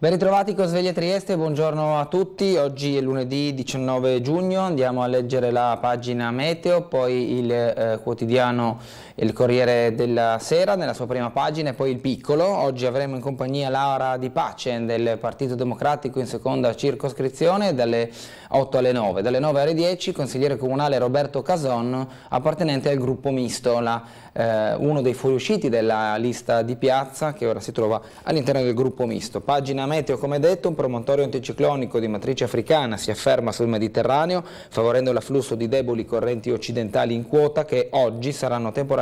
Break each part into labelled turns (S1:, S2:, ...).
S1: Ben ritrovati con Sveglia Trieste, buongiorno a tutti. Oggi è lunedì 19 giugno, andiamo a leggere la pagina meteo, poi il quotidiano Il Corriere della Sera nella sua prima pagina e poi il Piccolo. Oggi avremo in compagnia Laura Di Pace del Partito Democratico in seconda circoscrizione dalle 8 alle 9. Dalle 9 alle 10 consigliere comunale Roberto Cason appartenente al gruppo misto, uno dei fuoriusciti della lista di piazza che ora si trova all'interno del gruppo misto. Pagina meteo, come detto, un promontorio anticiclonico di matrice africana si afferma sul Mediterraneo favorendo l'afflusso di deboli correnti occidentali in quota che oggi saranno temporaneamente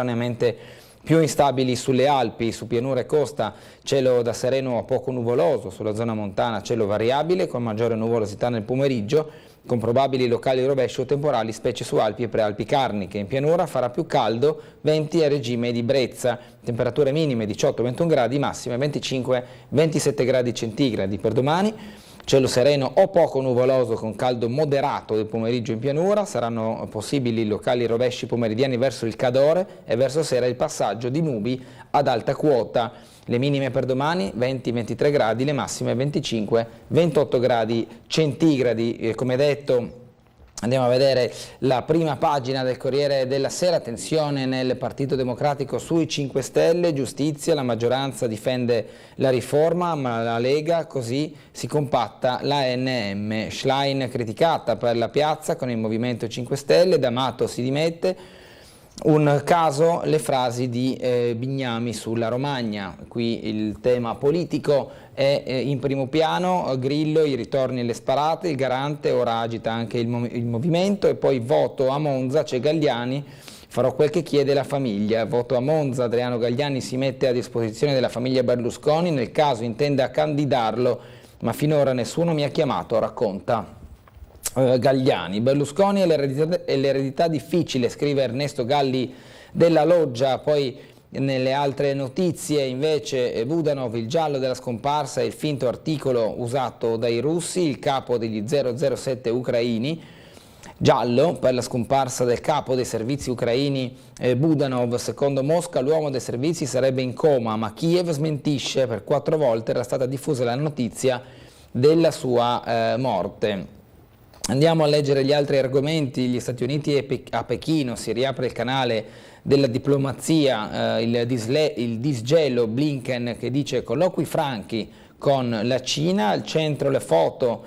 S1: più instabili sulle Alpi, su pianura e costa cielo da sereno a poco nuvoloso, sulla zona montana cielo variabile con maggiore nuvolosità nel pomeriggio, con probabili locali rovesci o temporali specie su Alpi e prealpi carniche. In pianura farà più caldo, venti a regime di brezza, temperature minime 18-21 gradi, massime 25-27 gradi centigradi. Per domani cielo sereno o poco nuvoloso con caldo moderato del pomeriggio in pianura, saranno possibili locali rovesci pomeridiani verso il Cadore e verso sera il passaggio di nubi ad alta quota. Le minime per domani 20-23 gradi, le massime 25-28 gradi centigradi. Come detto, andiamo a vedere la prima pagina del Corriere della Sera. Tensione nel Partito Democratico sui 5 Stelle, giustizia, la maggioranza difende la riforma, ma la Lega così si compatta l'ANM. Schlein criticata per la piazza con il Movimento 5 Stelle, D'Amato si dimette. Un caso le frasi di Bignami sulla Romagna, qui il tema politico è in primo piano, Grillo, i ritorni e le sparate, il garante ora agita anche il movimento e poi voto a Monza, c'è Galliani, farò quel che chiede la famiglia, voto a Monza, Adriano Galliani si mette a disposizione della famiglia Berlusconi, nel caso intenda candidarlo, ma finora nessuno mi ha chiamato, racconta Galliani. Berlusconi e l'eredità difficile, scrive Ernesto Galli della Loggia. Poi nelle altre notizie invece Budanov, il giallo della scomparsa e il finto articolo usato dai russi, il capo degli 007 ucraini, giallo per la scomparsa del capo dei servizi ucraini Budanov. Secondo Mosca l'uomo dei servizi sarebbe in coma, ma Kiev smentisce, per 4 volte era stata diffusa la notizia della sua morte. Andiamo a leggere gli altri argomenti. Gli Stati Uniti a Pechino, si riapre il canale della diplomazia, il disgelo Blinken che dice colloqui franchi con la Cina, al centro le foto,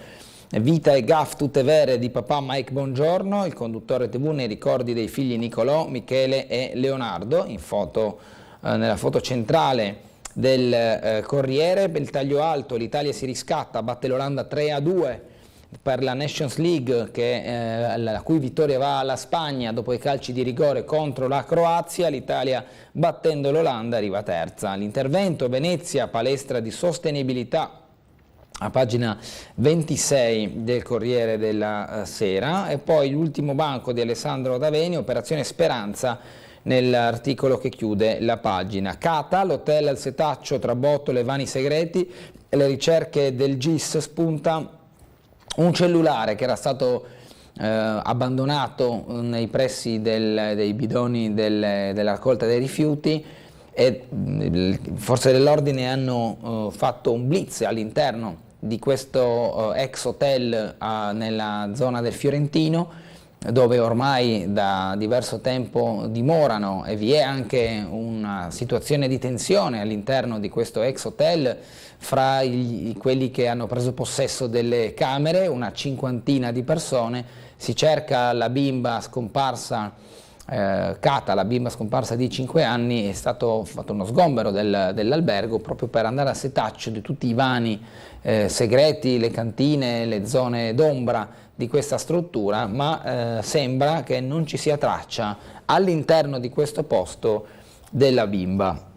S1: vita e gaff tutte vere di papà Mike Bongiorno, il conduttore TV nei ricordi dei figli Nicolò, Michele e Leonardo, nella foto centrale del Corriere. Per il taglio alto l'Italia si riscatta, batte l'Olanda 3-2 per la Nations League, la cui vittoria va alla Spagna dopo i calci di rigore contro la Croazia. L'Italia battendo l'Olanda arriva terza. L'intervento Venezia, palestra di sostenibilità, a pagina 26 del Corriere della Sera. E poi l'ultimo banco di Alessandro D'Aveni, operazione Speranza, nell'articolo che chiude la pagina. Cata, l'hotel al setaccio tra bottole e vani segreti, le ricerche del GIS, spunta un cellulare che era stato abbandonato nei pressi dei bidoni della raccolta dei rifiuti, e forze dell'ordine hanno fatto un blitz all'interno di questo ex hotel nella zona del Fiorentino, dove ormai da diverso tempo dimorano, e vi è anche una situazione di tensione all'interno di questo ex hotel fra quelli che hanno preso possesso delle camere, una cinquantina di persone. Si cerca la bimba scomparsa, Cata, la bimba scomparsa di 5 anni. È stato fatto uno sgombero dell'albergo proprio per andare a setaccio di tutti i vani segreti, le cantine, le zone d'ombra di questa struttura, ma sembra che non ci sia traccia all'interno di questo posto della bimba.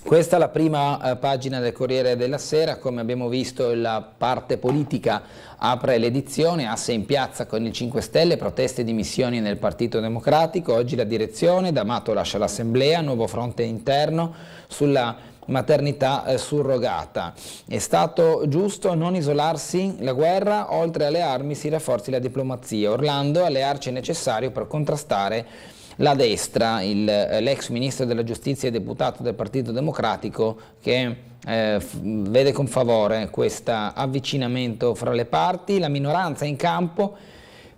S1: Questa è la prima pagina del Corriere della Sera. Come abbiamo visto, la parte politica apre l'edizione, asse in piazza con il 5 Stelle, proteste e dimissioni nel Partito Democratico, oggi la direzione, D'Amato lascia l'Assemblea, nuovo fronte interno sulla maternità surrogata. È stato giusto non isolarsi la guerra, oltre alle armi si rafforzi la diplomazia. Orlando, allearci è necessario per contrastare la destra, l'ex ministro della giustizia e deputato del Partito Democratico, che vede con favore questo avvicinamento fra le parti, la minoranza è in campo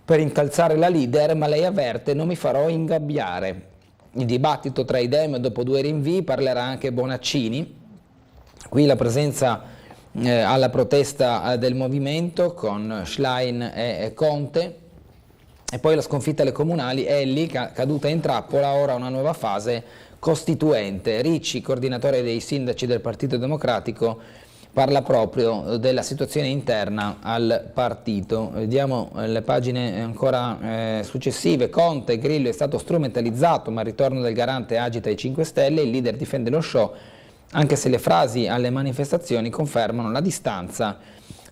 S1: per incalzare la leader, ma lei avverte: non mi farò ingabbiare. Il dibattito tra i Dem dopo 2 rinvii, parlerà anche Bonaccini. Qui la presenza alla protesta del movimento con Schlein e Conte, e poi la sconfitta alle comunali, Elli caduta in trappola, ora una nuova fase costituente. Ricci, coordinatore dei sindaci del Partito Democratico, parla proprio della situazione interna al partito. Vediamo le pagine ancora successive. Conte: Grillo è stato strumentalizzato, ma il ritorno del garante agita i 5 Stelle, il leader difende lo show, anche se le frasi alle manifestazioni confermano la distanza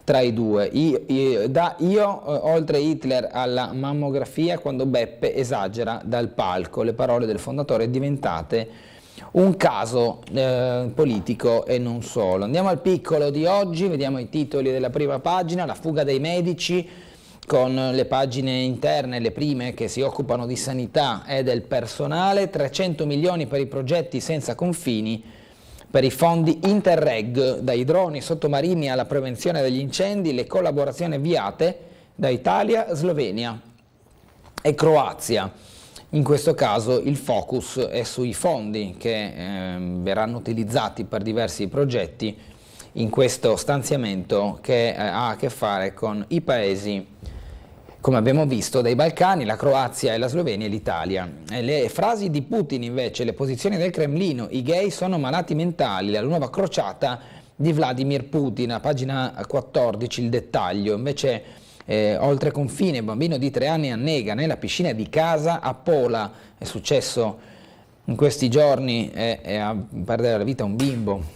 S1: tra i due. Oltre Hitler alla mammografia, quando Beppe esagera dal palco. Le parole del fondatore diventate un caso politico e non solo. Andiamo al piccolo di oggi, vediamo i titoli della prima pagina: la fuga dei medici, con le pagine interne, le prime, che si occupano di sanità e del personale, 300 milioni per i progetti senza confini, per i fondi Interreg, dai droni sottomarini alla prevenzione degli incendi, le collaborazioni avviate da Italia, Slovenia e Croazia. In questo caso il focus è sui fondi che verranno utilizzati per diversi progetti in questo stanziamento che ha a che fare con i paesi, come abbiamo visto, dai Balcani, la Croazia e la Slovenia e l'Italia. Le frasi di Putin invece, le posizioni del Cremlino: i gay sono malati mentali, la nuova crociata di Vladimir Putin, a pagina 14 il dettaglio. Invece oltre confine, bambino di 3 anni annega nella piscina di casa a Pola. È successo in questi giorni a perdere la vita un bimbo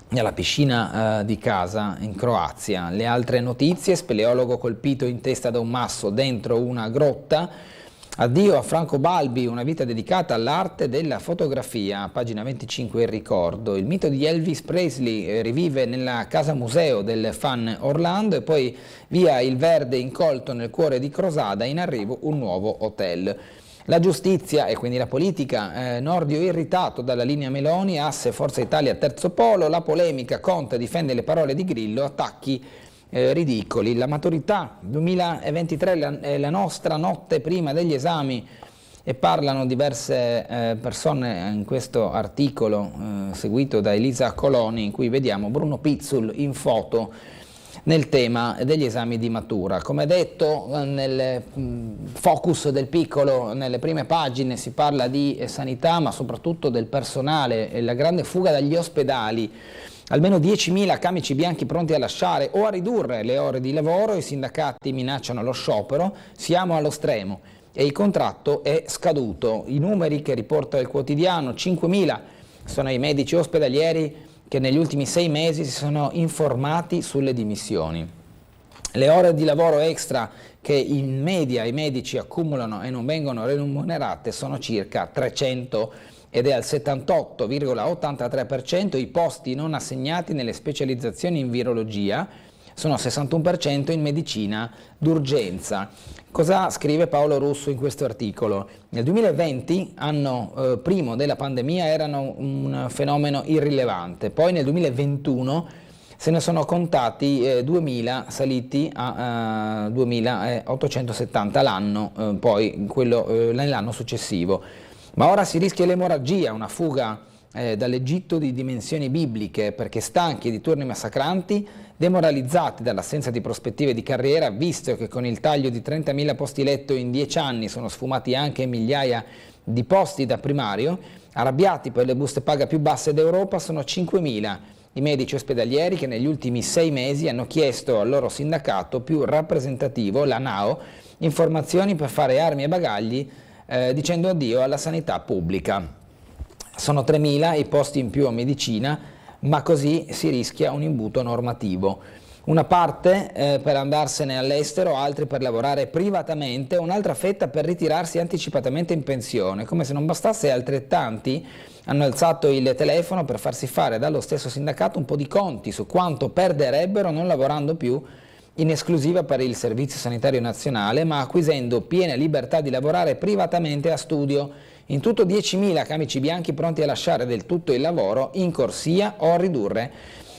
S1: nella piscina di casa in Croazia. Le altre notizie: speleologo colpito in testa da un masso dentro una grotta. Addio a Franco Balbi, una vita dedicata all'arte della fotografia, pagina 25 il ricordo. Il mito di Elvis Presley rivive nella casa museo del fan Orlando, e poi via il verde incolto nel cuore di Crosada, in arrivo un nuovo hotel. La giustizia e quindi la politica, Nordio irritato dalla linea Meloni, asse Forza Italia terzo polo, la polemica, Conte difende le parole di Grillo, attacchi ridicoli. La maturità 2023 è la nostra notte prima degli esami, e parlano diverse persone in questo articolo seguito da Elisa Coloni, in cui vediamo Bruno Pizzul in foto nel tema degli esami di matura. Come detto, nel focus del piccolo, nelle prime pagine, si parla di sanità, ma soprattutto del personale e la grande fuga dagli ospedali. Almeno 10.000 camici bianchi pronti a lasciare o a ridurre le ore di lavoro, i sindacati minacciano lo sciopero, siamo allo stremo e il contratto è scaduto. I numeri che riporta il quotidiano: 5.000 sono i medici ospedalieri che negli ultimi 6 mesi si sono informati sulle dimissioni. Le ore di lavoro extra che in media i medici accumulano e non vengono remunerate sono circa 300 ed è al 78,83%. I posti non assegnati nelle specializzazioni in virologia sono al 61% in medicina d'urgenza. Cosa scrive Paolo Russo in questo articolo? Nel 2020, anno primo della pandemia, erano un fenomeno irrilevante, poi nel 2021 se ne sono contati 2.000, saliti a 2.870 l'anno, poi nell'anno successivo. Ma ora si rischia l'emorragia, una fuga dall'Egitto di dimensioni bibliche, perché stanchi di turni massacranti, demoralizzati dall'assenza di prospettive di carriera, visto che con il taglio di 30.000 posti letto in 10 anni sono sfumati anche migliaia di posti da primario, arrabbiati per le buste paga più basse d'Europa, sono 5.000 i medici ospedalieri che negli ultimi 6 mesi hanno chiesto al loro sindacato più rappresentativo, la NAO, informazioni per fare armi e bagagli, dicendo addio alla sanità pubblica. Sono 3.000 i posti in più a medicina, ma così si rischia un imbuto normativo. Una parte per andarsene all'estero, altri per lavorare privatamente, un'altra fetta per ritirarsi anticipatamente in pensione. Come se non bastasse, altrettanti hanno alzato il telefono per farsi fare dallo stesso sindacato un po' di conti su quanto perderebbero non lavorando più in esclusiva per il Servizio Sanitario Nazionale, ma acquisendo piena libertà di lavorare privatamente a studio. In tutto 10.000 camici bianchi pronti a lasciare del tutto il lavoro in corsia o a ridurre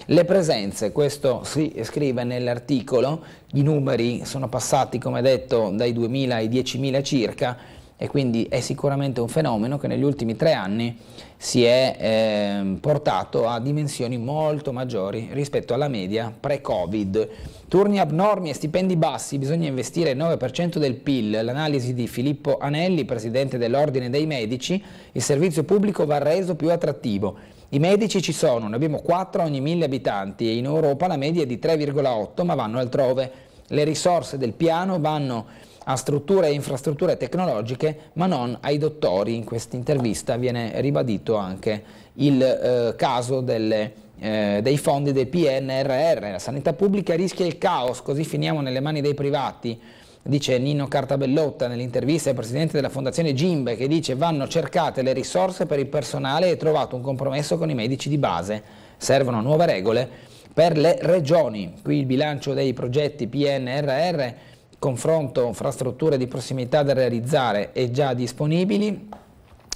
S1: le presenze. Questo si scrive nell'articolo. I numeri sono passati, come detto, dai 2.000 ai 10.000 circa, e quindi è sicuramente un fenomeno che negli ultimi 3 anni si è portato a dimensioni molto maggiori rispetto alla media pre-Covid. Turni abnormi e stipendi bassi, bisogna investire il 9% del PIL. L'analisi di Filippo Anelli, presidente dell'Ordine dei Medici: il servizio pubblico va reso più attrattivo. I medici ci sono, ne abbiamo 4 ogni 1.000 abitanti e in Europa la media è di 3,8, ma vanno altrove. Le risorse del piano vanno a strutture e infrastrutture tecnologiche, ma non ai dottori. In questa intervista viene ribadito anche il caso dei fondi del PNRR. La sanità pubblica rischia il caos, così finiamo nelle mani dei privati, dice Nino Cartabellotta nell'intervista al presidente della Fondazione Gimbe, che dice: vanno cercate le risorse per il personale e trovato un compromesso con i medici di base. Servono nuove regole per le regioni. Qui il bilancio dei progetti PNRR, confronto infrastrutture di prossimità da realizzare e già disponibili.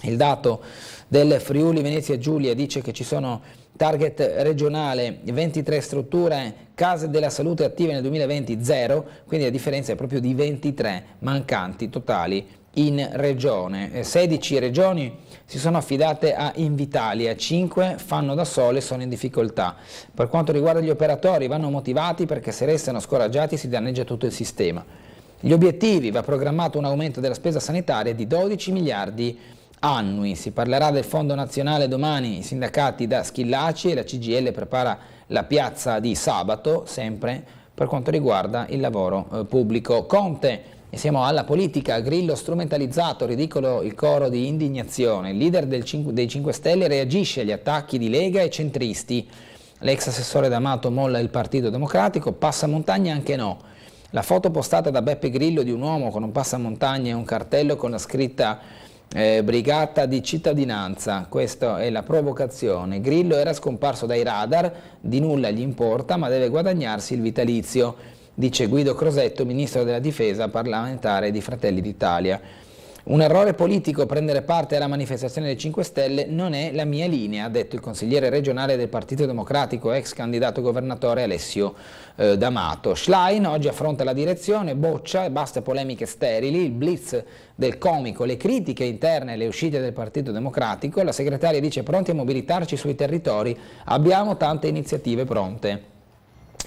S1: Il dato del Friuli Venezia Giulia dice che ci sono target regionale 23 strutture, case della salute attive nel 2020 0, quindi la differenza è proprio di 23 mancanti totali in regione. 16 regioni si sono affidate a Invitalia, 5 fanno da sole e sono in difficoltà. Per quanto riguarda gli operatori, vanno motivati, perché se restano scoraggiati si danneggia tutto il sistema. Gli obiettivi: va programmato un aumento della spesa sanitaria di 12 miliardi annui. Si parlerà del Fondo Nazionale domani, i sindacati da Schillaci e la CGIL prepara la piazza di sabato, sempre per quanto riguarda il lavoro pubblico. Conte: e siamo alla politica, Grillo strumentalizzato, ridicolo il coro di indignazione. Il leader dei 5 Stelle reagisce agli attacchi di Lega e centristi. L'ex assessore D'Amato molla il Partito Democratico, passamontagna anche no. La foto postata da Beppe Grillo di un uomo con un passamontagna e un cartello con la scritta Brigata di cittadinanza, questa è la provocazione. Grillo era scomparso dai radar, di nulla gli importa, ma deve guadagnarsi il vitalizio, dice Guido Crosetto, ministro della difesa parlamentare di Fratelli d'Italia. Un errore politico prendere parte alla manifestazione dei 5 Stelle, non è la mia linea, ha detto il consigliere regionale del Partito Democratico, ex candidato governatore Alessio D'Amato. Schlein oggi affronta la direzione, boccia e basta polemiche sterili, il blitz del comico, le critiche interne e le uscite del Partito Democratico. La segretaria dice: pronti a mobilitarci sui territori, abbiamo tante iniziative pronte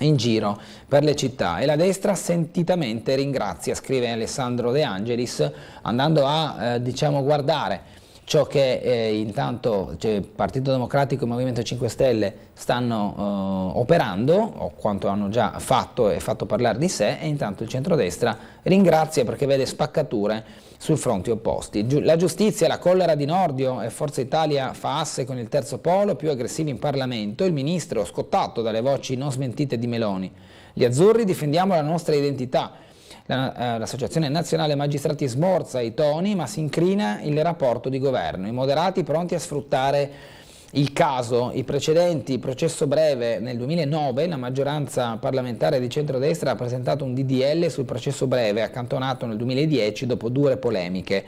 S1: in giro per le città, e la destra sentitamente ringrazia, scrive Alessandro De Angelis, andando a guardare ciò che intanto Partito Democratico e Movimento 5 Stelle stanno operando, o quanto hanno già fatto e fatto parlare di sé, e intanto il centrodestra ringrazia perché vede spaccature sul fronti opposti. La giustizia, la collera di Nordio e Forza Italia fa asse con il terzo polo, più aggressivi in Parlamento, il ministro scottato dalle voci non smentite di Meloni. Gli azzurri: difendiamo la nostra identità. L'Associazione Nazionale Magistrati smorza i toni, ma si incrina il rapporto di governo. I moderati pronti a sfruttare il caso, i precedenti, processo breve. Nel 2009 la maggioranza parlamentare di centrodestra ha presentato un DDL sul processo breve, accantonato nel 2010 dopo dure polemiche.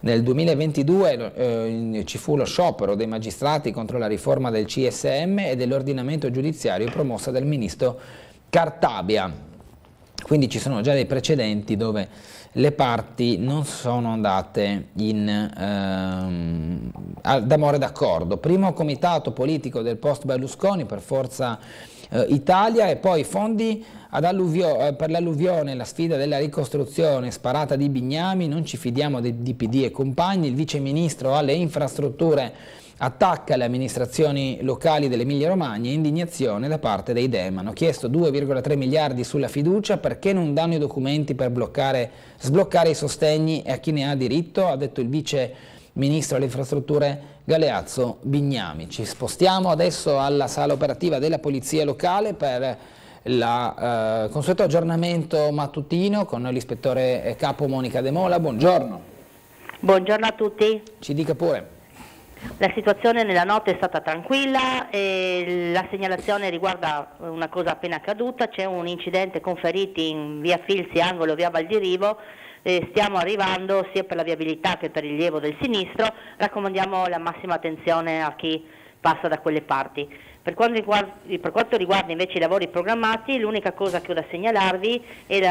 S1: Nel 2022 ci fu lo sciopero dei magistrati contro la riforma del CSM e dell'ordinamento giudiziario promossa dal ministro Cartabia. Quindi ci sono già dei precedenti dove le parti non sono andate d'amore d'accordo. Primo comitato politico del post Berlusconi per Forza Italia, e poi fondi per l'alluvione, la sfida della ricostruzione, sparata di Bignami, non ci fidiamo di PD e compagni. Il vice ministro alle infrastrutture attacca le amministrazioni locali dell'Emilia Romagna, indignazione da parte dei Dem. Hanno chiesto 2,3 miliardi sulla fiducia, perché non danno i documenti per sbloccare i sostegni e a chi ne ha diritto, ha detto il vice ministro alle infrastrutture Galeazzo Bignami. Ci spostiamo adesso alla sala operativa della polizia locale per il consueto aggiornamento mattutino con l'ispettore capo Monica De Mola. Buongiorno.
S2: Buongiorno a tutti.
S1: Ci dica pure.
S2: La situazione nella notte è stata tranquilla e la segnalazione riguarda una cosa appena accaduta, c'è un incidente con feriti in via Filzi, angolo via Valdirivo, stiamo arrivando sia per la viabilità che per il rilievo del sinistro, raccomandiamo la massima attenzione a chi passa da quelle parti. Per quanto riguarda invece i lavori programmati, l'unica cosa che ho da segnalarvi è il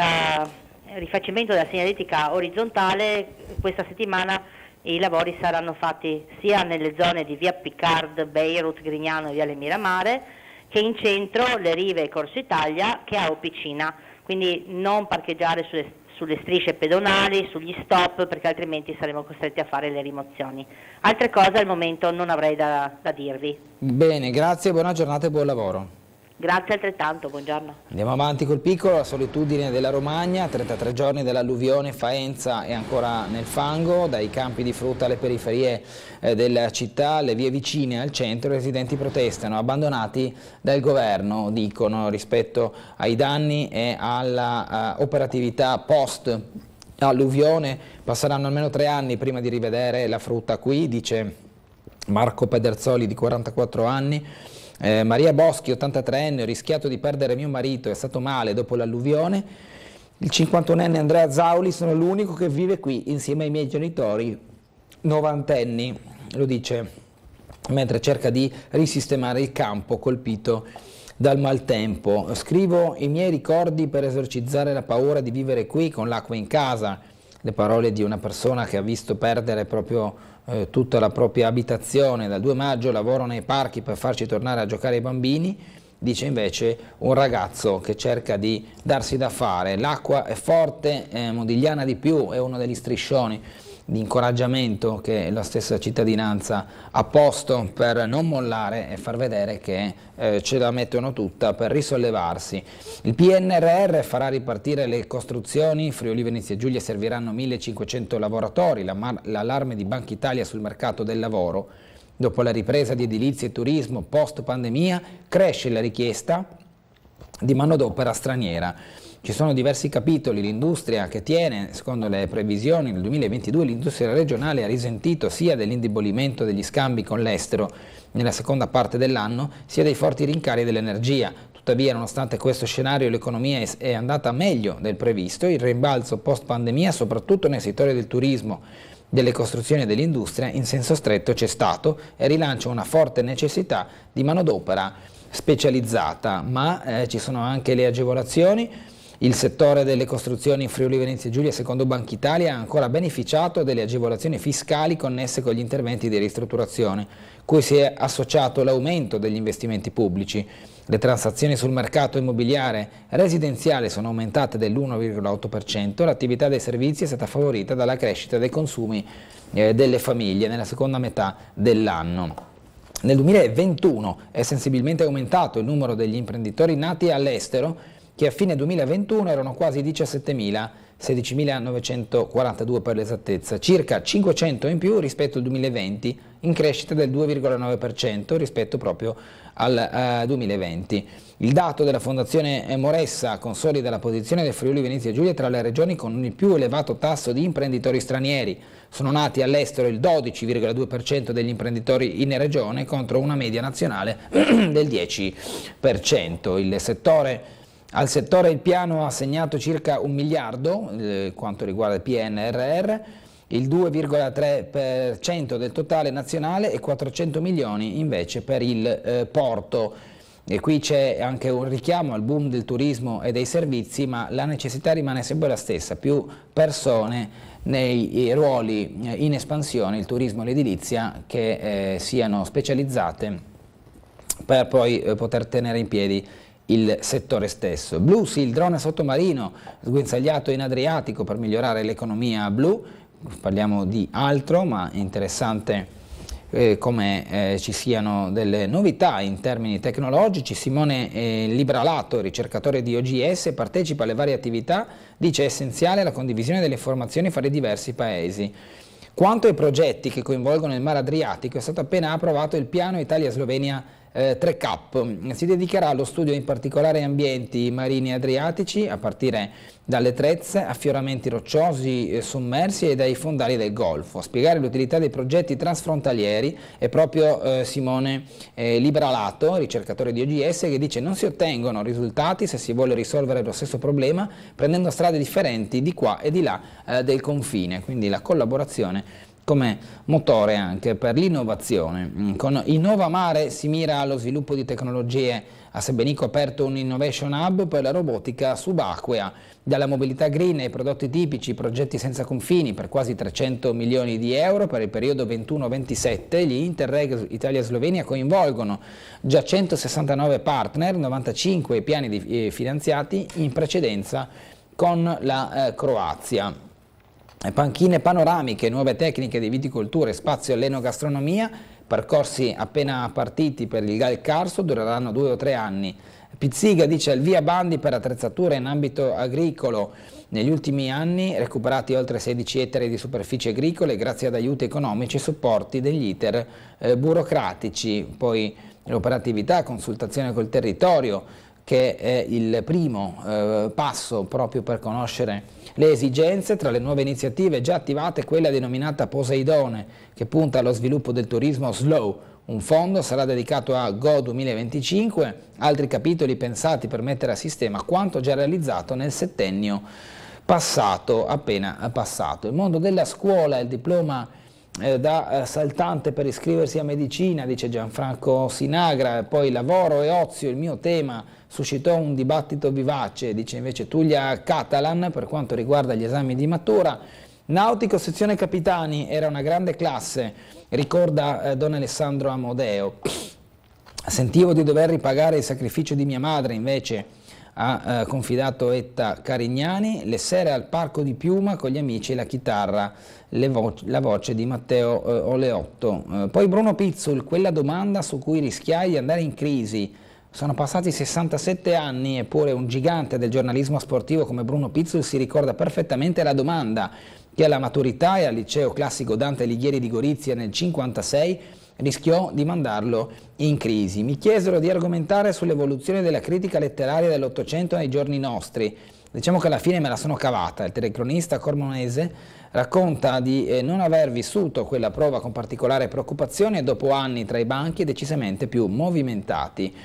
S2: rifacimento della segnaletica orizzontale. Questa settimana i lavori saranno fatti sia nelle zone di via Picard, Beirut, Grignano e viale Miramare, che in centro, le rive e Corso Italia, che a Opicina, quindi non parcheggiare sulle strisce pedonali, sugli stop, perché altrimenti saremo costretti a fare le rimozioni. Altre cose al momento non avrei da dirvi.
S1: Bene, grazie, buona giornata e buon lavoro.
S2: Grazie altrettanto, buongiorno.
S1: Andiamo avanti col piccolo, la solitudine della Romagna, 33 giorni dell'alluvione, Faenza è ancora nel fango, dai campi di frutta alle periferie della città, le vie vicine al centro, i residenti protestano, abbandonati dal governo, dicono, rispetto ai danni e alla operatività post alluvione. Passeranno almeno 3 anni prima di rivedere la frutta qui, dice Marco Pederzoli di 44 anni. Maria Boschi, 83enne, ho rischiato di perdere mio marito, è stato male dopo l'alluvione. Il 51enne Andrea Zauli, sono l'unico che vive qui insieme ai miei genitori 90enni, lo dice mentre cerca di risistemare il campo colpito dal maltempo. Scrivo i miei ricordi per esorcizzare la paura di vivere qui con l'acqua in casa. Le parole di una persona che ha visto perdere proprio tutta la propria abitazione. Dal 2 maggio lavoro nei parchi per farci tornare a giocare ai bambini, dice invece un ragazzo che cerca di darsi da fare. L'acqua è forte, Modigliana di più, è uno degli striscioni di incoraggiamento che la stessa cittadinanza ha posto per non mollare e far vedere che ce la mettono tutta per risollevarsi. Il PNRR farà ripartire le costruzioni, Friuli Venezia Giulia serviranno 1500 lavoratori, l'allarme di Banca Italia sul mercato del lavoro. Dopo la ripresa di edilizia e turismo post pandemia cresce la richiesta di manodopera straniera. Ci sono diversi capitoli, l'industria che tiene, secondo le previsioni, nel 2022 l'industria regionale ha risentito sia dell'indebolimento degli scambi con l'estero nella seconda parte dell'anno, sia dei forti rincari dell'energia. Tuttavia, nonostante questo scenario, l'economia è andata meglio del previsto, il rimbalzo post-pandemia, soprattutto nel settore del turismo, delle costruzioni e dell'industria, in senso stretto c'è stato e rilancia una forte necessità di manodopera specializzata, ma ci sono anche le agevolazioni. Il settore delle costruzioni in Friuli Venezia Giulia, secondo Banca Italia, ha ancora beneficiato delle agevolazioni fiscali connesse con gli interventi di ristrutturazione, cui si è associato l'aumento degli investimenti pubblici. Le transazioni sul mercato immobiliare residenziale sono aumentate dell'1,8%, l'attività dei servizi è stata favorita dalla crescita dei consumi delle famiglie nella seconda metà dell'anno. Nel 2021 è sensibilmente aumentato il numero degli imprenditori nati all'estero, che a fine 2021 erano quasi 17.000, 16.942 per l'esattezza, circa 500 in più rispetto al 2020, in crescita del 2,9% rispetto proprio al 2020. Il dato della Fondazione Moressa consolida la posizione del Friuli Venezia Giulia tra le regioni con il più elevato tasso di imprenditori stranieri. Sono nati all'estero il 12,2% degli imprenditori in regione contro una media nazionale del 10%. Al settore il piano ha assegnato circa 1 miliardo quanto riguarda il PNRR, il 2,3% del totale nazionale e 400 milioni invece per il porto. E qui c'è anche un richiamo al boom del turismo e dei servizi, ma la necessità rimane sempre la stessa, più persone nei ruoli in espansione, il turismo e l'edilizia, che siano specializzate per poi poter tenere in piedi il settore stesso. Blu, sì, il drone sottomarino sguinzagliato in Adriatico per migliorare l'economia blu. Parliamo di altro, ma è interessante come ci siano delle novità in termini tecnologici. Simone Libralato, ricercatore di OGS, partecipa alle varie attività, dice è essenziale la condivisione delle informazioni fra i diversi paesi. Quanto ai progetti che coinvolgono il Mar Adriatico, è stato appena approvato il piano Italia-Slovenia 3K. Si dedicherà allo studio in particolare ambienti marini adriatici, a partire dalle trezze, affioramenti rocciosi sommersi e dai fondali del Golfo. A spiegare l'utilità dei progetti transfrontalieri è proprio Simone Libralato, ricercatore di OGS, che dice: non si ottengono risultati se si vuole risolvere lo stesso problema prendendo strade differenti di qua e di là del confine. Quindi la collaborazione come motore anche per l'innovazione. Con Innovamare si mira allo sviluppo di tecnologie. A Sebenico ha aperto un Innovation Hub per la robotica subacquea. Dalla mobilità green ai prodotti tipici, progetti senza confini per quasi 300 milioni di euro per il periodo 21-27, gli Interreg Italia-Slovenia coinvolgono già 169 partner, 95 piani finanziati in precedenza con la Croazia. Panchine panoramiche, nuove tecniche di viticoltura e spazio all'enogastronomia, percorsi appena partiti per il Gal Carso, dureranno 2 o 3 anni. Pizziga dice al via bandi per attrezzature in ambito agricolo. Negli ultimi anni recuperati oltre 16 ettari di superfici agricole grazie ad aiuti economici e supporti degli iter burocratici. Poi l'operatività, consultazione col territorio, che è il primo passo proprio per conoscere le esigenze. Tra le nuove iniziative già attivate quella denominata Poseidone, che punta allo sviluppo del turismo slow. Un fondo sarà dedicato a Go 2025, altri capitoli pensati per mettere a sistema quanto già realizzato nel settennio passato, appena passato. Il mondo della scuola, il diploma da saltante per iscriversi a medicina, dice Gianfranco Sinagra. Poi lavoro e ozio, il mio tema, suscitò un dibattito vivace, dice invece Tulia Catalan per quanto riguarda gli esami di matura. Nautico sezione capitani, era una grande classe, ricorda Don Alessandro Amodeo. Sentivo di dover ripagare il sacrificio di mia madre, invece ha confidato Etta Carignani. Le sere al parco di Piuma con gli amici e la chitarra, la voce di Matteo Oleotto. Poi Bruno Pizzul, quella domanda su cui rischiai di andare in crisi. Sono passati 67 anni, eppure un gigante del giornalismo sportivo come Bruno Pizzul si ricorda perfettamente la domanda che alla maturità e al liceo classico Dante Alighieri di Gorizia nel 1956 rischiò di mandarlo in crisi. Mi chiesero di argomentare sull'evoluzione della critica letteraria dell'Ottocento ai giorni nostri. Diciamo che alla fine me la sono cavata. Il telecronista cormonese racconta di non aver vissuto quella prova con particolare preoccupazione e dopo anni tra i banchi decisamente più movimentati.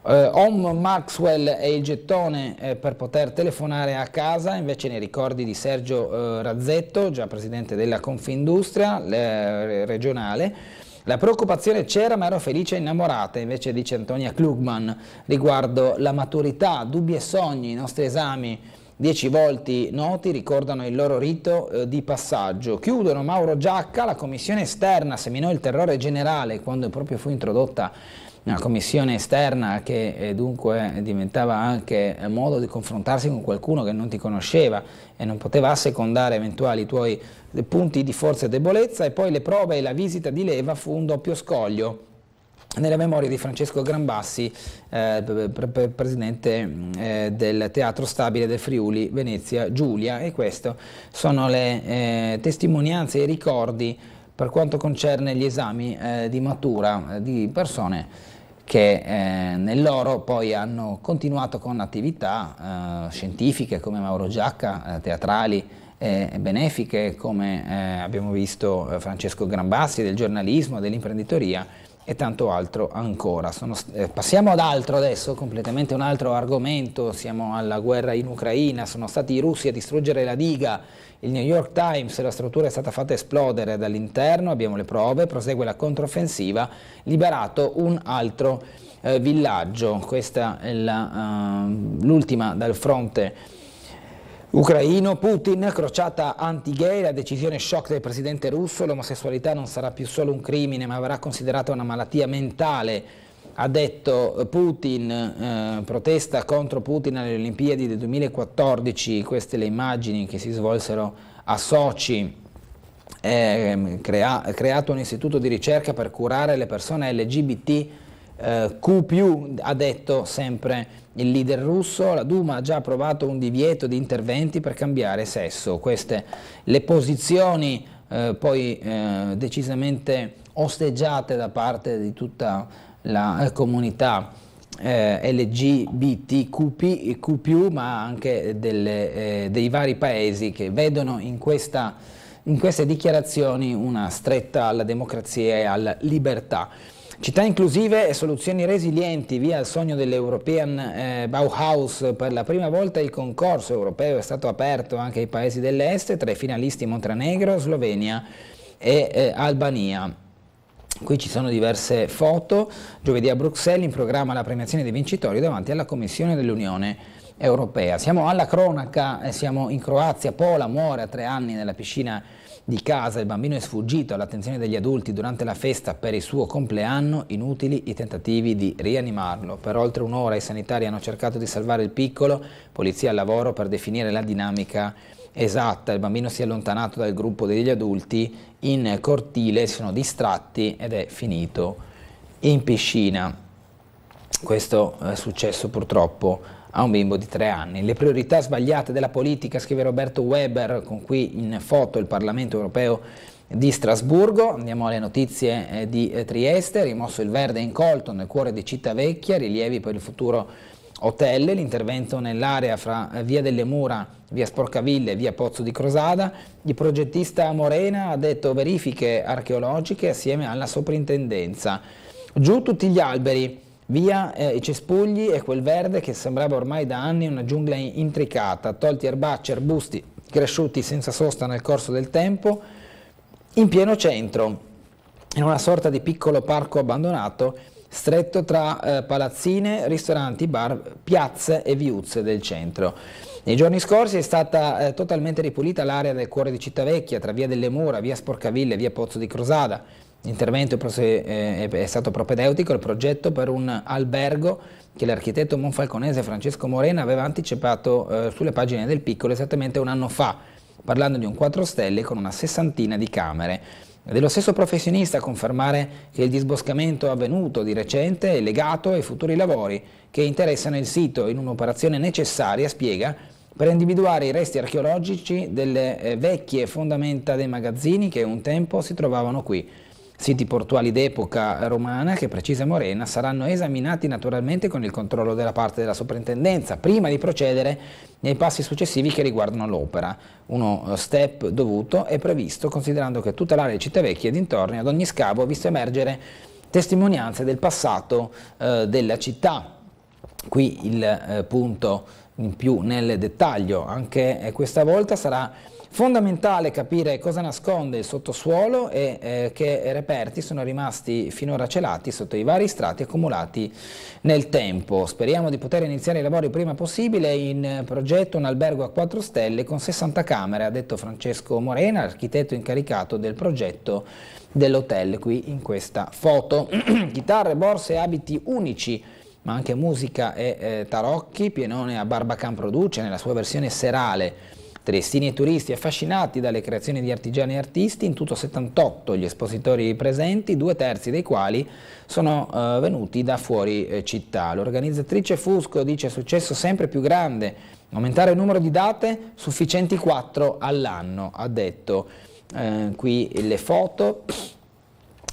S1: Home Maxwell è il gettone per poter telefonare a casa, invece nei ricordi di Sergio Razzetto, già presidente della Confindustria regionale. La preoccupazione c'era, ma ero felice e innamorata, invece dice Antonia Klugman, riguardo la maturità, dubbi e sogni. I nostri esami 10 volti noti ricordano il loro rito di passaggio. Chiudono Mauro Giacca, la commissione esterna seminò il terrore generale quando proprio fu introdotta una commissione esterna che dunque diventava anche modo di confrontarsi con qualcuno che non ti conosceva e non poteva assecondare eventuali tuoi punti di forza e debolezza. E poi le prove e la visita di leva fu un doppio scoglio nelle memorie di Francesco Grambassi, presidente del Teatro Stabile del Friuli Venezia Giulia, e queste sono le testimonianze e i ricordi per quanto concerne gli esami di matura di persone che nel loro poi hanno continuato con attività scientifiche come Mauro Giacca, teatrali e benefiche come abbiamo visto Francesco Grambassi, del giornalismo, dell'imprenditoria e tanto altro ancora. Passiamo ad altro adesso, completamente un altro argomento. Siamo alla guerra in Ucraina, sono stati i russi a distruggere la diga. Il New York Times, la struttura è stata fatta esplodere dall'interno, abbiamo le prove, prosegue la controffensiva, liberato un altro villaggio. Questa è l'ultima dal fronte ucraino. Putin, crociata anti-gay, la decisione shock del presidente russo, l'omosessualità non sarà più solo un crimine ma verrà considerata una malattia mentale, ha detto Putin. Protesta contro Putin alle Olimpiadi del 2014, queste le immagini che si svolsero a Sochi. Creato un istituto di ricerca per curare le persone LGBTQ+, ha detto sempre il leader russo. La Duma ha già approvato un divieto di interventi per cambiare sesso. Queste le posizioni poi decisamente osteggiate da parte di tutta la comunità LGBTQ+, ma anche dei vari paesi che vedono in queste dichiarazioni una stretta alla democrazia e alla libertà. Città inclusive e soluzioni resilienti, via il sogno dell'European Bauhaus. Per la prima volta il concorso europeo è stato aperto anche ai paesi dell'est, tra i finalisti Montenegro, Slovenia e Albania. Qui ci sono diverse foto. Giovedì a Bruxelles in programma la premiazione dei vincitori davanti alla Commissione dell'Unione Europea. Siamo alla cronaca, siamo in Croazia. Pola muore a 3 anni nella piscina di casa, il bambino è sfuggito all'attenzione degli adulti durante la festa per il suo compleanno, inutili i tentativi di rianimarlo. Per oltre un'ora i sanitari hanno cercato di salvare il piccolo, polizia al lavoro per definire la dinamica esatta. Il bambino si è allontanato dal gruppo degli adulti in cortile, si sono distratti ed è finito in piscina. Questo è successo purtroppo a un bimbo di 3 anni. Le priorità sbagliate della politica, scrive Roberto Weber, con qui in foto il Parlamento europeo di Strasburgo. Andiamo alle notizie di Trieste. Rimosso il verde incolto nel cuore di Cittavecchia, rilievi per il futuro hotel, l'intervento nell'area fra via delle Mura, via Sporcaville e via Pozzo di Crosada. Il progettista Morena ha detto verifiche archeologiche assieme alla soprintendenza. Giù tutti gli alberi, via i cespugli e quel verde che sembrava ormai da anni una giungla intricata, tolti erbacci, arbusti cresciuti senza sosta nel corso del tempo, in pieno centro, in una sorta di piccolo parco abbandonato, stretto tra palazzine, ristoranti, bar, piazze e viuzze del centro. Nei giorni scorsi è stata totalmente ripulita l'area del cuore di Cittavecchia, tra via delle Mura, via Sporcaville e via Pozzo di Crosada. L'intervento è stato propedeutico al progetto per un albergo che l'architetto monfalconese Francesco Morena aveva anticipato sulle pagine del Piccolo esattamente un anno fa, parlando di un 4 stelle con una 60ina di camere. Dello stesso professionista a confermare che il disboscamento avvenuto di recente è legato ai futuri lavori che interessano il sito in un'operazione necessaria, spiega, per individuare i resti archeologici delle vecchie fondamenta dei magazzini che un tempo si trovavano qui. Siti portuali d'epoca romana che, precisa Morena, saranno esaminati naturalmente con il controllo della parte della soprintendenza, prima di procedere nei passi successivi che riguardano l'opera. Uno step dovuto è previsto considerando che tutta l'area di Cittavecchia e dintorni ad ogni scavo ha visto emergere testimonianze del passato della città. Qui il punto in più nel dettaglio, anche questa volta sarà fondamentale capire cosa nasconde il sottosuolo e che reperti sono rimasti finora celati sotto i vari strati accumulati nel tempo. Speriamo di poter iniziare i lavori prima possibile. In progetto un albergo a 4 stelle con 60 camere, ha detto Francesco Morena, architetto incaricato del progetto dell'hotel, qui in questa foto. Chitarre, borse, abiti unici, ma anche musica e tarocchi. Pienone a Barbacan produce nella sua versione serale. Triestini e turisti affascinati dalle creazioni di artigiani e artisti, in tutto 78 gli espositori presenti, 2/3 dei quali sono venuti da fuori città. L'organizzatrice Fusco dice successo sempre più grande, aumentare il numero di date, sufficienti 4 all'anno, ha detto. Qui le foto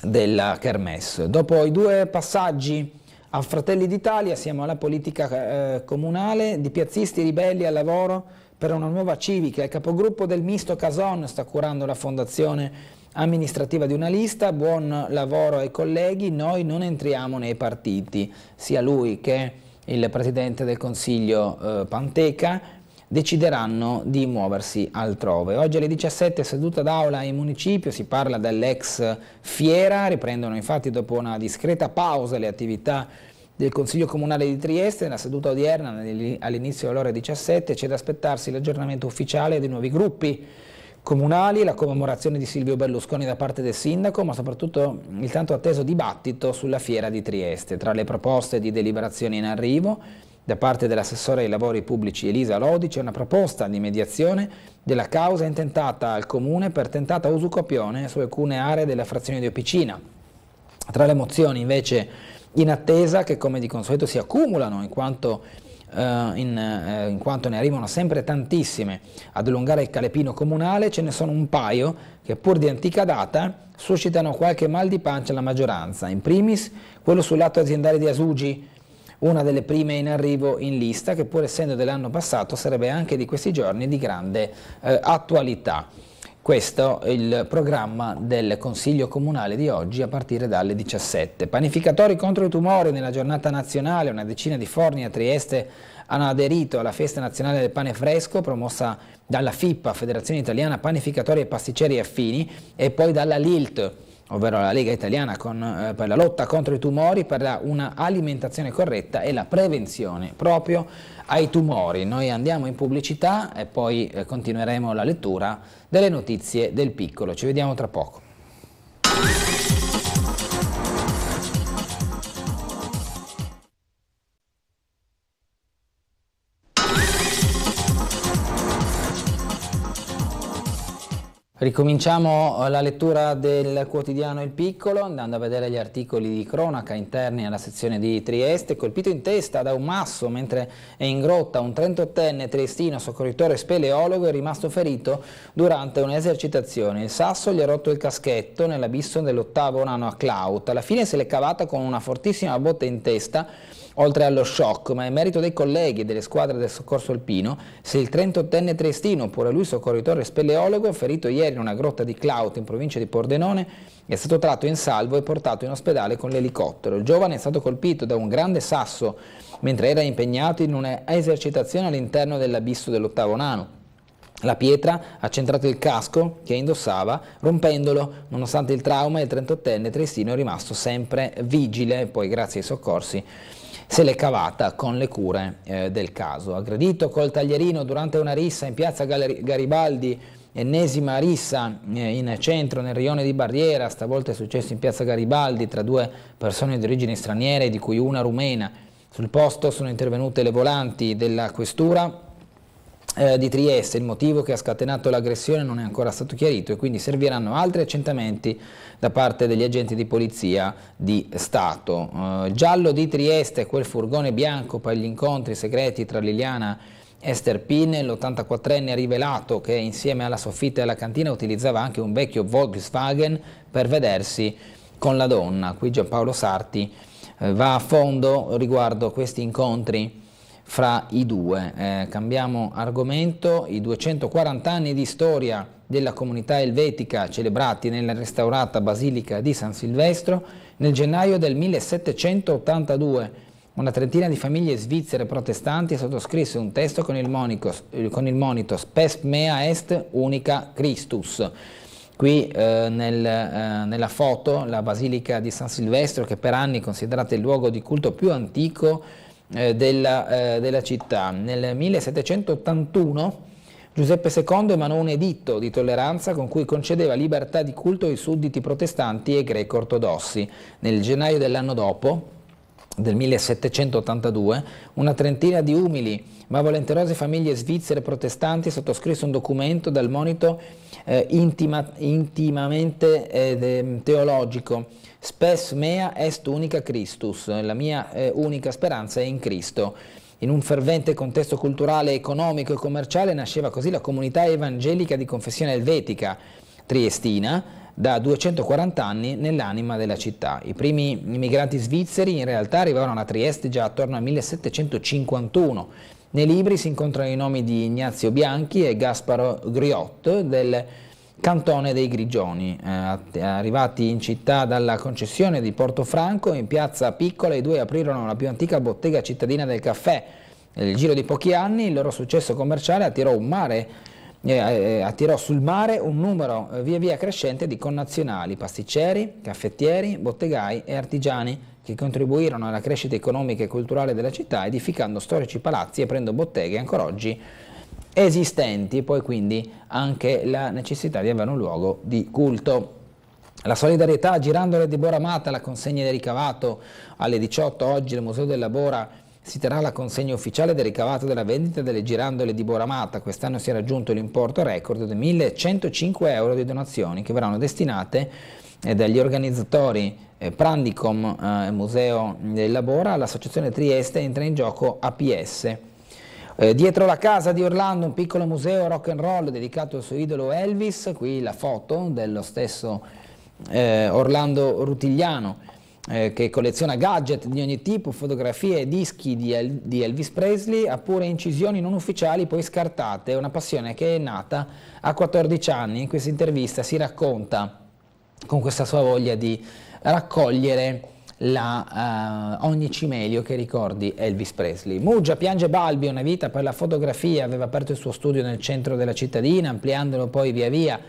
S1: della Kermesse. Dopo i 2 passaggi a Fratelli d'Italia siamo alla politica comunale, di piazzisti ribelli al lavoro per una nuova civica. Il capogruppo del misto Cason sta curando la fondazione amministrativa di una lista. Buon lavoro ai colleghi, noi non entriamo nei partiti. Sia lui che il presidente del Consiglio Panteca decideranno di muoversi altrove. Oggi alle 17 seduta d'aula in municipio, si parla dell'ex Fiera, riprendono infatti dopo una discreta pausa le attività del Consiglio Comunale di Trieste. Nella seduta odierna all'inizio alle ore 17 c'è da aspettarsi l'aggiornamento ufficiale dei nuovi gruppi comunali, la commemorazione di Silvio Berlusconi da parte del sindaco, ma soprattutto il tanto atteso dibattito sulla fiera di Trieste. Tra le proposte di deliberazione in arrivo da parte dell'assessore ai lavori pubblici Elisa Lodi c'è una proposta di mediazione della causa intentata al comune per tentata usucapione su alcune aree della frazione di Opicina. Tra le mozioni invece in attesa, che come di consueto si accumulano in quanto in quanto ne arrivano sempre tantissime ad allungare il calepino comunale. Ce ne sono un paio che, pur di antica data, suscitano qualche mal di pancia alla maggioranza. In primis quello sull'atto aziendale di Asugi, una delle prime in arrivo in lista, che pur essendo dell'anno passato sarebbe anche di questi giorni di grande attualità. Questo è il programma del Consiglio Comunale di oggi a partire dalle 17. Panificatori contro i tumori nella giornata nazionale. Una decina di forni a Trieste hanno aderito alla festa nazionale del pane fresco promossa dalla FIPPA, Federazione Italiana Panificatori e Pasticceri Affini, e poi dalla LILT, ovvero la Lega Italiana per la lotta contro i tumori, per una alimentazione corretta e la prevenzione proprio ai tumori. Noi andiamo in pubblicità e poi continueremo la lettura delle notizie del Piccolo. Ci vediamo tra poco. Ricominciamo la lettura del quotidiano Il Piccolo andando a vedere gli articoli di cronaca interni alla sezione di Trieste. Colpito in testa da un masso mentre è in grotta, un 38enne triestino soccorritore speleologo è rimasto ferito durante un'esercitazione. Il sasso gli ha rotto il caschetto nell'abisso dell'8° nano a Clout. Alla fine se l'è cavata con una fortissima botta in testa, oltre allo shock, ma è merito dei colleghi e delle squadre del soccorso alpino se il 38enne triestino, pure lui soccorritore speleologo, ferito ieri in una grotta di Clout in provincia di Pordenone, è stato tratto in salvo e portato in ospedale con l'elicottero. Il giovane è stato colpito da un grande sasso mentre era impegnato in un'esercitazione all'interno dell'abisso dell'8° nano. La pietra ha centrato il casco che indossava, rompendolo. Nonostante il trauma, il 38enne triestino è rimasto sempre vigile, poi grazie ai soccorsi se l'è cavata con le cure del caso. Aggredito col taglierino durante una rissa in piazza Garibaldi, ennesima rissa in centro nel rione di Barriera, stavolta è successo in piazza Garibaldi tra due persone di origini straniere, di cui una rumena. Sul posto sono intervenute le volanti della questura di Trieste. Il motivo che ha scatenato l'aggressione non è ancora stato chiarito e quindi serviranno altri accertamenti da parte degli agenti di polizia di Stato. Giallo di Trieste, quel furgone bianco per gli incontri segreti tra Liliana e Sterpin. L'84enne ha rivelato che insieme alla soffitta e alla cantina utilizzava anche un vecchio Volkswagen per vedersi con la donna. Qui Giampaolo Sarti va a fondo riguardo questi incontri fra i due. Cambiamo argomento. I 240 anni di storia della comunità elvetica celebrati nella restaurata Basilica di San Silvestro. Nel gennaio del 1782 una trentina di famiglie svizzere protestanti sottoscrisse un testo con il monito Spes mea est unica Christus. Qui nella foto la Basilica di San Silvestro, che per anni è considerata il luogo di culto più antico della città. Nel 1781 Giuseppe II emanò un editto di tolleranza con cui concedeva libertà di culto ai sudditi protestanti e greco-ortodossi. Nel gennaio dell'anno dopo, del 1782, una trentina di umili ma volenterose famiglie svizzere protestanti sottoscrisse un documento dal monito intimamente teologico: Spes mea est unica Christus, la mia unica speranza è in Cristo. In un fervente contesto culturale, economico e commerciale nasceva così la comunità evangelica di confessione elvetica triestina, da 240 anni nell'anima della città. I primi immigranti svizzeri in realtà arrivarono a Trieste già attorno al 1751. Nei libri si incontrano i nomi di Ignazio Bianchi e Gasparo Griot del Cantone dei Grigioni. Arrivati in città dalla concessione di Portofranco, in piazza Piccola i due aprirono la più antica bottega cittadina del caffè. Nel giro di pochi anni il loro successo commerciale attirò sul mare un numero via via crescente di connazionali, pasticceri, caffettieri, bottegai e artigiani che contribuirono alla crescita economica e culturale della città, edificando storici palazzi e aprendo botteghe ancora oggi esistenti, poi quindi anche la necessità di avere un luogo di culto. La solidarietà Girandole di Bora Mata, la consegna del ricavato alle 18 oggi al Museo della Bora si terrà la consegna ufficiale del ricavato della vendita delle girandole di Boramata. Quest'anno si è raggiunto l'importo record di 1.105 euro di donazioni che verranno destinate dagli organizzatori Prandicom, Museo del Bora, all'Associazione Trieste. Entra in gioco APS. Dietro la casa di Orlando un piccolo museo rock and roll dedicato al suo idolo Elvis, qui la foto dello stesso Orlando Rutigliano, che colleziona gadget di ogni tipo, fotografie e dischi di Elvis Presley, ha pure incisioni non ufficiali poi scartate. È una passione che è nata a 14 anni. In questa intervista si racconta con questa sua voglia di raccogliere ogni cimelio che ricordi Elvis Presley. Muggia piange Balbi, una vita per la fotografia, aveva aperto il suo studio nel centro della cittadina, ampliandolo poi via via.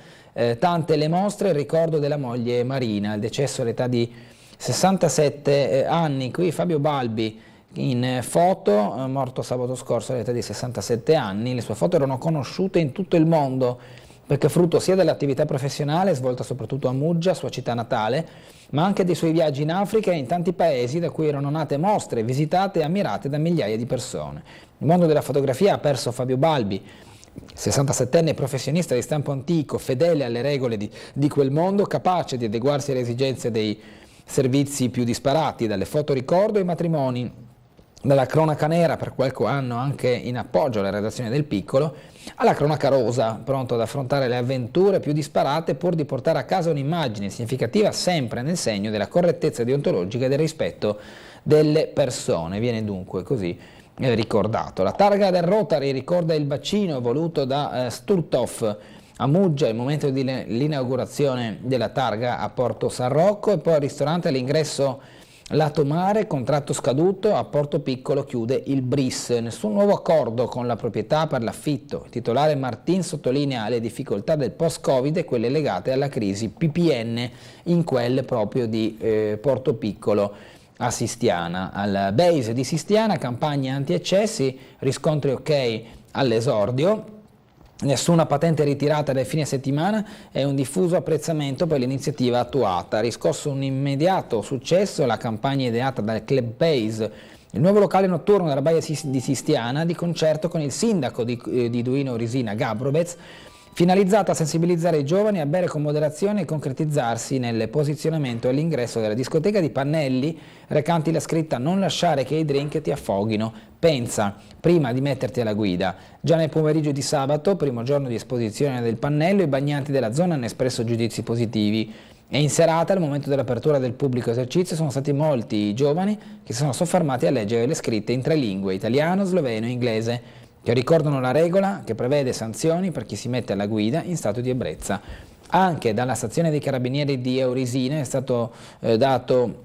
S1: Tante le mostre, il ricordo della moglie Marina, il decesso all'età di 67 anni. Qui Fabio Balbi in foto, morto sabato scorso all'età di 67 anni. Le sue foto erano conosciute in tutto il mondo perché frutto sia dell'attività professionale svolta soprattutto a Muggia, sua città natale, ma anche dei suoi viaggi in Africa e in tanti paesi da cui erano nate mostre visitate e ammirate da migliaia di persone. Il mondo della fotografia ha perso Fabio Balbi, 67enne professionista di stampo antico, fedele alle regole di quel mondo, capace di adeguarsi alle esigenze dei servizi più disparati, dalle fotoricordo ai matrimoni, dalla cronaca nera per qualche anno anche in appoggio alla redazione del Piccolo, alla cronaca rosa, pronto ad affrontare le avventure più disparate pur di portare a casa un'immagine significativa sempre nel segno della correttezza deontologica e del rispetto delle persone. Viene dunque così ricordato. La targa del Rotary ricorda il bacino voluto da Sturthoff a Muggia, il momento dell'inaugurazione della targa a Porto San Rocco, e poi al ristorante all'ingresso lato mare, contratto scaduto, a Porto Piccolo chiude il BRIS. Nessun nuovo accordo con la proprietà per l'affitto. Il titolare Martin sottolinea le difficoltà del post-Covid e quelle legate alla crisi PPN in quel proprio di Porto Piccolo a Sistiana. Al base di Sistiana, campagna anti-eccessi, riscontri ok all'esordio. Nessuna patente ritirata dal fine settimana e un diffuso apprezzamento per l'iniziativa attuata. Ha riscosso un immediato successo la campagna ideata dal Club Base, il nuovo locale notturno della Baia di Sistiana, di concerto con il sindaco di Duino Risina Gabrovec, finalizzata a sensibilizzare i giovani a bere con moderazione e concretizzarsi nel posizionamento all'ingresso della discoteca di pannelli recanti la scritta "Non lasciare che i drink ti affoghino, pensa prima di metterti alla guida". Già nel pomeriggio di sabato, primo giorno di esposizione del pannello, i bagnanti della zona hanno espresso giudizi positivi, e in serata, al momento dell'apertura del pubblico esercizio, sono stati molti i giovani che si sono soffermati a leggere le scritte in 3 lingue, italiano, sloveno e inglese, che ricordano la regola che prevede sanzioni per chi si mette alla guida in stato di ebbrezza. Anche dalla stazione dei carabinieri di Eurisine è stato dato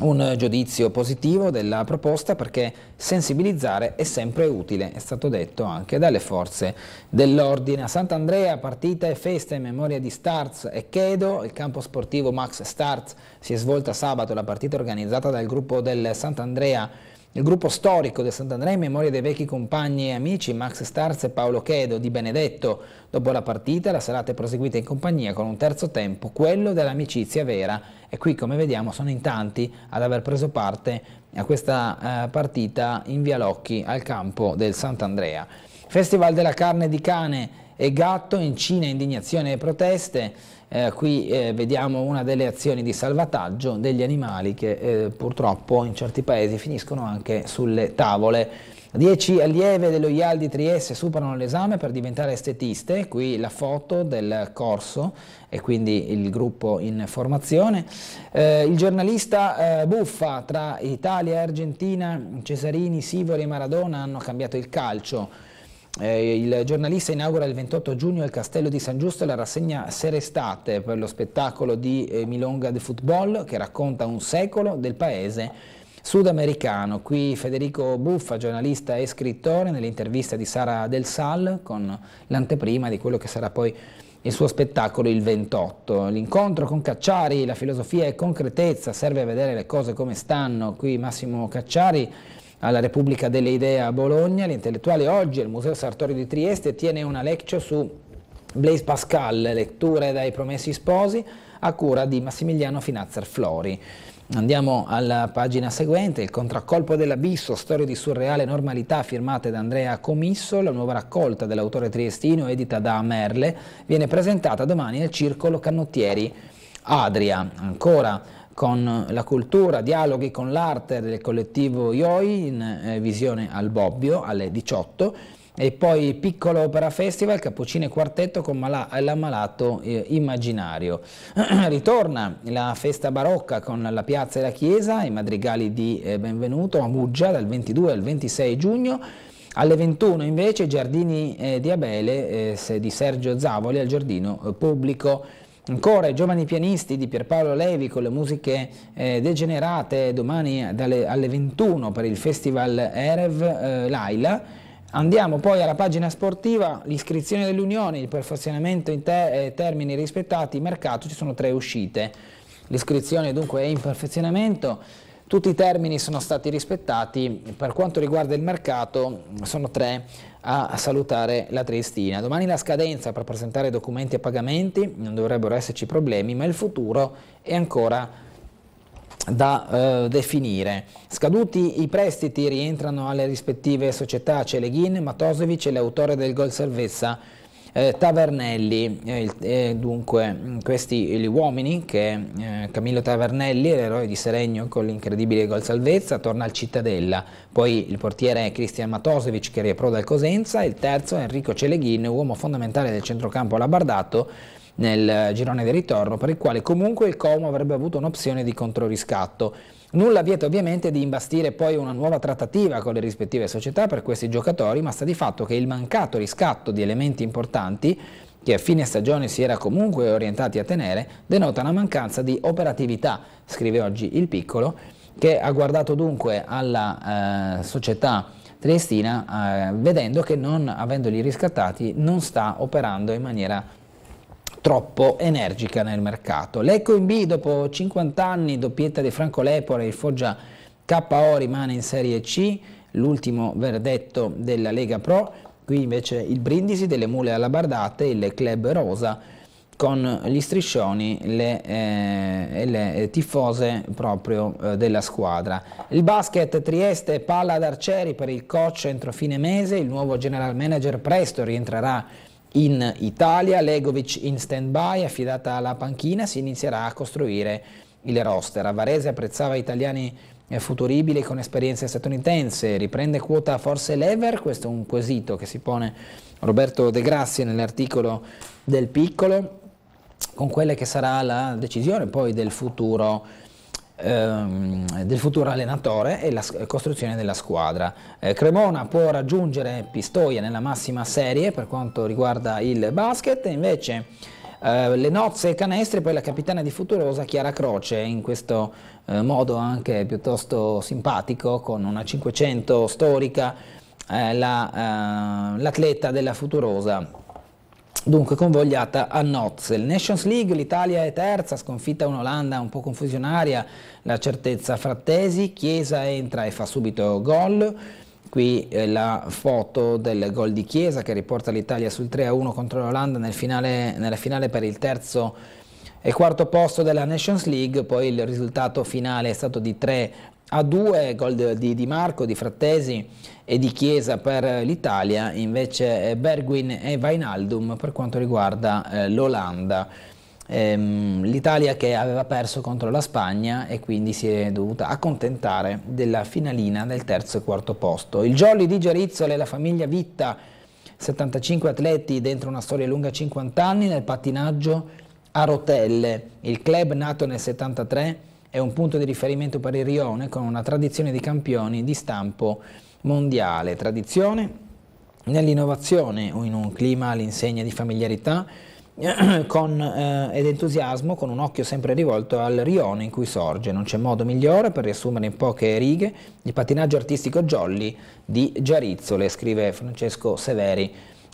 S1: un giudizio positivo della proposta, perché sensibilizzare è sempre utile, è stato detto anche dalle forze dell'ordine. A Sant'Andrea partita e festa in memoria di Starz e Chedo. Il campo sportivo Max Starz si è svolta sabato la partita organizzata dal gruppo del Sant'Andrea, il gruppo storico del Sant'Andrea, in memoria dei vecchi compagni e amici Max Starz e Paolo Chedo di Benedetto. Dopo la partita la serata è proseguita in compagnia con un terzo tempo, quello dell'amicizia vera, e qui come vediamo sono in tanti ad aver preso parte a questa partita in Via Locchi al campo del Sant'Andrea. Festival della carne di cane e gatto, in Cina indignazione e proteste. Qui vediamo una delle azioni di salvataggio degli animali che purtroppo in certi paesi finiscono anche sulle tavole. 10 allieve dello IAL di Trieste superano l'esame per diventare estetiste, qui la foto del corso e quindi il gruppo in formazione. Il giornalista Buffa, tra Italia e Argentina, Cesarini, Sivori e Maradona hanno cambiato il calcio. Il giornalista inaugura il 28 giugno al Castello di San Giusto la rassegna Serestate per lo spettacolo di Milonga de Football, che racconta un secolo del paese sudamericano. Qui Federico Buffa, giornalista e scrittore, nell'intervista di Sara Del Sal con l'anteprima di quello che sarà poi il suo spettacolo il 28. L'incontro con Cacciari, la filosofia e concretezza, serve a vedere le cose come stanno. Qui Massimo Cacciari alla Repubblica delle Idee a Bologna. L'intellettuale oggi al Museo Sartorio di Trieste tiene una lecture su Blaise Pascal, letture dai Promessi Sposi. a cura di Massimiliano Finazzer Flori. Andiamo alla pagina seguente, il contraccolpo dell'abisso, storie di surreale normalità firmate da Andrea Comisso, la nuova raccolta dell'autore triestino edita da Merle, viene presentata domani al Circolo Canottieri Adria. Ancora con la cultura, dialoghi con l'arte del collettivo IOI in visione al Bobbio alle 18. E poi Piccolo Opera Festival, Cappuccino e Quartetto con l'Ammalato Immaginario. Ritorna la festa barocca con la piazza e la chiesa, i madrigali di Benvenuto a Muggia dal 22 al 26 giugno. Alle 21 invece i Giardini di Abele di Sergio Zavoli al Giardino Pubblico. Ancora i giovani pianisti di Pierpaolo Levi con le musiche degenerate domani alle 21 per il Festival Erev Laila. Andiamo poi alla pagina sportiva, l'iscrizione delle unioni, il perfezionamento in termini rispettati, mercato, ci sono 3 uscite. L'iscrizione dunque è in perfezionamento, tutti i termini sono stati rispettati, per quanto riguarda il mercato sono 3 a salutare la Triestina. Domani la scadenza per presentare documenti e pagamenti, non dovrebbero esserci problemi, ma il futuro è ancora da definire. Scaduti i prestiti rientrano alle rispettive società Celeghin, Matosevic e l'autore del gol salvezza Tavernelli. Dunque questi gli uomini che Camillo Tavernelli, l'eroe di Seregno con l'incredibile gol salvezza, torna al Cittadella, poi il portiere è Cristian Matosevic che riapproda al Cosenza, il terzo è Enrico Celeghin, uomo fondamentale del centrocampo alabardato nel girone di ritorno, per il quale comunque il Como avrebbe avuto un'opzione di controriscatto. Nulla vieta ovviamente di imbastire poi una nuova trattativa con le rispettive società per questi giocatori, ma sta di fatto che il mancato riscatto di elementi importanti che a fine stagione si era comunque orientati a tenere, denota una mancanza di operatività, scrive oggi il Piccolo, che ha guardato dunque alla società triestina vedendo che non avendoli riscattati non sta operando in maniera troppo energica nel mercato. Lecco in B dopo 50 anni, doppietta di Franco Lepore, il Foggia KO rimane in Serie C, l'ultimo verdetto della Lega Pro, qui invece il Brindisi delle Mule Alabardate, il club rosa con gli striscioni e le tifose proprio della squadra. Il basket Trieste, palla ad Arcieri per il coach entro fine mese, il nuovo general manager presto rientrerà in Italia, Legovic in stand-by, affidata alla panchina, si inizierà a costruire il roster. A Varese apprezzava italiani futuribili con esperienza statunitense, riprende quota forse Lever? Questo è un quesito che si pone Roberto De Grassi nell'articolo del Piccolo, con quella che sarà la decisione poi del futuro allenatore e la costruzione della squadra. Cremona può raggiungere Pistoia nella massima serie per quanto riguarda il basket, invece le nozze e canestri, poi la capitana di Futurosa Chiara Croce, in questo modo anche piuttosto simpatico, con una 500 storica, l'atleta della Futurosa dunque convogliata a nozze. Nations League, l'Italia è terza, sconfitta un'Olanda un po' confusionaria, la certezza Frattesi, Chiesa entra e fa subito gol. Qui la foto del gol di Chiesa che riporta l'Italia sul 3-1 contro l'Olanda nella finale per il terzo e quarto posto della Nations League. Poi il risultato finale è stato di 3-2, gol di Di Marco, di Frattesi e di Chiesa per l'Italia, invece Bergwijn e Wijnaldum per quanto riguarda l'Olanda. L'Italia che aveva perso contro la Spagna e quindi si è dovuta accontentare della finalina del terzo e quarto posto. Il Jolly di Gerizzole e la famiglia Vitta, 75 atleti dentro una storia lunga 50 anni nel pattinaggio a rotelle. Il club nato nel 73 è un punto di riferimento per il Rione con una tradizione di campioni di stampo mondiale. Tradizione nell'innovazione o in un clima all'insegna di familiarità ed entusiasmo, con un occhio sempre rivolto al rione in cui sorge. Non c'è modo migliore per riassumere in poche righe il pattinaggio artistico jolly di Giarizzole, scrive Francesco Severi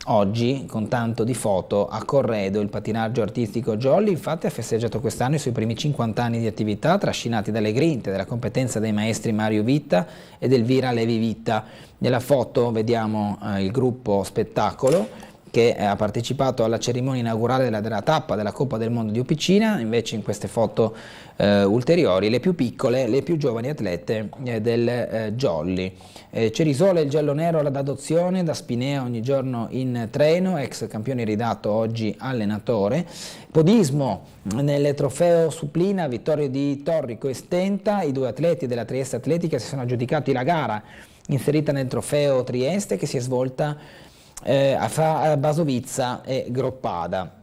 S1: oggi con tanto di foto a Corredo. Il pattinaggio artistico jolly infatti ha festeggiato quest'anno i suoi primi 50 anni di attività, trascinati dalle grinte della competenza dei maestri Mario Vitta ed Elvira Levi Vitta. Nella foto vediamo il gruppo spettacolo che ha partecipato alla cerimonia inaugurale della tappa della Coppa del Mondo di Opicina. Invece in queste foto ulteriori le più piccole, le più giovani atlete del Jolly. Cerisole il giallo-nero d'adozione, da Spinea ogni giorno in treno, ex campione ridato, oggi allenatore. Podismo nel trofeo Suplina, vittoria di Torrico e Stenta, i due atleti della Trieste Atletica si sono aggiudicati la gara inserita nel trofeo Trieste che si è svolta a Basovizza e Groppada.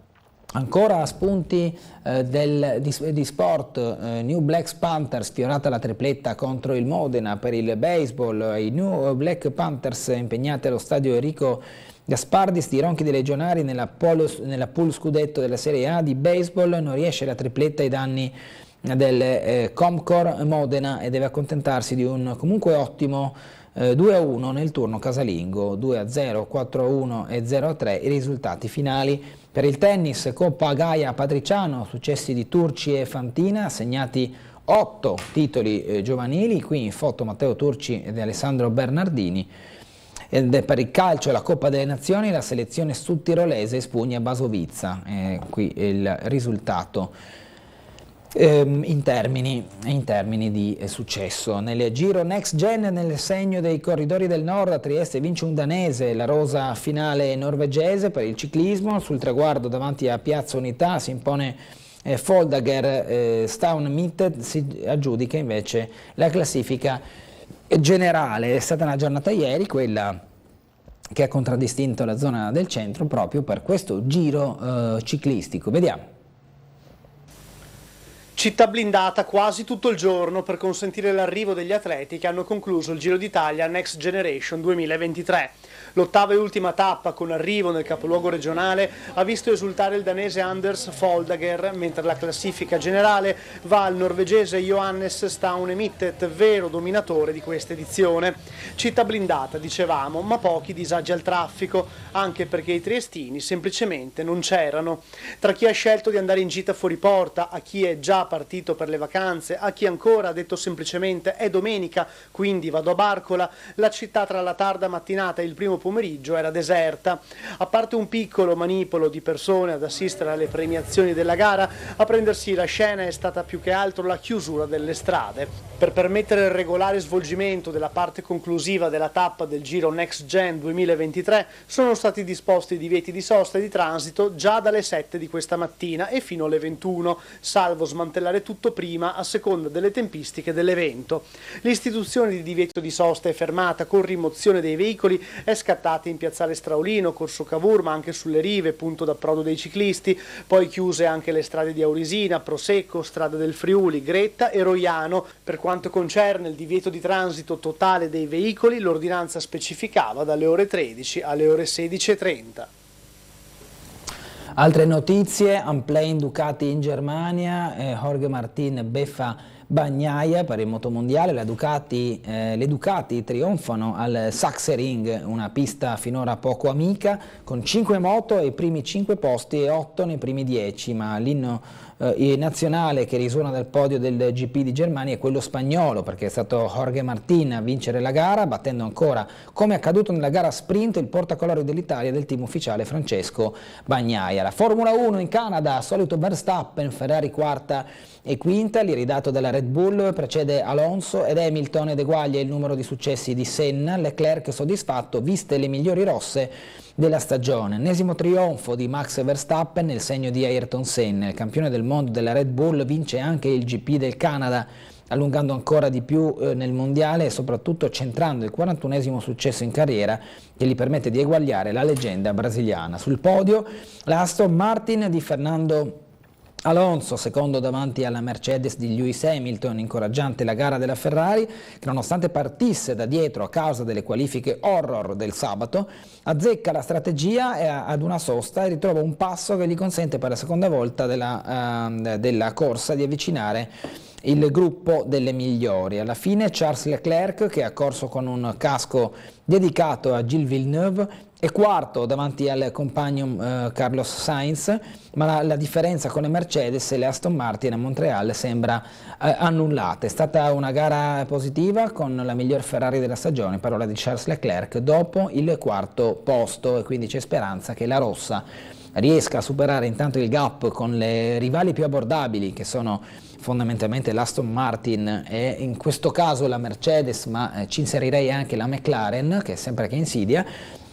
S1: Ancora spunti di sport, New Black Panthers sfiorata la tripletta contro il Modena per il baseball, i New Black Panthers impegnati allo stadio Enrico Gaspardi, sti ronchi dei legionari nella pool scudetto della Serie A di baseball, non riesce la tripletta ai danni del Comcor Modena e deve accontentarsi di un comunque ottimo 2-1 nel turno casalingo, 2-0, 4-1 e 0-3 i risultati finali. Per il tennis, Coppa Gaia Patriciano, successi di Turci e Fantina, assegnati 8 titoli giovanili, qui in foto Matteo Turci ed Alessandro Bernardini. Ed per il calcio, la Coppa delle Nazioni, la selezione sudtirolese espugna Basovizza, qui il risultato in termini di successo. Nel giro Next Gen, nel segno dei corridori del nord, a Trieste vince un danese, la rosa finale norvegese. Per il ciclismo, sul traguardo davanti a Piazza Unità si impone Foldager, Staun Mitted si aggiudica invece la classifica generale. È stata una giornata ieri quella che ha contraddistinto la zona del centro proprio per questo giro ciclistico. Vediamo.
S3: Città blindata quasi tutto il giorno per consentire l'arrivo degli atleti che hanno concluso il Giro d'Italia Next Generation 2023. L'ottava e ultima tappa, con arrivo nel capoluogo regionale, ha visto esultare il danese Anders Foldager, mentre la classifica generale va al norvegese Johannes Staune Mittet, vero dominatore di questa edizione. Città blindata, dicevamo, ma pochi disagi al traffico, anche perché i triestini semplicemente non c'erano. Tra chi ha scelto di andare in gita fuori porta, a chi è già partito per le vacanze, a chi ancora ha detto semplicemente è domenica, quindi vado a Barcola, la città tra la tarda mattinata e il primo pomeriggio era deserta. A parte un piccolo manipolo di persone ad assistere alle premiazioni della gara, a prendersi la scena è stata più che altro la chiusura delle strade. Per permettere il regolare svolgimento della parte conclusiva della tappa del Giro Next Gen 2023 sono stati disposti divieti di sosta e di transito già dalle 7 di questa mattina e fino alle 21, salvo smantellare tutto prima a seconda delle tempistiche dell'evento. L'istituzione di divieto di sosta e fermata con rimozione dei veicoli è scattata in piazzale Straulino, Corso Cavour, ma anche sulle rive, punto d'approdo dei ciclisti, poi chiuse anche le strade di Aurisina, Prosecco, Strada del Friuli, Gretta e Roiano. Per quanto concerne il divieto di transito totale dei veicoli, l'ordinanza specificava dalle ore 13 alle ore 16:30.
S1: Altre notizie, Unplain Ducati in Germania, Jorge Martin beffa Bagnaia per il motomondiale, le Ducati trionfano al Sachsenring, una pista finora poco amica, con 5 moto ai primi 5 posti e 8 nei primi 10, ma l'inno nazionale che risuona dal podio del GP di Germania è quello spagnolo, perché è stato Jorge Martin a vincere la gara, battendo ancora, come accaduto nella gara sprint, il portacolori dell'Italia del team ufficiale Francesco Bagnaia. La Formula 1 in Canada, solito Verstappen, Ferrari quarta e quinta, l'iridato della Red Bull precede Alonso ed Hamilton ed eguaglia il numero di successi di Senna. Leclerc soddisfatto, viste le migliori rosse della stagione. Ennesimo trionfo di Max Verstappen nel segno di Ayrton Senna. Il campione del mondo della Red Bull vince anche il GP del Canada, allungando ancora di più nel mondiale e soprattutto centrando il 41esimo successo in carriera che gli permette di eguagliare la leggenda brasiliana. Sul podio la Aston Martin di Fernando Alonso, secondo davanti alla Mercedes di Lewis Hamilton, incoraggiante la gara della Ferrari, che nonostante partisse da dietro a causa delle qualifiche horror del sabato, azzecca la strategia ad una sosta e ritrova un passo che gli consente per la seconda volta della corsa di avvicinare il gruppo delle migliori. Alla fine Charles Leclerc, che ha corso con un casco dedicato a Gilles Villeneuve, è quarto davanti al compagno Carlos Sainz, ma la differenza con le Mercedes e le Aston Martin a Montreal sembra annullata. È stata una gara positiva con la miglior Ferrari della stagione, parola di Charles Leclerc, dopo il quarto posto, e quindi c'è speranza che la rossa riesca a superare intanto il gap con le rivali più abbordabili, che sono fondamentalmente l'Aston Martin e in questo caso la Mercedes, ma ci inserirei anche la McLaren, che è sempre che insidia.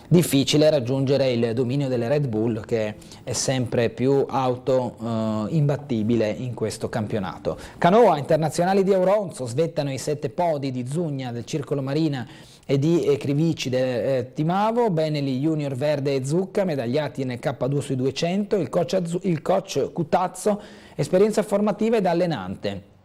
S1: Difficile raggiungere il dominio delle Red Bull, che è sempre più imbattibile in questo campionato. Canoa, internazionali di Auronzo, svettano i 7 podi di Zugna del Circolo Marina e di Crivici del Timavo, Benelli Junior Verde e Zucca medagliati nel K2 sui 200, il coach Cutazzo, esperienza formativa ed allenante.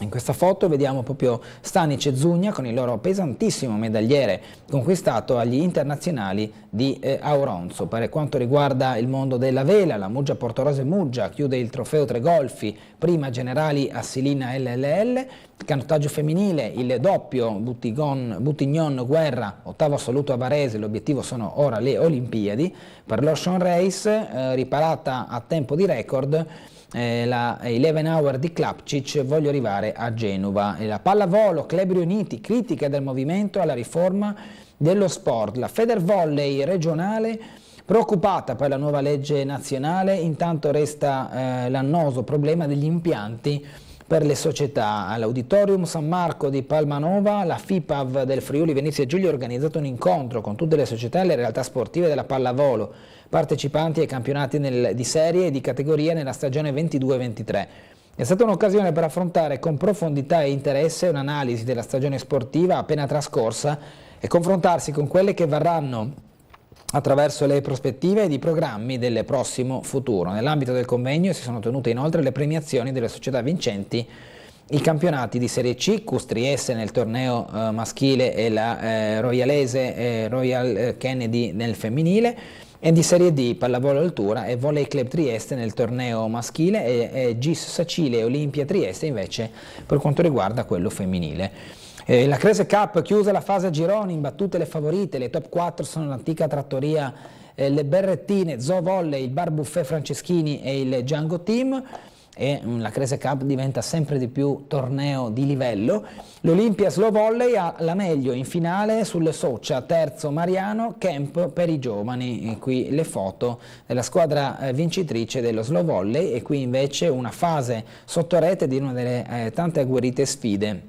S1: In questa foto vediamo proprio Stanic e Zugna con il loro pesantissimo medagliere conquistato agli internazionali di Auronzo. Per quanto riguarda il mondo della vela, la Muggia Portorosa e Muggia chiude il trofeo Tre Golfi, prima generali a Silina LLL, canottaggio femminile, il doppio Buttignon Guerra, ottavo assoluto a Varese, l'obiettivo sono ora le Olimpiadi. Per l'Ocean Race, riparata a tempo di record, la 11 Hour di Klapčić, voglio arrivare a Genova. E la pallavolo, Club Riuniti, critica del movimento alla riforma dello sport. La Federvolley regionale preoccupata per la nuova legge nazionale, intanto resta l'annoso problema degli impianti per le società. All'Auditorium San Marco di Palmanova la FIPAV del Friuli Venezia Giulia ha organizzato un incontro con tutte le società e le realtà sportive della pallavolo, partecipanti ai campionati di serie e di categoria nella stagione 22-23. È stata un'occasione per affrontare con profondità e interesse un'analisi della stagione sportiva appena trascorsa e confrontarsi con quelle che varranno attraverso le prospettive ed i programmi del prossimo futuro. Nell'ambito del convegno si sono tenute inoltre le premiazioni delle società vincenti, i campionati di Serie C, Cus Trieste nel torneo maschile e la royalese Royal Kennedy nel femminile, e di Serie D, Pallavolo Altura e Volley Club Trieste nel torneo maschile e GIS Sacile e Olimpia Trieste invece per quanto riguarda quello femminile. La Crese Cup chiusa la fase a gironi, imbattute le favorite, le top 4 sono l'antica trattoria le Berrettine, Zoo Volley, il Bar Buffet Franceschini e il Django Team, e la Crese Cup diventa sempre di più torneo di livello. L'Olimpia Slow Volley ha la meglio in finale sul Socia, terzo Mariano, camp per i giovani, e qui le foto della squadra vincitrice dello Slow Volley, e qui invece una fase sotto rete di una delle tante agguerrite sfide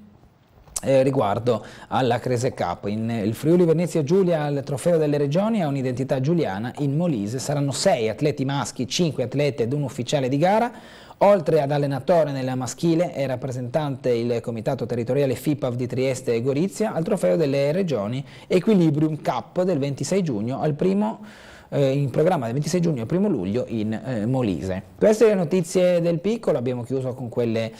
S1: riguardo alla Crese Cup. Il Friuli Venezia Giulia al trofeo delle regioni ha un'identità giuliana. In Molise saranno 6 atleti maschi, 5 atlete ed un ufficiale di gara. Oltre ad allenatore nella maschile e rappresentante il comitato territoriale FIPAV di Trieste e Gorizia, al trofeo delle regioni Equilibrium Cup del 26 giugno al primo in programma del 26 giugno al 1 luglio in Molise. Queste le notizie del piccolo, abbiamo chiuso con quelle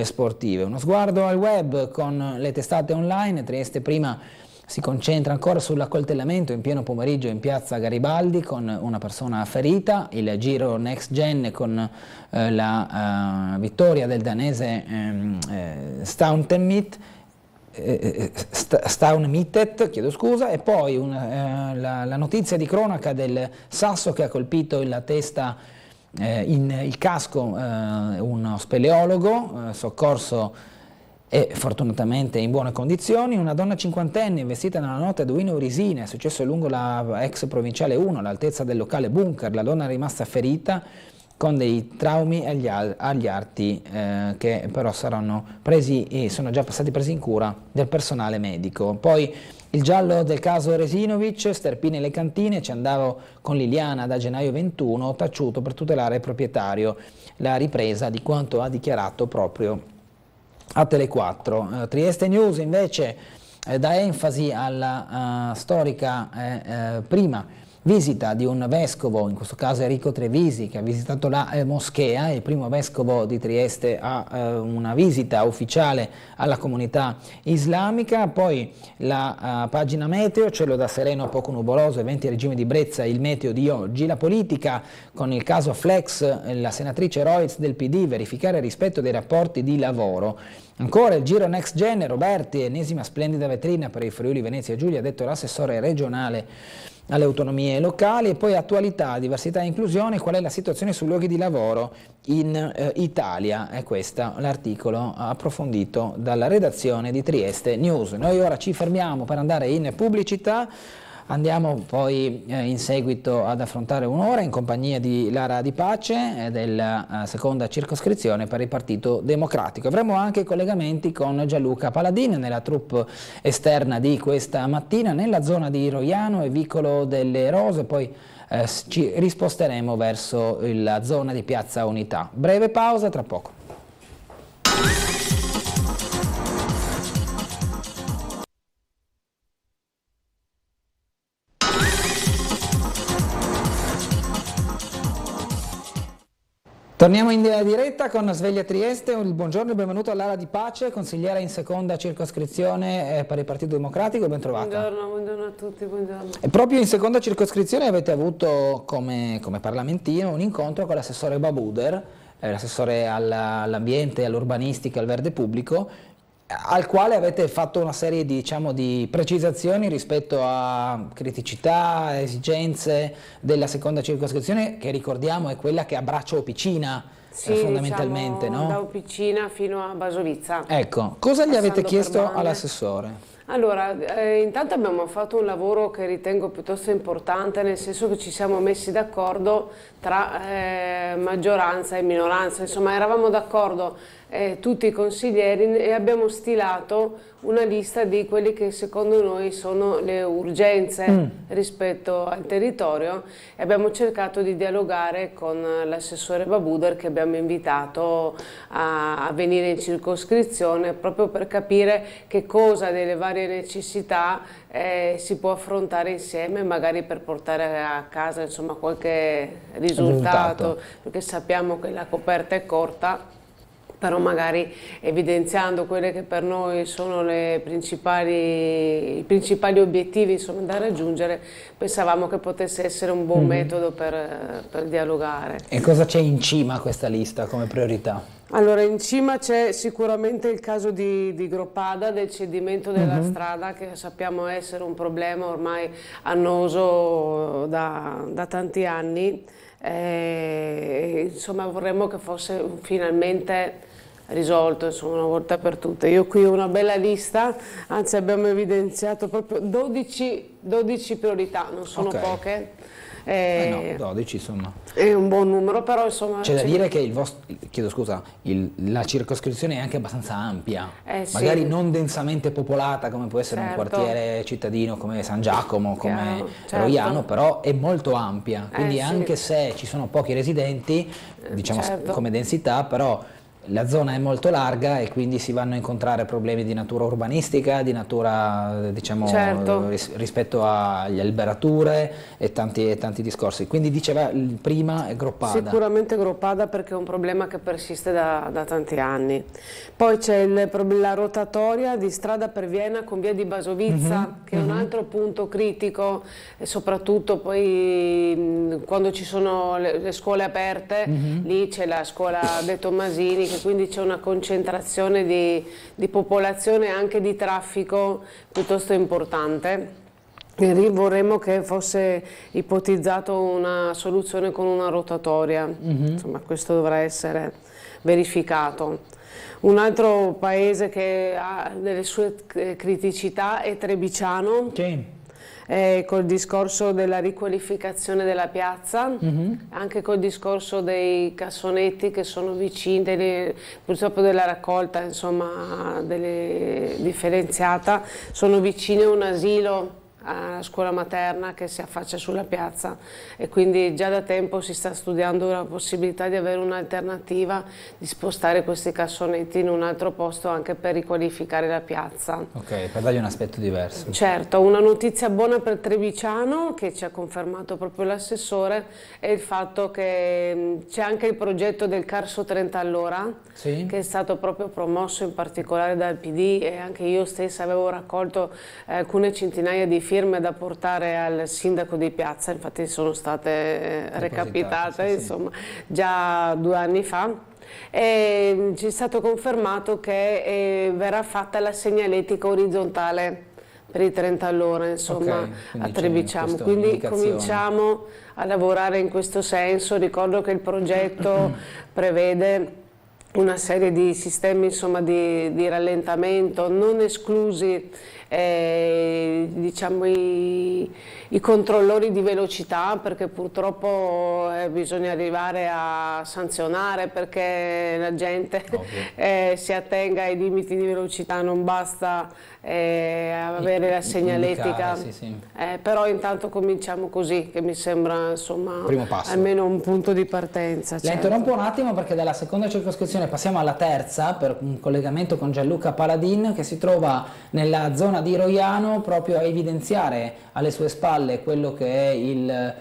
S1: sportive. Uno sguardo al web con le testate online. Trieste Prima si concentra ancora sull'accoltellamento in pieno pomeriggio in piazza Garibaldi con una persona ferita, il giro Next Gen con la vittoria del danese Staunmittet, chiedo scusa, e poi la notizia di cronaca del sasso che ha colpito la testa, il casco, uno speleologo, soccorso e fortunatamente in buone condizioni. Una donna cinquantenne investita nella notte a Duino Urisina, è successo lungo la ex provinciale 1 all'altezza del locale Bunker. La donna è rimasta ferita con dei traumi agli arti che però sono già stati presi in cura del personale medico. Poi il giallo del caso Resinovic, Sterpine e le cantine, ci andavo con Liliana da gennaio 21, taciuto per tutelare il proprietario, la ripresa di quanto ha dichiarato proprio a Tele4. Trieste News invece dà enfasi alla storica prima visita di un vescovo, in questo caso Enrico Trevisi, che ha visitato la moschea, il primo vescovo di Trieste a una visita ufficiale alla comunità islamica. Poi la pagina meteo, cielo da sereno a poco nuvoloso, eventi a regime di brezza, il meteo di oggi. La politica con il caso Flex, la senatrice Roiz del PD, verificare il rispetto dei rapporti di lavoro. Ancora il giro Next Gen, Roberti, ennesima splendida vetrina per il Friuli Venezia Giulia, ha detto l'assessore regionale alle autonomie locali, e poi attualità, diversità e inclusione, qual è la situazione sui luoghi di lavoro in Italia. È questo l'articolo approfondito dalla redazione di Trieste News. Noi ora ci fermiamo per andare in pubblicità. Andiamo poi in seguito ad affrontare un'ora in compagnia di Lara Di Pace della seconda circoscrizione per il Partito Democratico. Avremo anche collegamenti con Gianluca Paladin nella troupe esterna di questa mattina nella zona di Roiano e Vicolo delle Rose, poi ci risposteremo verso la zona di Piazza Unità. Breve pausa, tra poco. Torniamo in diretta con Sveglia Trieste. Il buongiorno e benvenuto a Lara Di Pace, consigliera in seconda circoscrizione per il Partito Democratico. Ben trovata.
S4: Buongiorno a tutti, buongiorno.
S1: E proprio in seconda circoscrizione avete avuto come parlamentino un incontro con l'assessore Babuder, l'assessore all'ambiente, all'urbanistica, al verde pubblico, al quale avete fatto una serie di, di precisazioni rispetto a criticità, esigenze della seconda circoscrizione, che ricordiamo è quella che abbraccia Opicina, fondamentalmente,
S4: diciamo,
S1: no?
S4: Da Opicina fino a Basovizza.
S1: Ecco, cosa gli avete chiesto all'assessore?
S4: Allora, intanto abbiamo fatto un lavoro che ritengo piuttosto importante, nel senso che ci siamo messi d'accordo tra maggioranza e minoranza, insomma eravamo d'accordo tutti i consiglieri e abbiamo stilato una lista di quelli che secondo noi sono le urgenze rispetto al territorio e abbiamo cercato di dialogare con l'assessore Babuder, che abbiamo invitato a venire in circoscrizione proprio per capire che cosa delle varie necessità si può affrontare insieme, magari per portare a casa insomma qualche risultato, perché sappiamo che la coperta è corta, però magari evidenziando quelle che per noi sono i principali obiettivi insomma, da raggiungere, pensavamo che potesse essere un buon metodo per dialogare.
S1: E cosa c'è in cima a questa lista come priorità?
S4: Allora, in cima c'è sicuramente il caso di Groppada, del cedimento della strada, che sappiamo essere un problema ormai annoso da tanti anni. Insomma, vorremmo che fosse finalmente risolto, insomma, una volta per tutte. Io qui ho una bella lista, anzi abbiamo evidenziato proprio 12 priorità, non sono poche.
S1: No, 12 insomma.
S4: È un buon numero, però insomma...
S1: C'è da dire che la circoscrizione è anche abbastanza ampia, magari non densamente popolata come può essere un quartiere cittadino come San Giacomo, come Roiano, però è molto ampia, quindi anche se ci sono pochi residenti, diciamo come densità, però la zona è molto larga e quindi si vanno a incontrare problemi di natura urbanistica, di natura rispetto agli alberature e tanti discorsi. Quindi diceva prima è Groppada.
S4: Sicuramente Groppada, perché è un problema che persiste da tanti anni. Poi c'è la rotatoria di strada per Vienna con via di Basovizza, che è un altro punto critico, e soprattutto poi quando ci sono le scuole aperte, lì c'è la scuola De Tommasini, che quindi c'è una concentrazione di popolazione e anche di traffico piuttosto importante. E vorremmo che fosse ipotizzato una soluzione con una rotatoria, insomma questo dovrà essere verificato. Un altro paese che ha delle sue criticità è Trebiciano. Col discorso della riqualificazione della piazza, anche col discorso dei cassonetti che sono vicini, purtroppo della raccolta insomma differenziata, sono vicini a un asilo, alla scuola materna che si affaccia sulla piazza, e quindi già da tempo si sta studiando la possibilità di avere un'alternativa, di spostare questi cassonetti in un altro posto anche per riqualificare la piazza.
S1: Ok, per dargli un aspetto diverso.
S4: Certo, una notizia buona per Trebiciano, che ci ha confermato proprio l'assessore, è il fatto che c'è anche il progetto del Carso 30 all'ora, che è stato proprio promosso in particolare dal PD, e anche io stessa avevo raccolto alcune centinaia di firme da portare al sindaco di piazza, infatti sono state recapitate insomma, già 2 anni fa, e ci è stato confermato che verrà fatta la segnaletica orizzontale per i 30 all'ora, insomma,
S1: Ok, quindi
S4: a Trebiciamo.
S1: questa
S4: Quindi
S1: indicazione.
S4: cominciamo a lavorare in questo senso. Ricordo che il progetto prevede una serie di sistemi, insomma, di rallentamento, non esclusi diciamo i controllori di velocità, perché purtroppo bisogna arrivare a sanzionare perché la gente si attenga ai limiti di velocità, non basta avere la segnaletica.
S1: Sì.
S4: Però intanto cominciamo così, che mi sembra, insomma,
S1: Primo passo.
S4: almeno un punto di partenza.
S1: La
S4: certo.
S1: interrompo un attimo perché dalla seconda circoscrizione passiamo alla terza per un collegamento con Gianluca Paladin, che si trova nella zona di Roiano proprio a evidenziare alle sue spalle quello che è il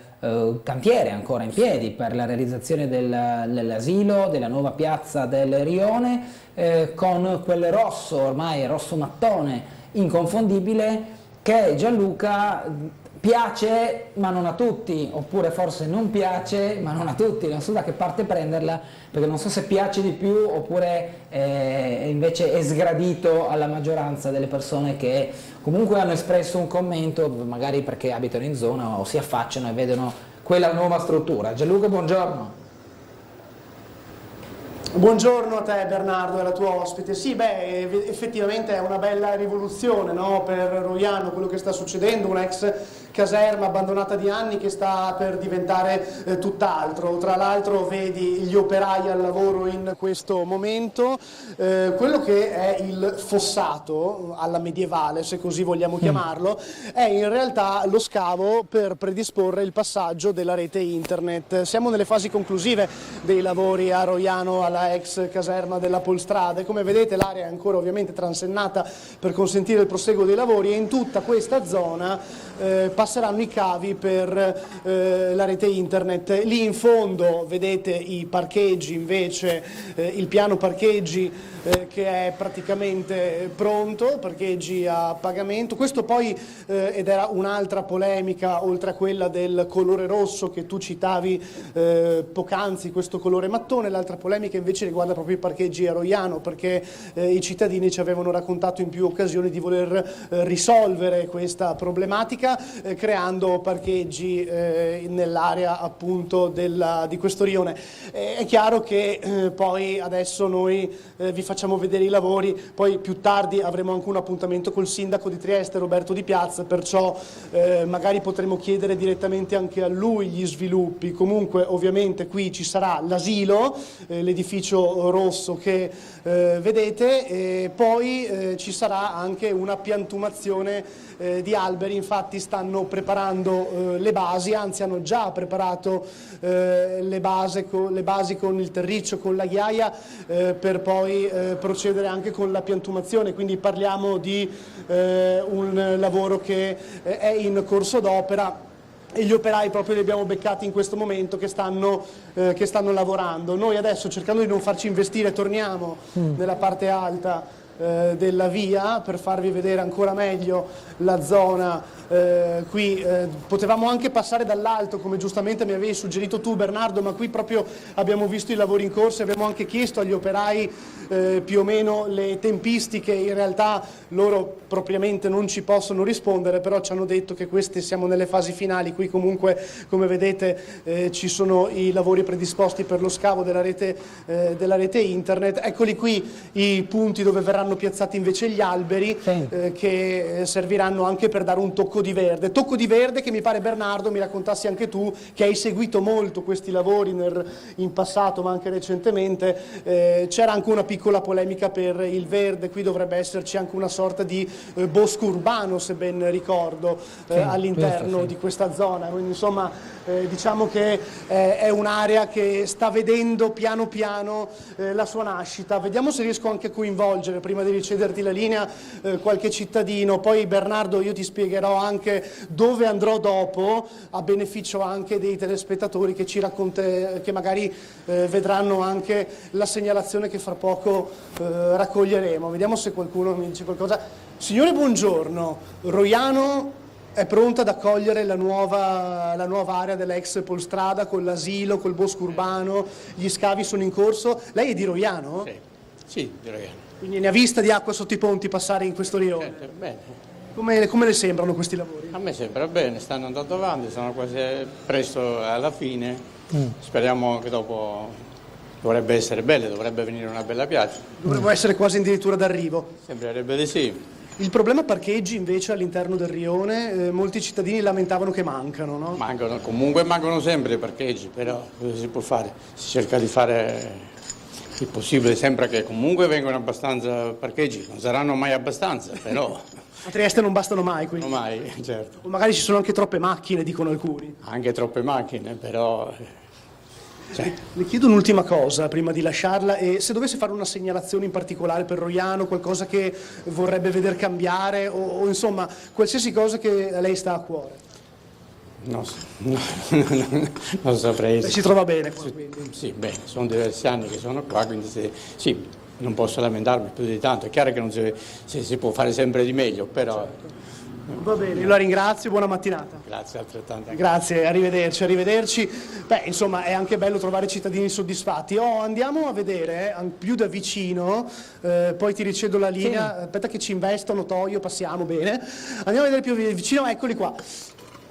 S1: cantiere ancora in piedi per la realizzazione dell'asilo, della nuova piazza del Rione, con quel rosso, ormai rosso mattone inconfondibile, che Gianluca piace ma non a tutti, oppure forse non piace ma non a tutti, non so da che parte prenderla, perché non so se piace di più oppure invece è sgradito alla maggioranza delle persone che comunque hanno espresso un commento, magari perché abitano in zona o si affacciano e vedono quella nuova struttura. Gianluca, buongiorno.
S3: Buongiorno a te Bernardo e alla tua ospite. Sì, effettivamente è una bella rivoluzione, no? Per Roiano quello che sta succedendo, una ex caserma abbandonata di anni che sta per diventare tutt'altro. Tra l'altro vedi gli operai al lavoro in questo momento, quello che è il fossato alla medievale, se così vogliamo chiamarlo, è in realtà lo scavo per predisporre il passaggio della rete internet. Siamo nelle fasi conclusive dei lavori a Roiano, alla ex caserma della Polstrada, e come vedete l'area è ancora ovviamente transennata per consentire il proseguo dei lavori, e in tutta questa zona passeranno i cavi per la rete internet. Lì in fondo vedete i parcheggi, invece il piano parcheggi che è praticamente pronto, parcheggi a pagamento. Questo poi, ed era un'altra polemica oltre a quella del colore rosso che tu citavi poc'anzi, questo colore mattone, l'altra polemica invece riguarda proprio i parcheggi a Roiano, perché i cittadini ci avevano raccontato in più occasioni di voler risolvere questa problematica creando parcheggi nell'area appunto di questo rione. È chiaro che poi adesso noi vi facciamo vedere i lavori, poi più tardi avremo anche un appuntamento col sindaco di Trieste, Roberto Di Piazza, perciò magari potremo chiedere direttamente anche a lui gli sviluppi. Comunque ovviamente qui ci sarà l'asilo, l'edificio rosso che vedete, e poi ci sarà anche una piantumazione di alberi. Infatti stanno preparando le basi, anzi hanno già preparato le basi con il terriccio, con la ghiaia, per poi procedere anche con la piantumazione, quindi parliamo di un lavoro che è in corso d'opera. E gli operai proprio li abbiamo beccati in questo momento che stanno lavorando. Noi adesso, cercando di non farci investire, torniamo nella parte alta della via per farvi vedere ancora meglio la zona. Qui potevamo anche passare dall'alto, come giustamente mi avevi suggerito tu Bernardo, ma qui proprio abbiamo visto i lavori in corso e abbiamo anche chiesto agli operai più o meno le tempistiche. In realtà loro propriamente non ci possono rispondere, però ci hanno detto che queste siamo nelle fasi finali. Qui comunque, come vedete, ci sono i lavori predisposti per lo scavo della rete internet. Eccoli qui i punti dove verranno piazzati invece gli alberi, che serviranno anche per dare un tocco di verde, che mi pare Bernardo mi raccontassi anche tu, che hai seguito molto questi lavori in passato ma anche recentemente. C'era anche una piccola polemica per il verde, qui dovrebbe esserci anche una sorta di bosco urbano, se ben ricordo, all'interno di questa zona. Quindi insomma diciamo che è un'area che sta vedendo piano piano la sua nascita. Vediamo se riesco anche a coinvolgere, prima di ricederti la linea, qualche cittadino. Poi Bernardo, io ti spiegherò anche dove andrò dopo, a beneficio anche dei telespettatori che che magari vedranno anche la segnalazione che fra poco raccoglieremo. Vediamo se qualcuno mi dice qualcosa. Signore, buongiorno. Roiano è pronta ad accogliere la nuova area dell'ex Polstrada, con l'asilo, col bosco urbano, gli scavi sono in corso. Lei è di Roiano?
S5: Sì, di Roiano.
S3: Quindi ne ha vista di acqua sotto i ponti passare in questo rione?
S5: Certo, bene.
S3: Come le sembrano questi lavori?
S5: A me sembra bene, stanno andando avanti, sono quasi presto alla fine. Speriamo che dopo dovrebbe essere bello, dovrebbe venire una bella piazza.
S3: Dovremmo essere quasi addirittura d'arrivo.
S5: Sembrerebbe di sì.
S3: Il problema parcheggi invece all'interno del rione, molti cittadini lamentavano che mancano, no?
S5: Comunque mancano sempre i parcheggi, però cosa si può fare? Si cerca di fare il possibile, sempre che comunque vengano abbastanza parcheggi, non saranno mai abbastanza, però...
S3: A Trieste non bastano mai, quindi.
S5: Non mai, certo.
S3: O magari ci sono anche troppe macchine, dicono alcuni.
S5: Anche troppe macchine, però...
S3: Le chiedo un'ultima cosa prima di lasciarla, e se dovesse fare una segnalazione in particolare per Roiano, qualcosa che vorrebbe veder cambiare o insomma qualsiasi cosa che a lei sta a cuore.
S5: Non saprei.
S3: Si trova bene qua, quindi.
S5: Sì, bene, sono diversi anni che sono qua, quindi sì, non posso lamentarmi più di tanto. È chiaro che non si può fare sempre di meglio, però...
S3: Certo. Va bene, io la ringrazio, buona mattinata.
S5: Grazie altrettanto.
S3: Grazie, arrivederci. Beh, insomma, è anche bello trovare cittadini soddisfatti. Andiamo a vedere più da vicino, poi ti ricevo la linea. Sì. Aspetta che ci investono, Toio, passiamo, bene. Andiamo a vedere più vicino, eccoli qua.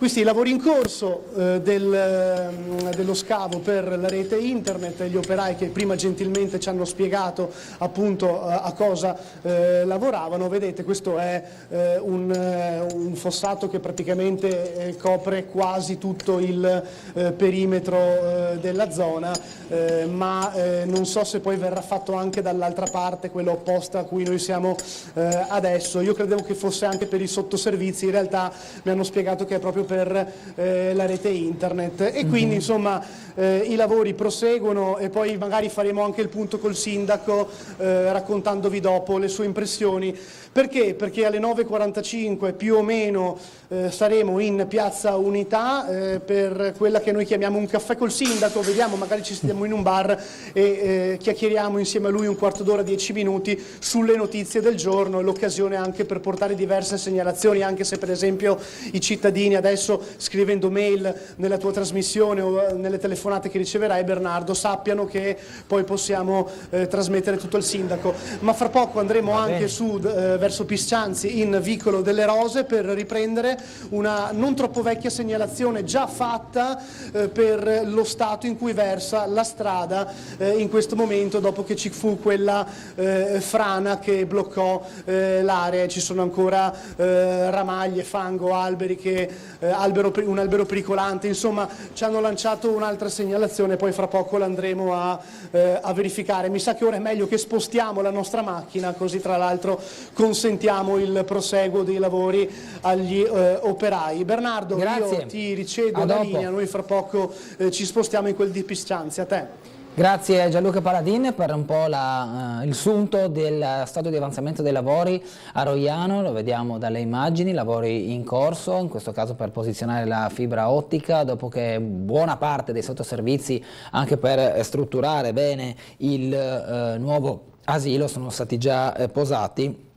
S3: Questi i lavori in corso dello scavo per la rete internet, gli operai che prima gentilmente ci hanno spiegato appunto a cosa lavoravano. Vedete, questo è un fossato che praticamente copre quasi tutto il perimetro della zona, ma non so se poi verrà fatto anche dall'altra parte, quella opposta a cui noi siamo adesso. Io credevo che fosse anche per i sottoservizi, in realtà mi hanno spiegato che è proprio per la rete internet, e quindi insomma i lavori proseguono, e poi magari faremo anche il punto col sindaco raccontandovi dopo le sue impressioni. Perché? Perché alle 9:45 più o meno saremo in Piazza Unità per quella che noi chiamiamo un caffè col sindaco. Vediamo, magari ci sediamo in un bar e chiacchieriamo insieme a lui un quarto d'ora, 10 minuti sulle notizie del giorno, e l'occasione anche per portare diverse segnalazioni, anche se per esempio i cittadini adesso, scrivendo mail nella tua trasmissione o nelle telefonate che riceverai, Bernardo, sappiano che poi possiamo trasmettere tutto al sindaco. Ma fra poco andremo anche su verso Piscianzi in Vicolo delle Rose per riprendere una non troppo vecchia segnalazione già fatta per lo stato in cui versa la strada in questo momento, dopo che ci fu quella frana che bloccò l'area. Ci sono ancora ramaglie, fango, alberi un albero pericolante, insomma ci hanno lanciato un'altra segnalazione, poi fra poco l'andremo a verificare. Mi sa che ora è meglio che spostiamo la nostra macchina, così tra l'altro consentiamo il proseguo dei lavori agli operai. Bernardo,
S1: grazie.
S3: Io ti ricevo la linea, noi fra poco ci spostiamo in quel di Piscianzi. A te.
S1: Grazie Gianluca Paladin per un po' il sunto del stato di avanzamento dei lavori a Roiano. Lo vediamo dalle immagini, lavori in corso, in questo caso per posizionare la fibra ottica, dopo che buona parte dei sottoservizi anche per strutturare bene il nuovo asilo sono stati già posati.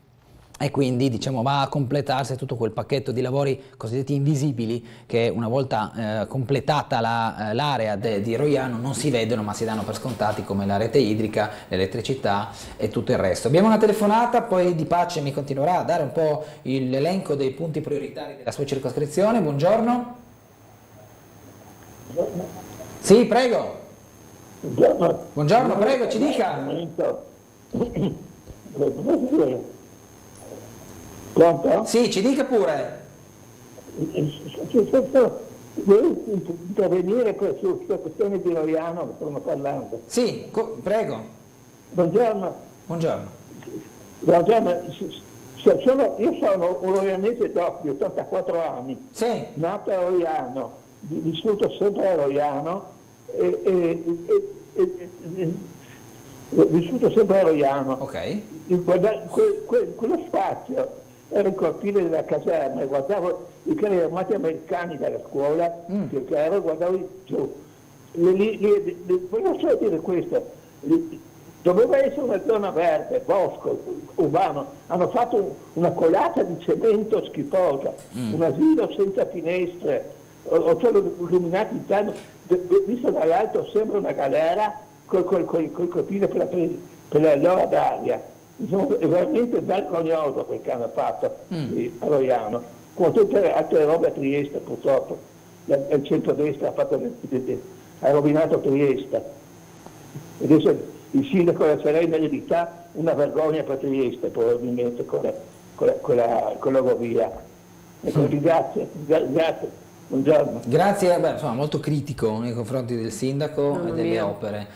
S1: E quindi diciamo va a completarsi tutto quel pacchetto di lavori cosiddetti invisibili che una volta completata l'area di Roiano non si vedono ma si danno per scontati, come la rete idrica, l'elettricità e tutto il resto. Abbiamo una telefonata, poi Di Pace mi continuerà a dare un po' l'elenco dei punti prioritari della sua circoscrizione. Buongiorno. Sì, prego. Buongiorno, prego, ci dica.
S6: Pronto?
S1: Sì, ci dica pure.
S6: Vuoi intervenire su questa questione di Roiano che stiamo parlando?
S1: Sì, prego.
S6: Buongiorno.
S1: Buongiorno.
S6: Buongiorno. Io sono un roianese doppio, 84 anni,
S1: Sì.
S6: nato a Roiano, vissuto sempre a Roiano vissuto sempre a Roiano.
S1: Ok.
S6: Quello spazio era il cortile della caserma, e guardavo i carri armati americani dalla scuola, che ero, guardavo giù. Voglio solo dire questo, doveva essere una zona verde, bosco, urbano, hanno fatto una colata di cemento schifosa, un asilo senza finestre, o solo illuminati interno, visto dall'alto sembra una galera col cortile per la loro d'aria. Insomma, è veramente vergognoso quel che hanno fatto a Roiano, come tutte le altre robe a Trieste purtroppo. Il centrodestra ha rovinato Trieste. Adesso il sindaco della Serena eredità una vergogna per Trieste probabilmente con la via. Ecco, grazie. Buongiorno.
S1: Grazie, insomma, molto critico nei confronti del sindaco e delle opere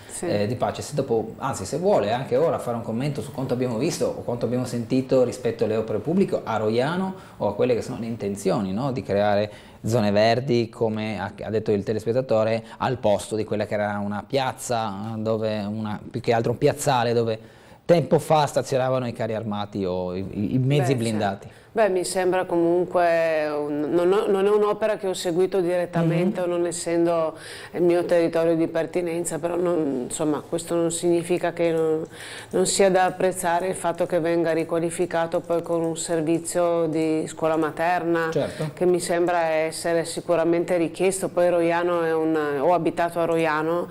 S1: di pace. Se dopo, anzi, se vuole anche ora fare un commento su quanto abbiamo visto o quanto abbiamo sentito rispetto alle opere pubbliche a Roiano o a quelle che sono le intenzioni, no? Di creare zone verdi, come ha detto il telespettatore, al posto di quella che era una piazza, più che altro un piazzale dove tempo fa stazionavano i carri armati o i mezzi blindati.
S4: Beh, mi sembra comunque, non è un'opera che ho seguito direttamente, o non essendo il mio territorio di pertinenza, però insomma, questo non significa che non sia da apprezzare il fatto che venga riqualificato poi con un servizio di scuola materna, che mi sembra essere sicuramente richiesto. Poi Roiano ho abitato a Roiano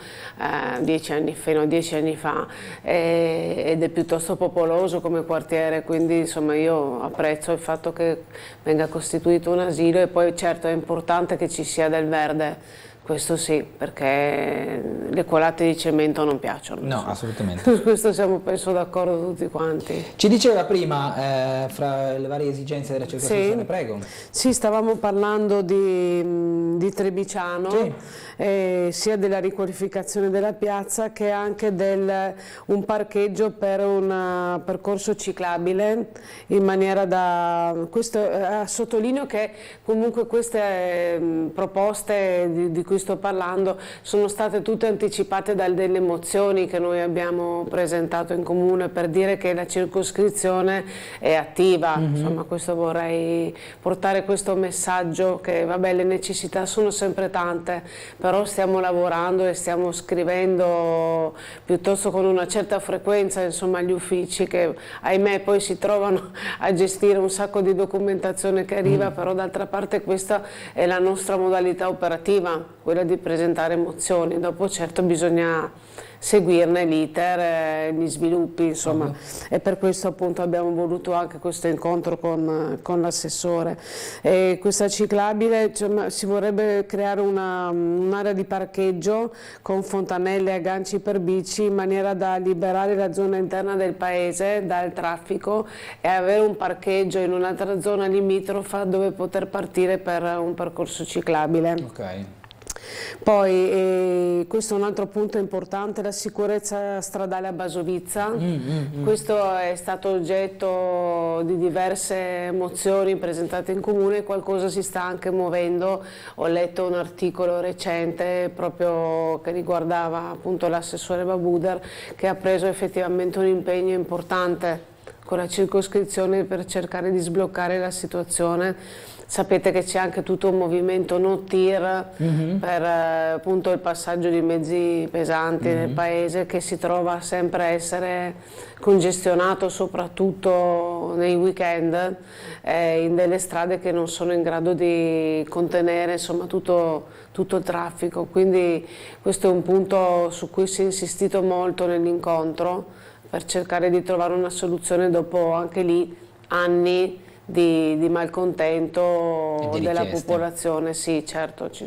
S4: 10 anni fa ed è piuttosto popoloso come quartiere, quindi insomma io apprezzo il fatto che venga costituito un asilo, e poi certo è importante che ci sia del verde, questo sì, perché le colate di cemento non piacciono.
S1: No, assolutamente.
S4: Su questo siamo penso d'accordo tutti quanti.
S1: Ci diceva prima, fra le varie esigenze della circoscrizione, prego.
S4: Sì, stavamo parlando di Trebiciano, sia della riqualificazione della piazza che anche un parcheggio per un percorso ciclabile, in maniera sottolineo che comunque queste proposte di cui sto parlando sono state tutte anticipate da delle mozioni che noi abbiamo presentato in comune, per dire che la circoscrizione è attiva. Insomma, questo vorrei portare questo messaggio, che vabbè, le necessità sono sempre tante, però stiamo lavorando e stiamo scrivendo piuttosto con una certa frequenza, insomma, agli uffici, che ahimè poi si trovano a gestire un sacco di documentazione che arriva, però d'altra parte questa è la nostra modalità operativa, quella di presentare mozioni. Dopo certo bisogna seguirne l'iter, gli sviluppi, insomma, e per questo appunto abbiamo voluto anche questo incontro con l'assessore. Questa ciclabile, si vorrebbe creare un'area di parcheggio con fontanelle e agganci per bici, in maniera da liberare la zona interna del paese dal traffico e avere un parcheggio in un'altra zona limitrofa dove poter partire per un percorso ciclabile. Poi questo è un altro punto importante, la sicurezza stradale a Basovizza. Questo è stato oggetto di diverse mozioni presentate in comune, qualcosa si sta anche muovendo. Ho letto un articolo recente proprio che riguardava appunto l'assessore Babuder, che ha preso effettivamente un impegno importante con la circoscrizione per cercare di sbloccare la situazione. Sapete che c'è anche tutto un movimento no tir per appunto il passaggio di mezzi pesanti nel paese, che si trova sempre a essere congestionato soprattutto nei weekend, in delle strade che non sono in grado di contenere, insomma, tutto il traffico. Quindi questo è un punto su cui si è insistito molto nell'incontro, per cercare di trovare una soluzione dopo anche lì anni di malcontento della popolazione. Sì, certo, ci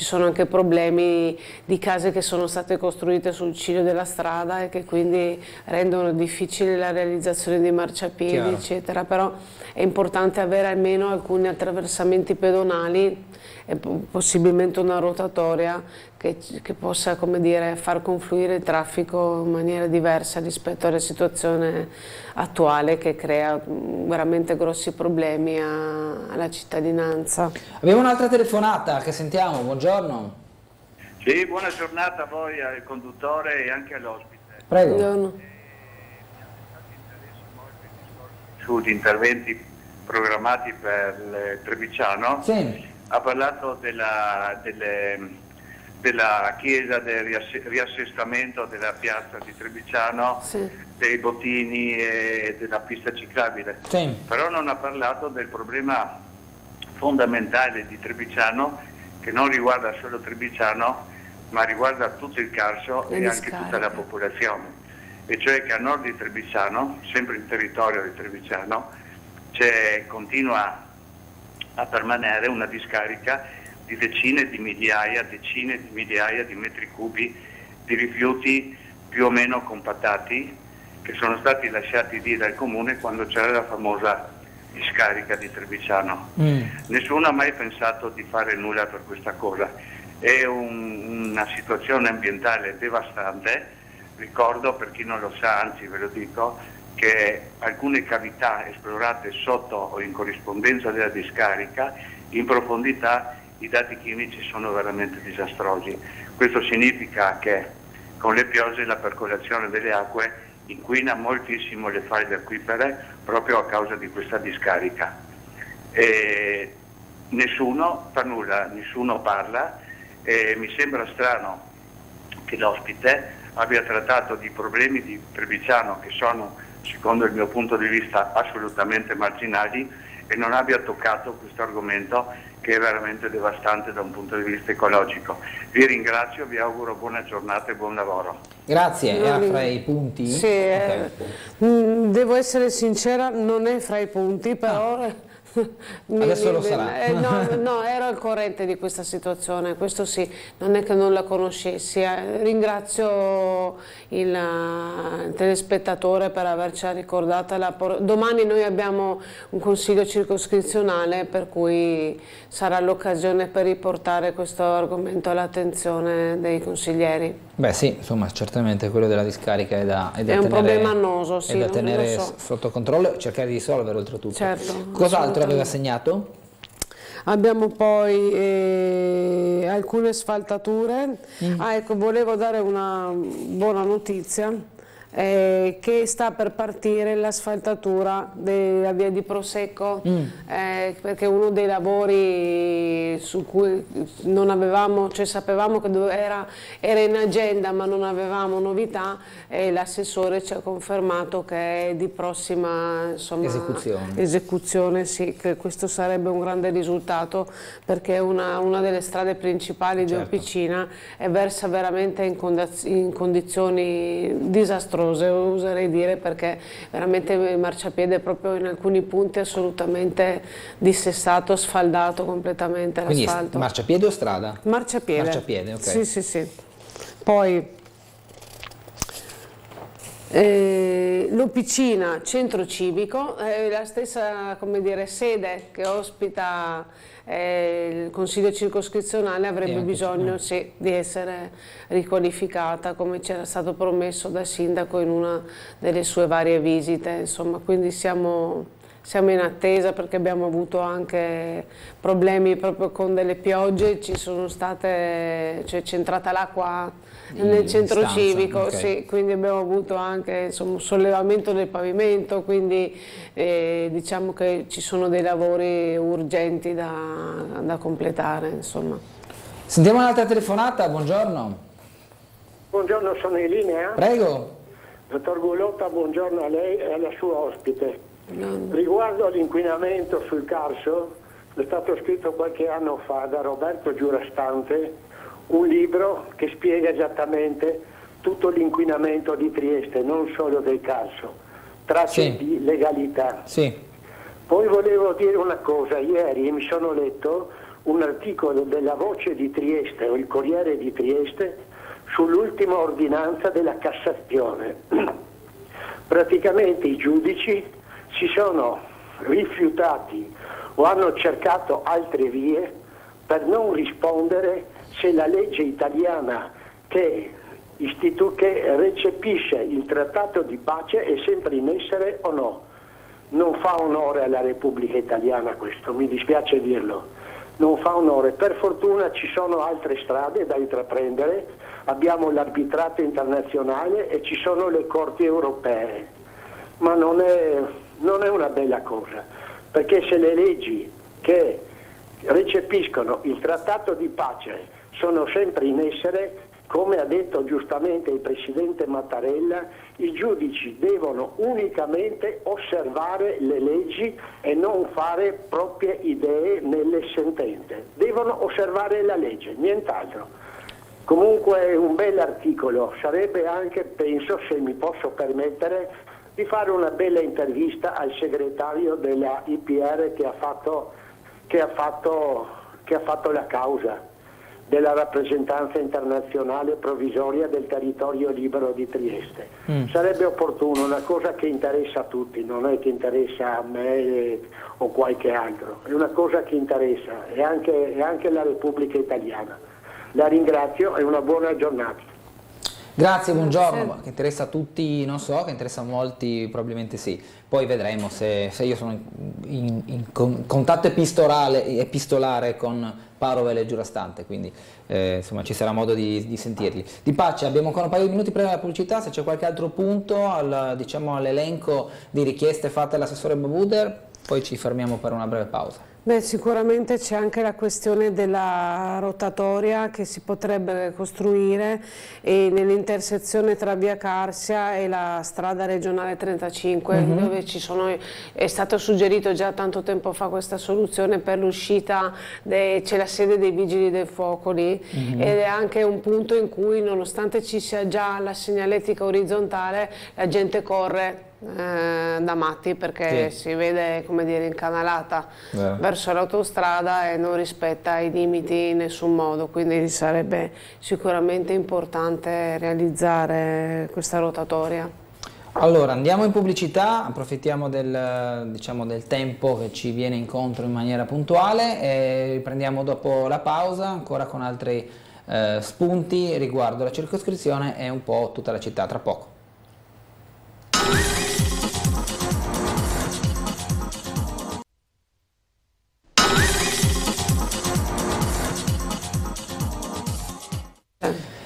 S4: sono anche problemi di case che sono state costruite sul ciglio della strada e che quindi rendono difficile la realizzazione di marciapiedi, eccetera, però è importante avere almeno alcuni attraversamenti pedonali e possibilmente una rotatoria che possa, come dire, far confluire il traffico in maniera diversa rispetto alla situazione attuale, che crea veramente grossi problemi alla cittadinanza.
S1: Abbiamo un'altra telefonata che sentiamo, buongiorno.
S7: Sì, buona giornata a voi, al conduttore e anche all'ospite.
S1: Prego.
S4: Buongiorno.
S7: Sugli interventi programmati per Trebiciano.
S1: Sì.
S7: Ha parlato della chiesa, del riassestamento della piazza di Trebiciano, dei bottini e della pista ciclabile.
S1: Sì.
S7: Però non ha parlato del problema fondamentale di Trebiciano, che non riguarda solo Trebiciano, ma riguarda tutto il Carso e anche tutta la popolazione. e cioè che a nord di Trebisciano, sempre in territorio di Trebisciano, continua a permanere una discarica di decine di migliaia di metri cubi di rifiuti più o meno compattati che sono stati lasciati lì dal comune quando c'era la famosa discarica di Trebisciano. Nessuno ha mai pensato di fare nulla per questa cosa. È una situazione ambientale devastante. Ricordo, per chi non lo sa, anzi ve lo dico, che alcune cavità esplorate sotto o in corrispondenza della discarica, in profondità i dati chimici sono veramente disastrosi. Questo significa che con le piogge la percolazione delle acque inquina moltissimo le falde acquifere proprio a causa di questa discarica. E nessuno fa nulla, nessuno parla, e mi sembra strano che l'ospite abbia trattato di problemi di Trebisciano che sono, secondo il mio punto di vista, assolutamente marginali e non abbia toccato questo argomento che è veramente devastante da un punto di vista ecologico. Vi ringrazio, vi auguro buona giornata e buon lavoro.
S1: Grazie, era fra i punti?
S4: Sì,
S1: Okay.
S4: Devo essere sincera, non è fra i punti, però...
S1: Adesso lo sarà.
S4: No, ero al corrente di questa situazione, questo sì, non è che non la conoscessi. Ringrazio il telespettatore per averci ricordata. Domani noi abbiamo un consiglio circoscrizionale, per cui sarà l'occasione per riportare questo argomento all'attenzione dei consiglieri.
S1: Beh sì, insomma, certamente quello della discarica è da
S4: un
S1: tenere,
S4: problema annoso, sì,
S1: è da tenere
S4: lo so.
S1: sotto controllo e cercare di risolvere oltretutto.
S4: Certo,
S1: Cos'altro aveva segnato?
S4: Abbiamo poi alcune sfaltature. Ecco, volevo dare una buona notizia. Che sta per partire l'asfaltatura della via di Prosecco, perché uno dei lavori su cui non avevamo, cioè sapevamo che era in agenda ma non avevamo novità, e l'assessore ci ha confermato che è di prossima esecuzione, sì, che questo sarebbe un grande risultato, perché una delle strade principali di Opicina versa veramente in condizioni disastrose, oserei dire, perché veramente il marciapiede è proprio in alcuni punti assolutamente dissestato, sfaldato completamente l'asfalto.
S1: Quindi marciapiede o strada?
S4: Marciapiede.
S1: Marciapiede, ok.
S4: Sì, sì, sì. Poi l'Opicina centro civico, la stessa, come dire, sede che ospita il consiglio circoscrizionale avrebbe bisogno di essere riqualificata, come ci era stato promesso dal sindaco in una delle sue varie visite, insomma, quindi siamo in attesa, perché abbiamo avuto anche problemi proprio con delle piogge, ci sono state, cioè c'è entrata l'acqua nel centro civico, sì, quindi abbiamo avuto anche, insomma, un sollevamento del pavimento, quindi diciamo che ci sono dei lavori urgenti da completare, insomma.
S1: Sentiamo un'altra telefonata, buongiorno.
S8: Buongiorno, sono in linea.
S1: Prego.
S8: Dottor Gulotta, buongiorno a lei e alla sua ospite. Riguardo all'inquinamento sul Carso, è stato scritto qualche anno fa da Roberto Giurastante un libro che spiega esattamente tutto l'inquinamento di Trieste, non solo del Carso, tracce di legalità. Poi volevo dire una cosa, ieri mi sono letto un articolo della Voce di Trieste o il Corriere di Trieste sull'ultima ordinanza della Cassazione. Praticamente i giudici si sono rifiutati o hanno cercato altre vie per non rispondere se la legge italiana che recepisce il trattato di pace è sempre in essere o no. Non fa onore alla Repubblica Italiana questo, mi dispiace dirlo, non fa onore. Per fortuna ci sono altre strade da intraprendere, abbiamo l'arbitrato internazionale e ci sono le corti europee, ma non è una bella cosa, perché se le leggi che recepiscono il trattato di pace sono sempre in essere, come ha detto giustamente il Presidente Mattarella, i giudici devono unicamente osservare le leggi e non fare proprie idee nelle sentenze. Devono osservare la legge, nient'altro. Comunque un bel articolo, sarebbe anche, penso, se mi posso permettere, di fare una bella intervista al segretario della IPR che ha fatto la causa della rappresentanza internazionale provvisoria del territorio libero di Trieste. Sarebbe opportuno, una cosa che interessa a tutti, non è che interessa a me o qualche altro, è una cosa che interessa e anche la Repubblica Italiana. La ringrazio e una buona giornata.
S1: Grazie, buongiorno, che interessa a tutti, non so, che interessa a molti, probabilmente sì. Poi vedremo se io sono in contatto epistolare con Parovel e Giurastante, quindi insomma ci sarà modo di sentirli. Di Pace, abbiamo ancora un paio di minuti prima della pubblicità, se c'è qualche altro punto all'elenco di richieste fatte all'assessore Babuder, poi ci fermiamo per una breve pausa.
S4: Beh, sicuramente c'è anche la questione della rotatoria che si potrebbe costruire nell'intersezione tra via Carsia e la strada regionale 35, dove è stato suggerito già tanto tempo fa questa soluzione per l'uscita, c'è la sede dei Vigili del Fuoco lì, ed è anche un punto in cui, nonostante ci sia già la segnaletica orizzontale, la gente corre da matti perché si vede, come dire, incanalata verso l'autostrada e non rispetta i limiti in nessun modo, quindi sarebbe sicuramente importante realizzare questa rotatoria.
S1: Allora andiamo in pubblicità, approfittiamo del tempo che ci viene incontro in maniera puntuale e riprendiamo dopo la pausa ancora con altri spunti riguardo la circoscrizione e un po' tutta la città, tra poco.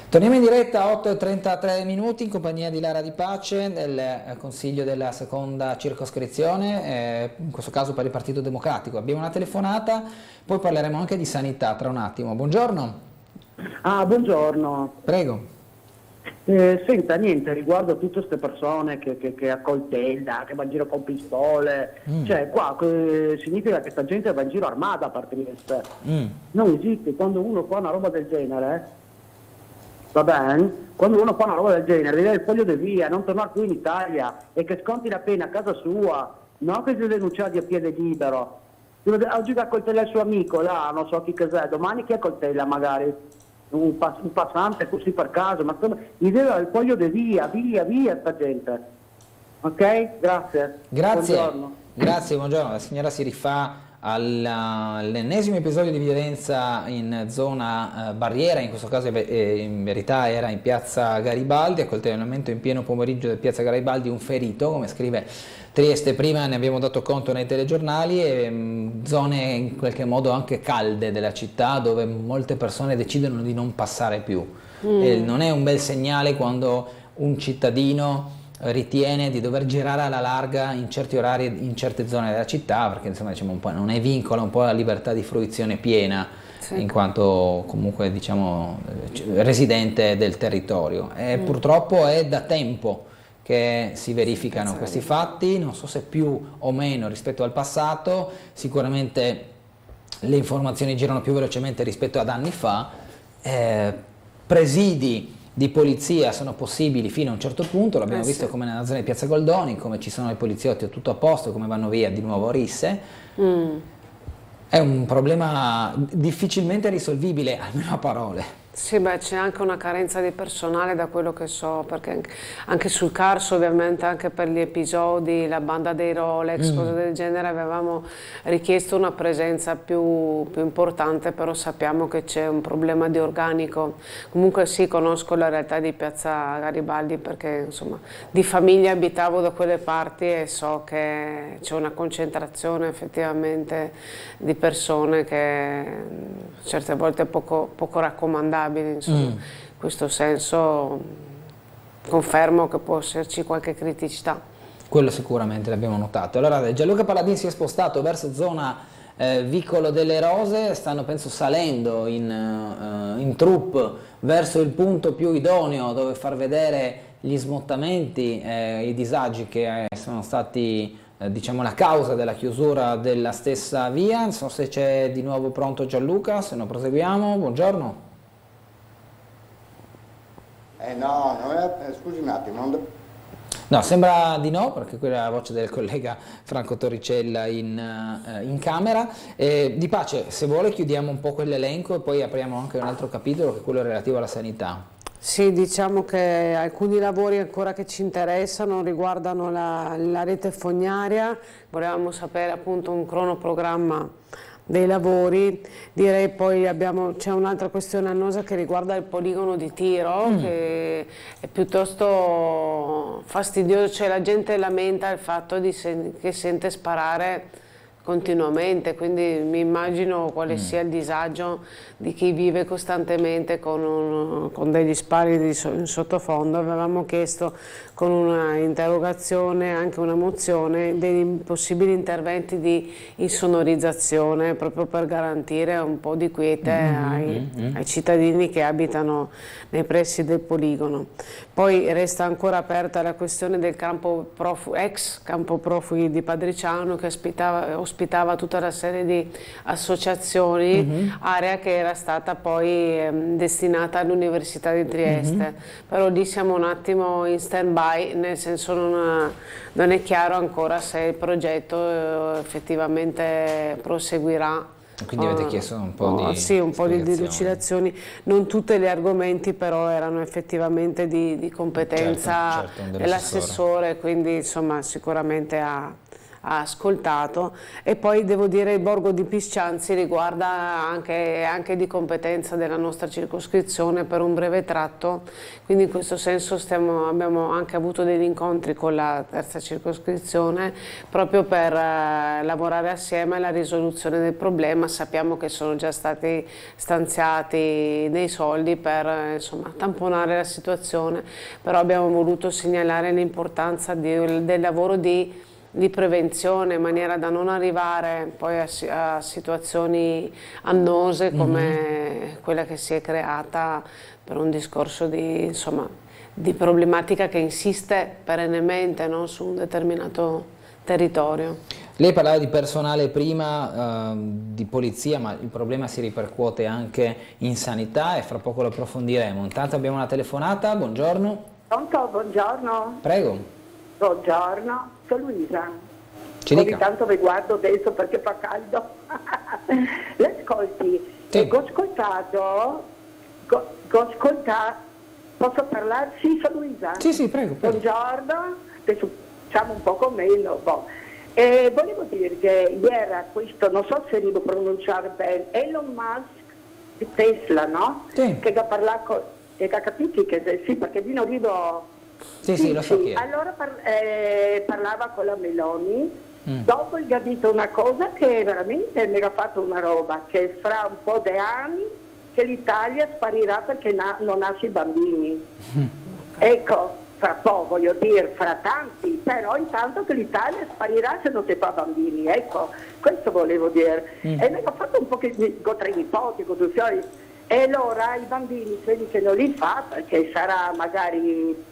S1: Torniamo in diretta a 8:33 minuti in compagnia di Lara Di Pace del Consiglio della seconda circoscrizione, in questo caso per il Partito Democratico. Abbiamo una telefonata, poi parleremo anche di sanità tra un attimo. Buongiorno.
S9: Buongiorno.
S1: Prego.
S9: Senta, niente, riguardo a tutte queste persone che accoltella, che va in giro con pistole, cioè qua significa che sta gente va in giro armata a Trieste. Non esiste, quando uno fa una roba del genere, va bene? Quando uno fa una roba del genere deve il foglio di via, non tornare qui in Italia e che sconti la pena a casa sua, non che si denunciati a piede libero. Oggi va a coltellare il suo amico, là, non so chi cos'è, domani chi accoltella magari? Un passante così per caso, ma gli deve il foglio di via sta gente. Ok? Grazie.
S1: Buongiorno. Grazie, buongiorno. La signora si rifà all'ennesimo episodio di violenza in zona barriera, in questo caso in verità era in piazza Garibaldi, accoltellamento in pieno pomeriggio di piazza Garibaldi, un ferito, come scrive Trieste, prima ne abbiamo dato conto nei telegiornali, e zone in qualche modo anche calde della città dove molte persone decidono di non passare più. E non è un bel segnale quando un cittadino ritiene di dover girare alla larga in certi orari in certe zone della città, perché insomma diciamo un po' non è vincola un po' la libertà di fruizione piena, in quanto comunque diciamo residente del territorio. E purtroppo è da tempo che si verificano questi fatti, non so se più o meno rispetto al passato, sicuramente le informazioni girano più velocemente rispetto ad anni fa, presidi di polizia sono possibili fino a un certo punto, l'abbiamo visto come nella zona di Piazza Goldoni, come ci sono i poliziotti tutto a posto, come vanno via di nuovo a risse. È un problema difficilmente risolvibile, almeno a parole.
S4: Sì, beh, c'è anche una carenza di personale da quello che so, perché anche sul Carso ovviamente, anche per gli episodi, la banda dei Rolex, cose del genere, avevamo richiesto una presenza più importante, però sappiamo che c'è un problema di organico. Comunque sì, conosco la realtà di piazza Garibaldi perché insomma di famiglia abitavo da quelle parti e so che c'è una concentrazione effettivamente di persone che certe volte è poco raccomandabile. Insomma, in questo senso confermo che può esserci qualche criticità.
S1: Quello sicuramente l'abbiamo notato. Allora Gianluca Paladin si è spostato verso zona Vicolo delle Rose, stanno penso salendo in troupe verso il punto più idoneo dove far vedere gli smottamenti, i disagi che sono stati diciamo la causa della chiusura della stessa via. Non so se c'è di nuovo pronto Gianluca, se no proseguiamo. Buongiorno.
S10: No, scusi un attimo.
S1: No, sembra di no, perché quella è la voce del collega Franco Torricella in camera. Di Pace, se vuole chiudiamo un po' quell'elenco e poi apriamo anche un altro capitolo, che è quello relativo alla sanità.
S4: Sì, diciamo che alcuni lavori ancora che ci interessano riguardano la rete fognaria. Volevamo sapere appunto un cronoprogramma dei lavori. Direi poi c'è un'altra questione annosa che riguarda il poligono di Tiro, che è piuttosto fastidioso, cioè la gente lamenta il fatto che sente sparare continuamente, quindi mi immagino quale sia il disagio di chi vive costantemente con degli spari in sottofondo. Avevamo chiesto con una interrogazione, anche una mozione, dei possibili interventi di insonorizzazione proprio per garantire un po' di quiete ai cittadini che abitano nei pressi del poligono. Poi resta ancora aperta la questione del ex campo profughi di Padriciano, che ospitava tutta una serie di associazioni, area che era stata poi destinata all'Università di Trieste, però lì siamo un attimo in stand-by, nel senso non è chiaro ancora se il progetto effettivamente proseguirà.
S1: Quindi avete chiesto un po' di
S4: sì, un po' di delucidazioni, non tutti gli argomenti però erano effettivamente di competenza dell'assessore, quindi insomma sicuramente ha ascoltato. E poi devo dire il borgo di Piscianzi riguarda anche di competenza della nostra circoscrizione per un breve tratto, quindi in questo senso abbiamo anche avuto degli incontri con la terza circoscrizione proprio per lavorare assieme alla risoluzione del problema. Sappiamo che sono già stati stanziati dei soldi per tamponare la situazione, però abbiamo voluto segnalare l'importanza del lavoro di prevenzione, in maniera da non arrivare poi a situazioni annose come quella che si è creata per un discorso di problematica che insiste perennemente, no, su un determinato territorio.
S1: Lei parlava di personale prima, di polizia, ma il problema si ripercuote anche in sanità e fra poco lo approfondiremo. Intanto abbiamo una telefonata, buongiorno.
S11: Pronto, buongiorno.
S1: Prego.
S11: Buongiorno, sono Luisa.
S1: Ci dica.
S11: Ogni tanto vi guardo adesso perché fa caldo. Le ascolti.
S1: Sì.
S11: Ho ascoltato. Posso parlare? Sì, sono Luisa.
S1: Sì, prego.
S11: Buongiorno. Adesso facciamo un poco meno. Volevo dire che ieri questo, non so se devo pronunciare bene, Elon Musk di Tesla, no?
S1: Sì.
S11: Che ha parlato, che ha capito che sì, perché io non arrivo.
S1: Sì, lo so chi è.
S11: Allora parlava con la Meloni, dopo gli ha detto una cosa che veramente mi ha fatto una roba, che fra un po' di anni che l'Italia sparirà perché non nasce bambini. Ecco, fra poco, voglio dire, fra tanti, però intanto che l'Italia sparirà se non si fa bambini, ecco, questo volevo dire. E mi ha fatto un po' con tre nipoti, con due fiori, e allora i bambini quelli che non li fa perché sarà magari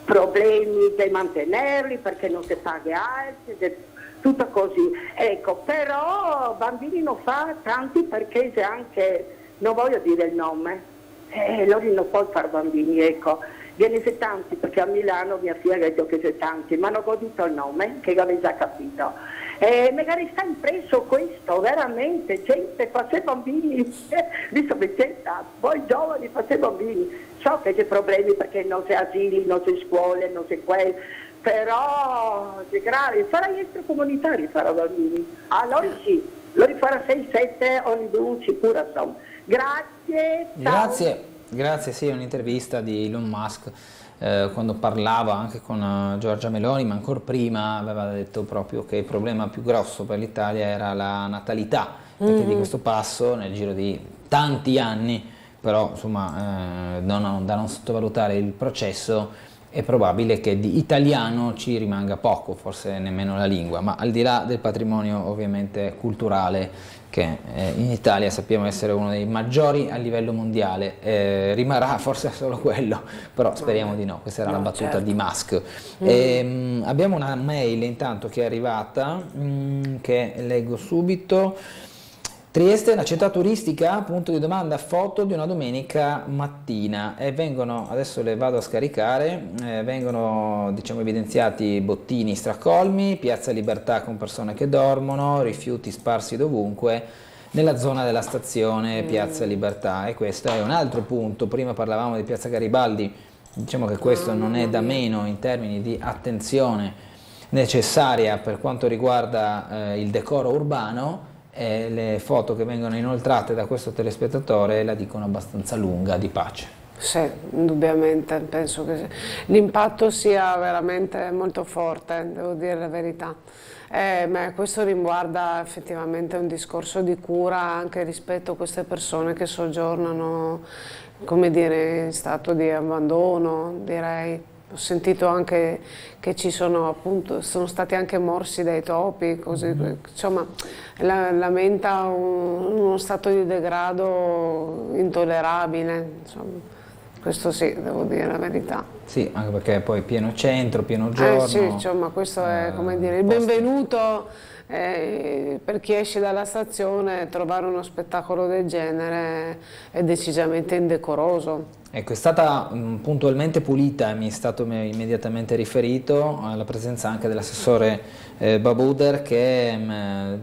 S11: problemi di mantenerli perché non si paga altri, tutto così. Ecco, però bambini non fa tanti perché c'è anche, non voglio dire il nome, loro non possono fare bambini, ecco. Viene se tanti perché a Milano mia figlia ha detto che c'è tanti, ma non ho detto il nome, che avevo già capito. Magari sta impresso questo, veramente, gente faceva bambini, visto Vicenza, voi giovani faceva bambini. So che c'è problemi perché non c'è asili, non c'è scuole, non c'è quello, però è grave, farà gli extracomunitari, farà bambini. Allora sì, lo rifarà 6-7 ogni due, sicura insomma. Grazie, ciao.
S1: Grazie, sì, un'intervista di Elon Musk quando parlava anche con Giorgia Meloni, ma ancora prima aveva detto proprio che il problema più grosso per l'Italia era la natalità, perché di questo passo nel giro di tanti anni, però insomma da non sottovalutare il processo, è probabile che di italiano ci rimanga poco, forse nemmeno la lingua, ma al di là del patrimonio ovviamente culturale che in Italia sappiamo essere uno dei maggiori a livello mondiale, rimarrà forse solo quello, però speriamo di no, questa era la battuta di Musk. Abbiamo una mail intanto che è arrivata, che leggo subito. Trieste è una città turistica, punto di domanda, foto di una domenica mattina, e vengono, adesso le vado a scaricare, vengono diciamo evidenziati bottini stracolmi, Piazza Libertà con persone che dormono, rifiuti sparsi dovunque nella zona della stazione Piazza Libertà, e questo è un altro punto. Prima parlavamo di Piazza Garibaldi, diciamo che questo non è da meno in termini di attenzione necessaria per quanto riguarda il decoro urbano. E le foto che vengono inoltrate da questo telespettatore la dicono abbastanza lunga di pace.
S4: Sì, indubbiamente, penso che l'impatto sia veramente molto forte, devo dire la verità. Ma questo riguarda effettivamente un discorso di cura anche rispetto a queste persone che soggiornano, come dire, in stato di abbandono, direi. Ho sentito anche che ci sono, appunto, sono stati anche morsi dai topi, così, insomma, lamenta uno stato di degrado intollerabile, insomma, questo sì, devo dire la verità.
S1: Sì, anche perché poi pieno centro, pieno giorno.
S4: Sì, insomma, questo è, come dire, il benvenuto. Per chi esce dalla stazione, trovare uno spettacolo del genere è decisamente indecoroso.
S1: Ecco, è stata puntualmente pulita, mi è stato immediatamente riferito alla presenza anche dell'assessore Babuder, che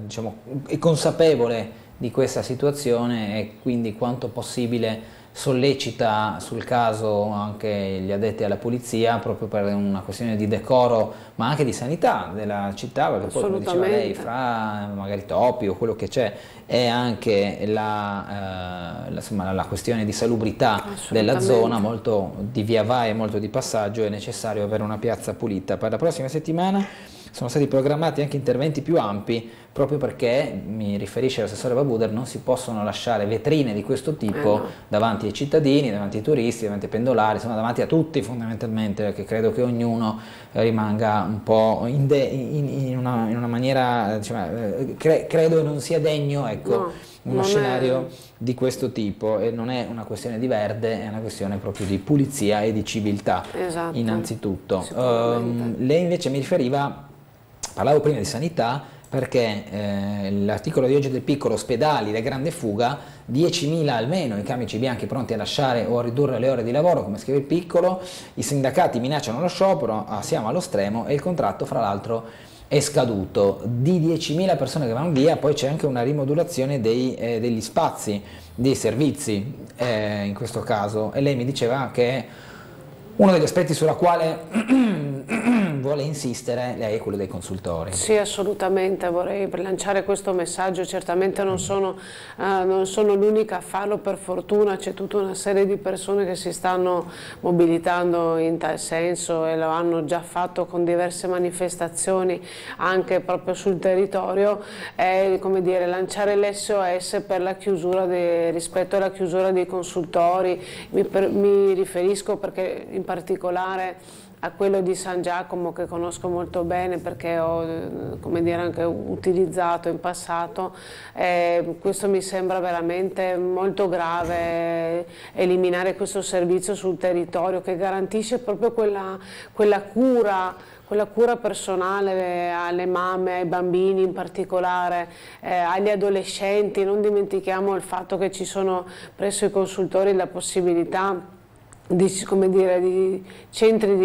S1: diciamo, è consapevole di questa situazione e quindi quanto possibile sollecita sul caso anche gli addetti alla polizia, proprio per una questione di decoro ma anche di sanità della città, perché poi, come diceva lei, fra magari topi o quello che c'è, è anche la questione di salubrità della zona, molto di via vai e molto di passaggio. È necessario avere una piazza pulita. Per la prossima settimana sono stati programmati anche interventi più ampi, proprio perché, mi riferisce l'assessore Babuder, non si possono lasciare vetrine di questo tipo davanti ai cittadini, davanti ai turisti, davanti ai pendolari, insomma davanti a tutti fondamentalmente, perché credo che ognuno rimanga un po' in una maniera, diciamo, credo non sia degno, ecco, uno scenario di questo tipo, e non è una questione di verde, è una questione proprio di pulizia e di civiltà, innanzitutto. Lei invece mi riferiva, parlavo prima di sanità, perché l'articolo di oggi del Piccolo, ospedali, la grande fuga, 10.000 almeno i camici bianchi pronti a lasciare o a ridurre le ore di lavoro, come scrive il Piccolo, i sindacati minacciano lo sciopero, siamo allo stremo, e il contratto fra l'altro è scaduto. Di 10.000 persone che vanno via, poi c'è anche una rimodulazione degli spazi, dei servizi in questo caso, e lei mi diceva che uno degli aspetti sulla quale vuole insistere lei è quello dei consultori.
S4: Sì, assolutamente, vorrei lanciare questo messaggio. Certamente non sono l'unica a farlo, per fortuna c'è tutta una serie di persone che si stanno mobilitando in tal senso e lo hanno già fatto con diverse manifestazioni anche proprio sul territorio. È, come dire, lanciare l'SOS per la chiusura rispetto alla chiusura dei consultori. Mi riferisco perché in particolare a quello di San Giacomo, che conosco molto bene perché ho, come dire, anche utilizzato in passato. Questo mi sembra veramente molto grave, eliminare questo servizio sul territorio che garantisce proprio quella cura personale alle mamme, ai bambini in particolare, agli adolescenti. Non dimentichiamo il fatto che ci sono presso i consultori la possibilità di centri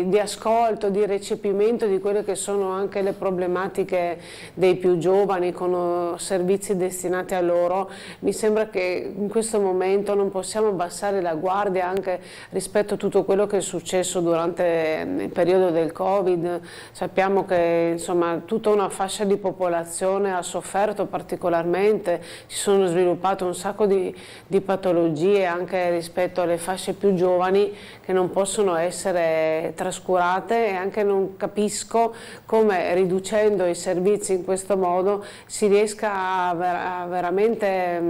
S4: di ascolto, di recepimento di quelle che sono anche le problematiche dei più giovani, con servizi destinati a loro. Mi sembra che in questo momento non possiamo abbassare la guardia anche rispetto a tutto quello che è successo durante il periodo del Covid. Sappiamo che insomma tutta una fascia di popolazione ha sofferto particolarmente, si sono sviluppate un sacco di patologie anche rispetto alle fasce più giovani che non possono essere trascurate, e anche non capisco come riducendo i servizi in questo modo si riesca a veramente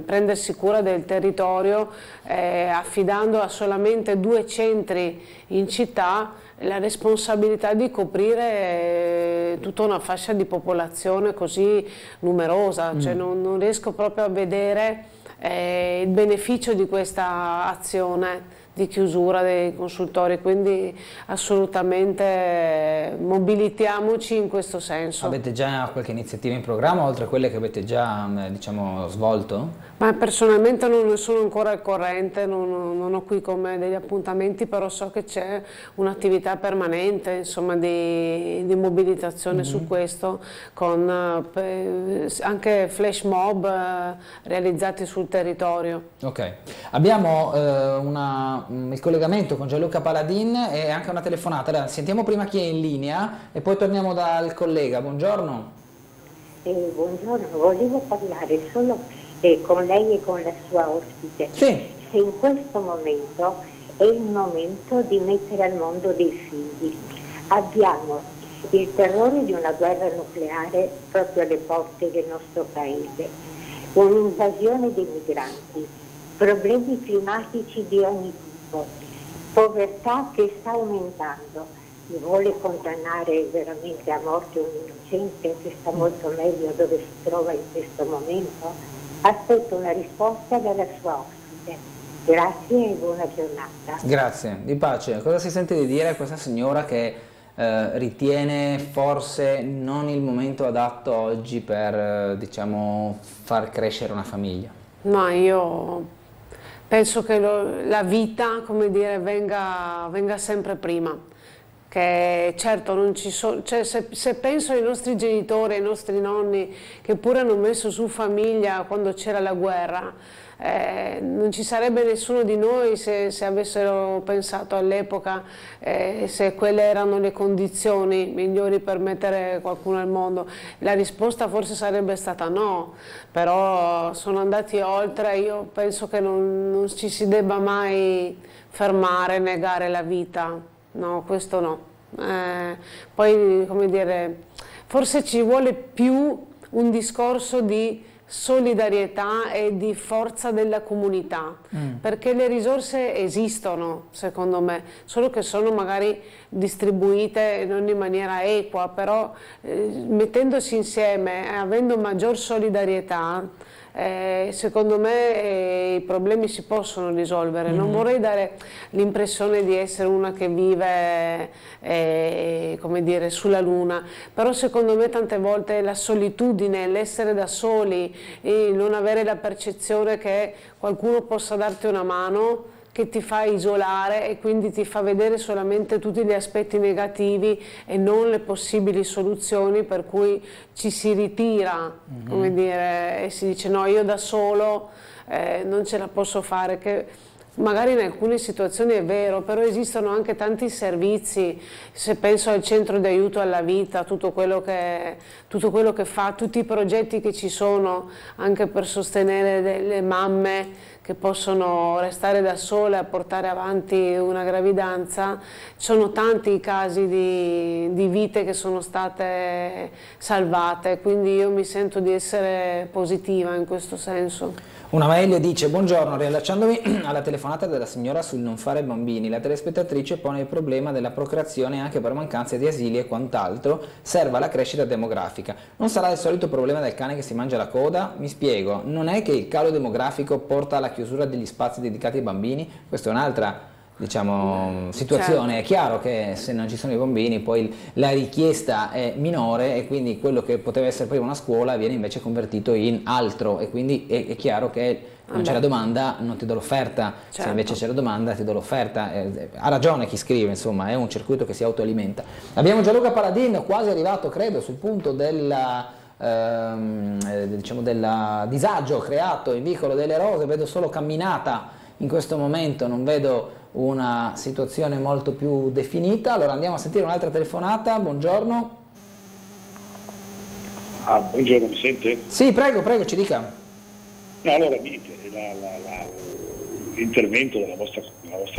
S4: prendersi cura del territorio, affidando a solamente 2 centri in città la responsabilità di coprire tutta una fascia di popolazione così numerosa. Cioè non riesco proprio a vedere il beneficio di questa azione. di chiusura dei consultori, quindi assolutamente mobilitiamoci in questo senso.
S1: Avete già qualche iniziativa in programma oltre a quelle che avete già diciamo svolto?
S4: Ma personalmente non ne sono ancora al corrente, non ho qui come degli appuntamenti, però so che c'è un'attività permanente, insomma, di mobilitazione su questo, con anche flash mob realizzati sul territorio.
S1: Ok, abbiamo il collegamento con Gianluca Paladin e anche una telefonata. Allora, sentiamo prima chi è in linea e poi torniamo dal collega. Buongiorno.
S12: Buongiorno, volevo parlare solo con lei e con la sua ospite.
S1: Sì.
S12: Se in questo momento è il momento di mettere al mondo dei figli. Abbiamo il terrore di una guerra nucleare proprio alle porte del nostro paese, un'invasione dei migranti, problemi climatici di ogni tipo, povertà che sta aumentando. Mi vuole condannare veramente a morte un innocente che sta molto meglio dove si trova in questo momento? Aspetto una risposta dalla sua ospite. Grazie e buona giornata.
S1: Grazie, di pace. Cosa si sente di dire a questa signora che ritiene forse non il momento adatto oggi per diciamo far crescere una famiglia?
S4: Ma io penso che la vita, come dire, venga sempre prima. Che certo non ci sono, cioè se penso ai nostri genitori, ai nostri nonni che pure hanno messo su famiglia quando c'era la guerra, non ci sarebbe nessuno di noi se avessero pensato all'epoca se quelle erano le condizioni migliori per mettere qualcuno al mondo. La risposta forse sarebbe stata no, però sono andati oltre. Io penso che non ci si debba mai fermare, negare la vita. No, questo no. Poi, come dire, forse ci vuole più un discorso di solidarietà e di forza della comunità, perché le risorse esistono, secondo me, solo che sono magari distribuite non in maniera equa, però mettendosi insieme, avendo maggior solidarietà, secondo me i problemi si possono risolvere. Non vorrei dare l'impressione di essere una che vive come dire, sulla luna, però secondo me tante volte la solitudine, l'essere da soli, il non avere la percezione che qualcuno possa darti una mano, che ti fa isolare e quindi ti fa vedere solamente tutti gli aspetti negativi e non le possibili soluzioni, per cui ci si ritira, come dire, e si dice no, io da solo non ce la posso fare, che magari in alcune situazioni è vero, però esistono anche tanti servizi. Se penso al centro di aiuto alla vita, tutto quello che fa, tutti i progetti che ci sono anche per sostenere delle mamme che possono restare da sole a portare avanti una gravidanza, sono tanti i casi di vite che sono state salvate, quindi io mi sento di essere positiva in questo senso.
S1: Una mail dice: buongiorno, riallacciandomi alla telefonata della signora sul non fare bambini, la telespettatrice pone il problema della procreazione anche per mancanza di asili e quant'altro serva alla crescita demografica. Non sarà il solito problema del cane che si mangia la coda? Mi spiego, non è che il calo demografico porta alla chiusura degli spazi dedicati ai bambini? Questa è un'altra situazione. Certo. È chiaro che se non ci sono i bambini poi la richiesta è minore e quindi quello che poteva essere prima una scuola viene invece convertito in altro, e quindi è chiaro che non c'è la domanda, non ti do l'offerta. Certo. Se invece c'è la domanda ti do l'offerta. Ha ragione chi scrive, insomma, è un circuito che si autoalimenta. Abbiamo Gianluca Paladin, quasi arrivato credo sul punto del disagio creato in Vicolo delle Rose. Vedo solo camminata in questo momento, non vedo una situazione molto più definita. Allora andiamo a sentire un'altra telefonata. Buongiorno.
S13: Buongiorno, mi sente?
S1: Sì, prego, ci dica.
S13: No, allora niente, l'intervento della vostra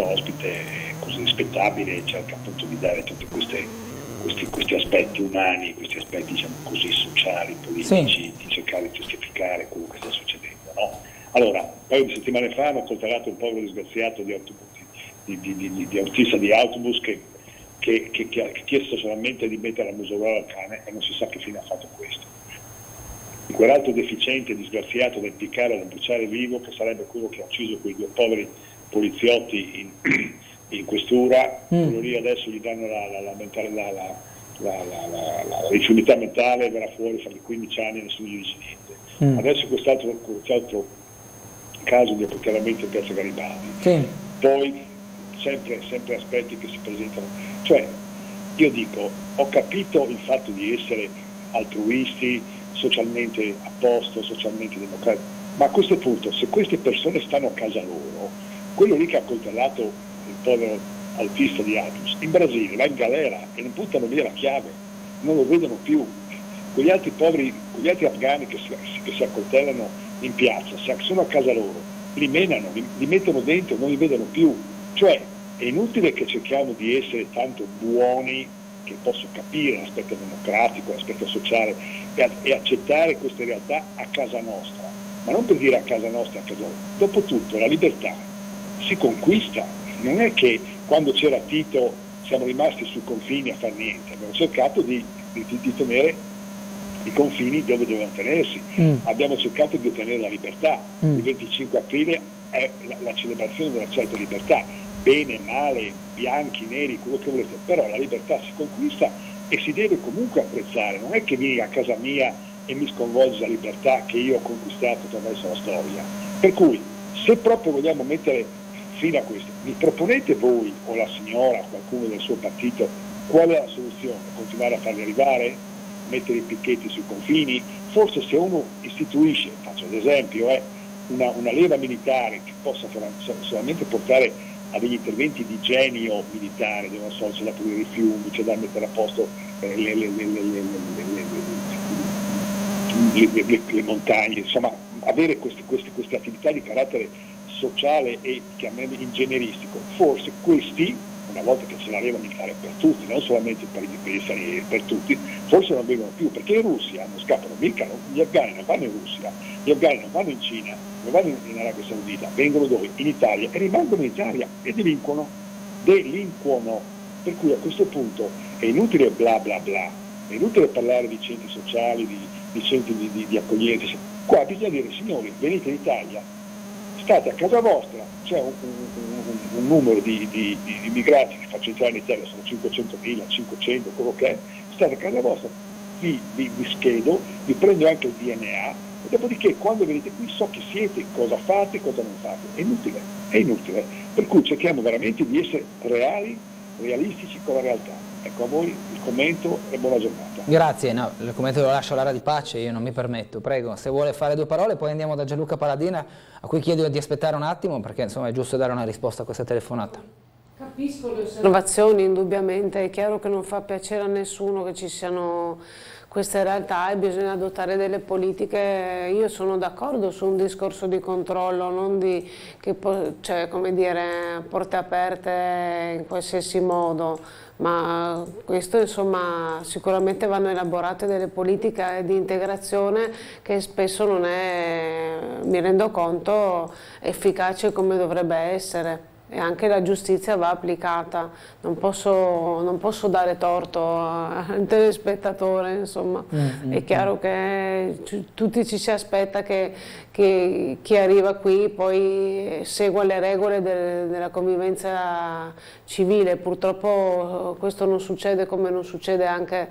S13: ospite è così rispettabile, cerca appunto di dare tutti questi aspetti umani, questi aspetti diciamo così sociali, politici, di cercare di giustificare quello che sta succedendo, no? Allora, un paio di settimane fa hanno coltelato un povero disgraziato di autista di autobus che ha chiesto solamente di mettere la museruola al cane e non si sa che fine ha fatto questo. Quell'altro deficiente, disgraziato da impiccare, da bruciare vivo, che sarebbe quello che ha ucciso quei due poveri poliziotti in questura, quello lì adesso gli danno la rifiutità mentale, verrà fuori fra 15 anni e nessuno gli dice niente. Adesso quest'altro caso di appuntamento in piazza Garibaldi, poi sempre aspetti che si presentano, cioè io dico, ho capito il fatto di essere altruisti, socialmente a posto, socialmente democratici, ma a questo punto se queste persone stanno a casa loro, quello lì che ha coltellato il povero autista di autobus in Brasile va in galera e non buttano via la chiave, non lo vedono più. Quegli altri poveri, quegli altri afghani che si accoltellano in piazza, se sono a casa loro, li menano, li mettono dentro, non li vedono più. Cioè è inutile che cerchiamo di essere tanto buoni, che posso capire l'aspetto democratico, l'aspetto sociale, e accettare queste realtà a casa nostra, ma non per dire a casa nostra, a casa loro. Dopotutto la libertà si conquista, non è che quando c'era Tito siamo rimasti sui confini a far niente, abbiamo cercato di tenere i confini dove dovevano tenersi, abbiamo cercato di ottenere la libertà. Il 25 aprile è la celebrazione di una certa libertà, bene, male, bianchi, neri, quello che volete, però la libertà si conquista e si deve comunque apprezzare, non è che vieni a casa mia e mi sconvolgi la libertà che io ho conquistato attraverso la storia. Per cui se proprio vogliamo mettere fine a questo, mi proponete voi o la signora, qualcuno del suo partito, qual è la soluzione? Continuare a farli arrivare? Mettere i picchetti sui confini? Forse se uno istituisce, faccio ad esempio, una leva militare che possa solamente portare a degli interventi di genio militare, dove non so, c'è da pulire i fiumi, c'è da mettere a posto le montagne, insomma avere queste attività di carattere sociale e chiamiamoli ingegneristico, forse questi, una volta che c'è la leva militare per tutti, non solamente per gli stranieri, per tutti, forse non vengono più, perché in Russia non scappano mica, gli afghani non vanno in Russia, gli afghani non vanno in Cina, non vanno in Arabia Saudita, vengono dove? In Italia, e rimangono in Italia e delinquono, per cui a questo punto è inutile bla bla bla, è inutile parlare di centri sociali, di centri di accoglienza, qua bisogna dire signori, venite in Italia, state a casa vostra, c'è un numero di immigrati che faccio entrare in Italia, sono 500.000, 500, quello che è, state a casa vostra, vi schedo, vi prendo anche il DNA, e dopodiché quando venite qui so chi siete, cosa fate, cosa non fate. È inutile. Per cui cerchiamo veramente di essere realistici con la realtà. Ecco, a voi il commento e buona giornata.
S1: Grazie, no, il commento lo lascio all'area di pace, io non mi permetto. Prego, se vuole fare due parole, poi andiamo da Gianluca Paladina, a cui chiedo di aspettare un attimo, perché insomma è giusto dare una risposta a questa telefonata.
S4: Capisco le osservazioni, indubbiamente, è chiaro che non fa piacere a nessuno che ci siano queste realtà e bisogna adottare delle politiche. Io sono d'accordo su un discorso di controllo, non cioè, come dire, porte aperte in qualsiasi modo, ma questo insomma sicuramente vanno elaborate delle politiche di integrazione che spesso non è, mi rendo conto, efficace come dovrebbe essere. E anche la giustizia va applicata, non posso dare torto al telespettatore, insomma. È chiaro che tutti ci si aspetta che chi arriva qui poi segua le regole della convivenza civile. Purtroppo questo non succede, come non succede anche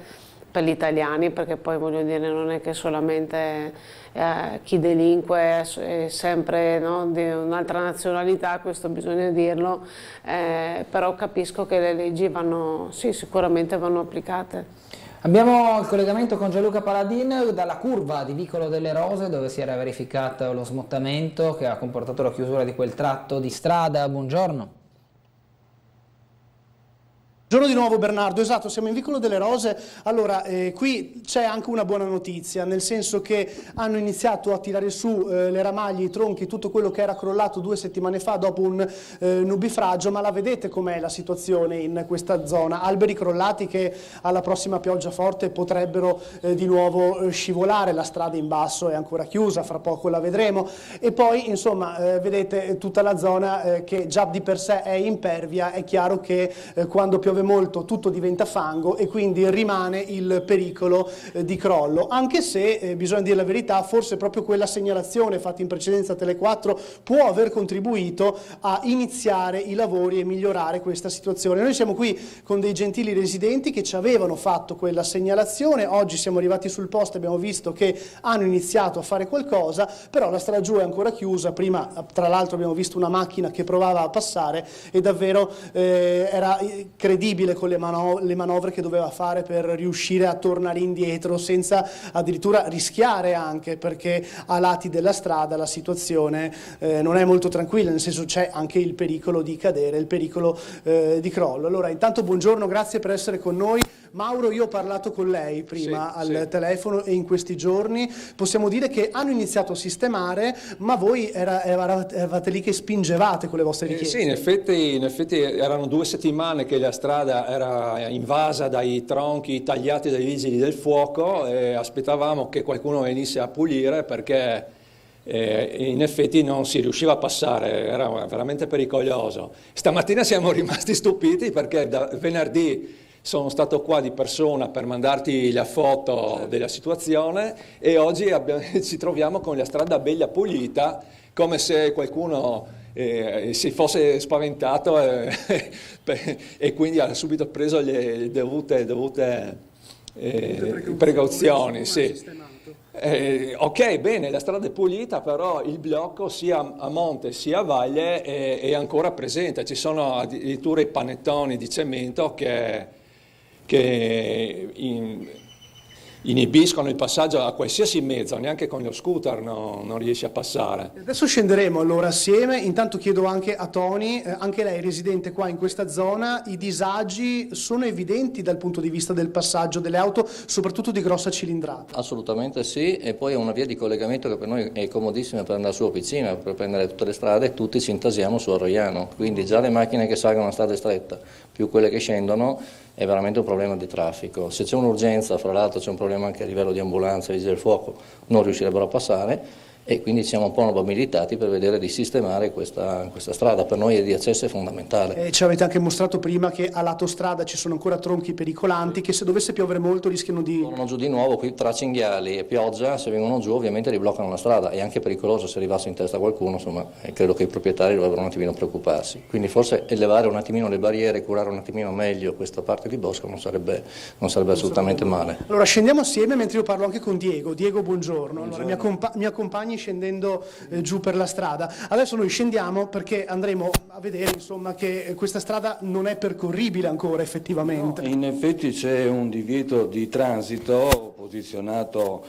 S4: per gli italiani, perché poi voglio dire non è che solamente chi delinque è sempre, no, di un'altra nazionalità, questo bisogna dirlo, però capisco che le leggi sicuramente vanno applicate.
S1: Abbiamo il collegamento con Gianluca Paladin dalla curva di Vicolo delle Rose, dove si era verificato lo smottamento che ha comportato la chiusura di quel tratto di strada. Buongiorno.
S3: Buongiorno di nuovo Bernardo, esatto, siamo in Vicolo delle Rose. Allora, qui c'è anche una buona notizia, nel senso che hanno iniziato a tirare su le ramaglie, i tronchi, tutto quello che era crollato 2 settimane fa dopo un nubifragio, ma la vedete com'è la situazione in questa zona? Alberi crollati che alla prossima pioggia forte potrebbero di nuovo scivolare, la strada in basso è ancora chiusa, fra poco la vedremo, e poi insomma vedete tutta la zona che già di per sé è impervia. È chiaro che quando piove piove molto tutto diventa fango e quindi rimane il pericolo di crollo, anche se bisogna dire la verità, forse proprio quella segnalazione fatta in precedenza a Tele4 può aver contribuito a iniziare i lavori e migliorare questa situazione. Noi siamo qui con dei gentili residenti che ci avevano fatto quella segnalazione, oggi siamo arrivati sul posto e abbiamo visto che hanno iniziato a fare qualcosa, però la strada giù è ancora chiusa. Prima tra l'altro abbiamo visto una macchina che provava a passare e davvero era credibile con le manovre che doveva fare per riuscire a tornare indietro senza addirittura rischiare, anche perché a lati della strada la situazione non è molto tranquilla, nel senso c'è anche il pericolo di cadere, il pericolo di crollo. Allora intanto buongiorno, grazie per essere con noi. Mauro, io ho parlato con lei prima al telefono e in questi giorni possiamo dire che hanno iniziato a sistemare, ma voi eravate lì che spingevate con le vostre richieste.
S14: Sì, in effetti erano 2 settimane che la strada era invasa dai tronchi tagliati dai vigili del fuoco e aspettavamo che qualcuno venisse a pulire perché in effetti non si riusciva a passare, era veramente pericoloso. Stamattina siamo rimasti stupiti perché da venerdì sono stato qua di persona per mandarti la foto della situazione e oggi ci troviamo con la strada bella pulita, come se qualcuno si fosse spaventato e quindi ha subito preso le dovute precauzioni. Sì. Ok, bene, la strada è pulita, però il blocco sia a monte sia a valle è ancora presente. Ci sono addirittura i panettoni di cemento che inibiscono il passaggio a qualsiasi mezzo, neanche con lo scooter non riesce a passare.
S3: Adesso scenderemo allora assieme, intanto chiedo anche a Tony, anche lei residente qua in questa zona, i disagi sono evidenti dal punto di vista del passaggio delle auto, soprattutto di grossa cilindrata?
S15: Assolutamente sì, e poi è una via di collegamento che per noi è comodissima per andare su Officina, per prendere tutte le strade, tutti ci intasiamo su Arroiano, quindi già le macchine che salgono a strada stretta più quelle che scendono è veramente un problema di traffico. Se c'è un'urgenza, fra l'altro c'è un problema anche a livello di ambulanza e vigili del fuoco, non riuscirebbero a passare e quindi siamo un po' mobilitati per vedere di sistemare questa strada. Per noi è di accesso è fondamentale.
S3: Ci avete anche mostrato prima che a lato strada ci sono ancora tronchi pericolanti che se dovesse piovere molto rischiano di...
S15: Tornano giù di nuovo, qui tra cinghiali e pioggia, se vengono giù ovviamente ribloccano la strada, è anche pericoloso se arrivasse in testa qualcuno, insomma credo che i proprietari dovrebbero un attimino preoccuparsi. Quindi forse elevare un attimino le barriere, curare un attimino meglio questa parte di bosco non sarebbe assolutamente male.
S3: Allora scendiamo assieme mentre io parlo anche con Diego. Diego, buongiorno. Allora, mi accompagni scendendo giù per la strada. Adesso noi scendiamo perché andremo a vedere insomma che questa strada non è percorribile ancora effettivamente.
S16: No, in effetti c'è un divieto di transito posizionato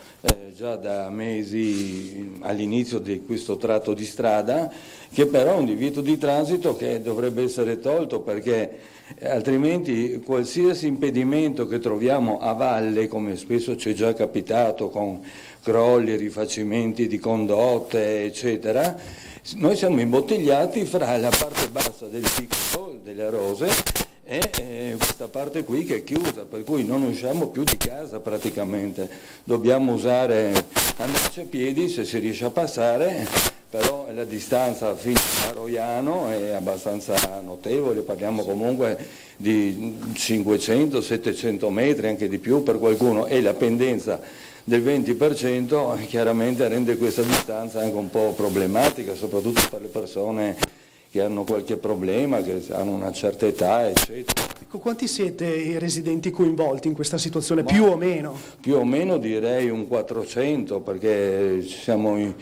S16: già da mesi all'inizio di questo tratto di strada, che però è un divieto di transito che dovrebbe essere tolto perché altrimenti qualsiasi impedimento che troviamo a valle, come spesso ci è già capitato con crolli, rifacimenti di condotte eccetera, noi siamo imbottigliati fra la parte bassa del picco delle Rose e questa parte qui che è chiusa, per cui non usciamo più di casa praticamente, dobbiamo andarci a piedi se si riesce a passare, però la distanza fino a Roiano è abbastanza notevole, parliamo comunque di 500-700 metri, anche di più per qualcuno, e la pendenza del 20% chiaramente rende questa distanza anche un po' problematica, soprattutto per le persone che hanno qualche problema, che hanno una certa età, eccetera.
S3: Ecco, quanti siete i residenti coinvolti in questa situazione, più o meno?
S16: Più o meno direi un 400, perché siamo in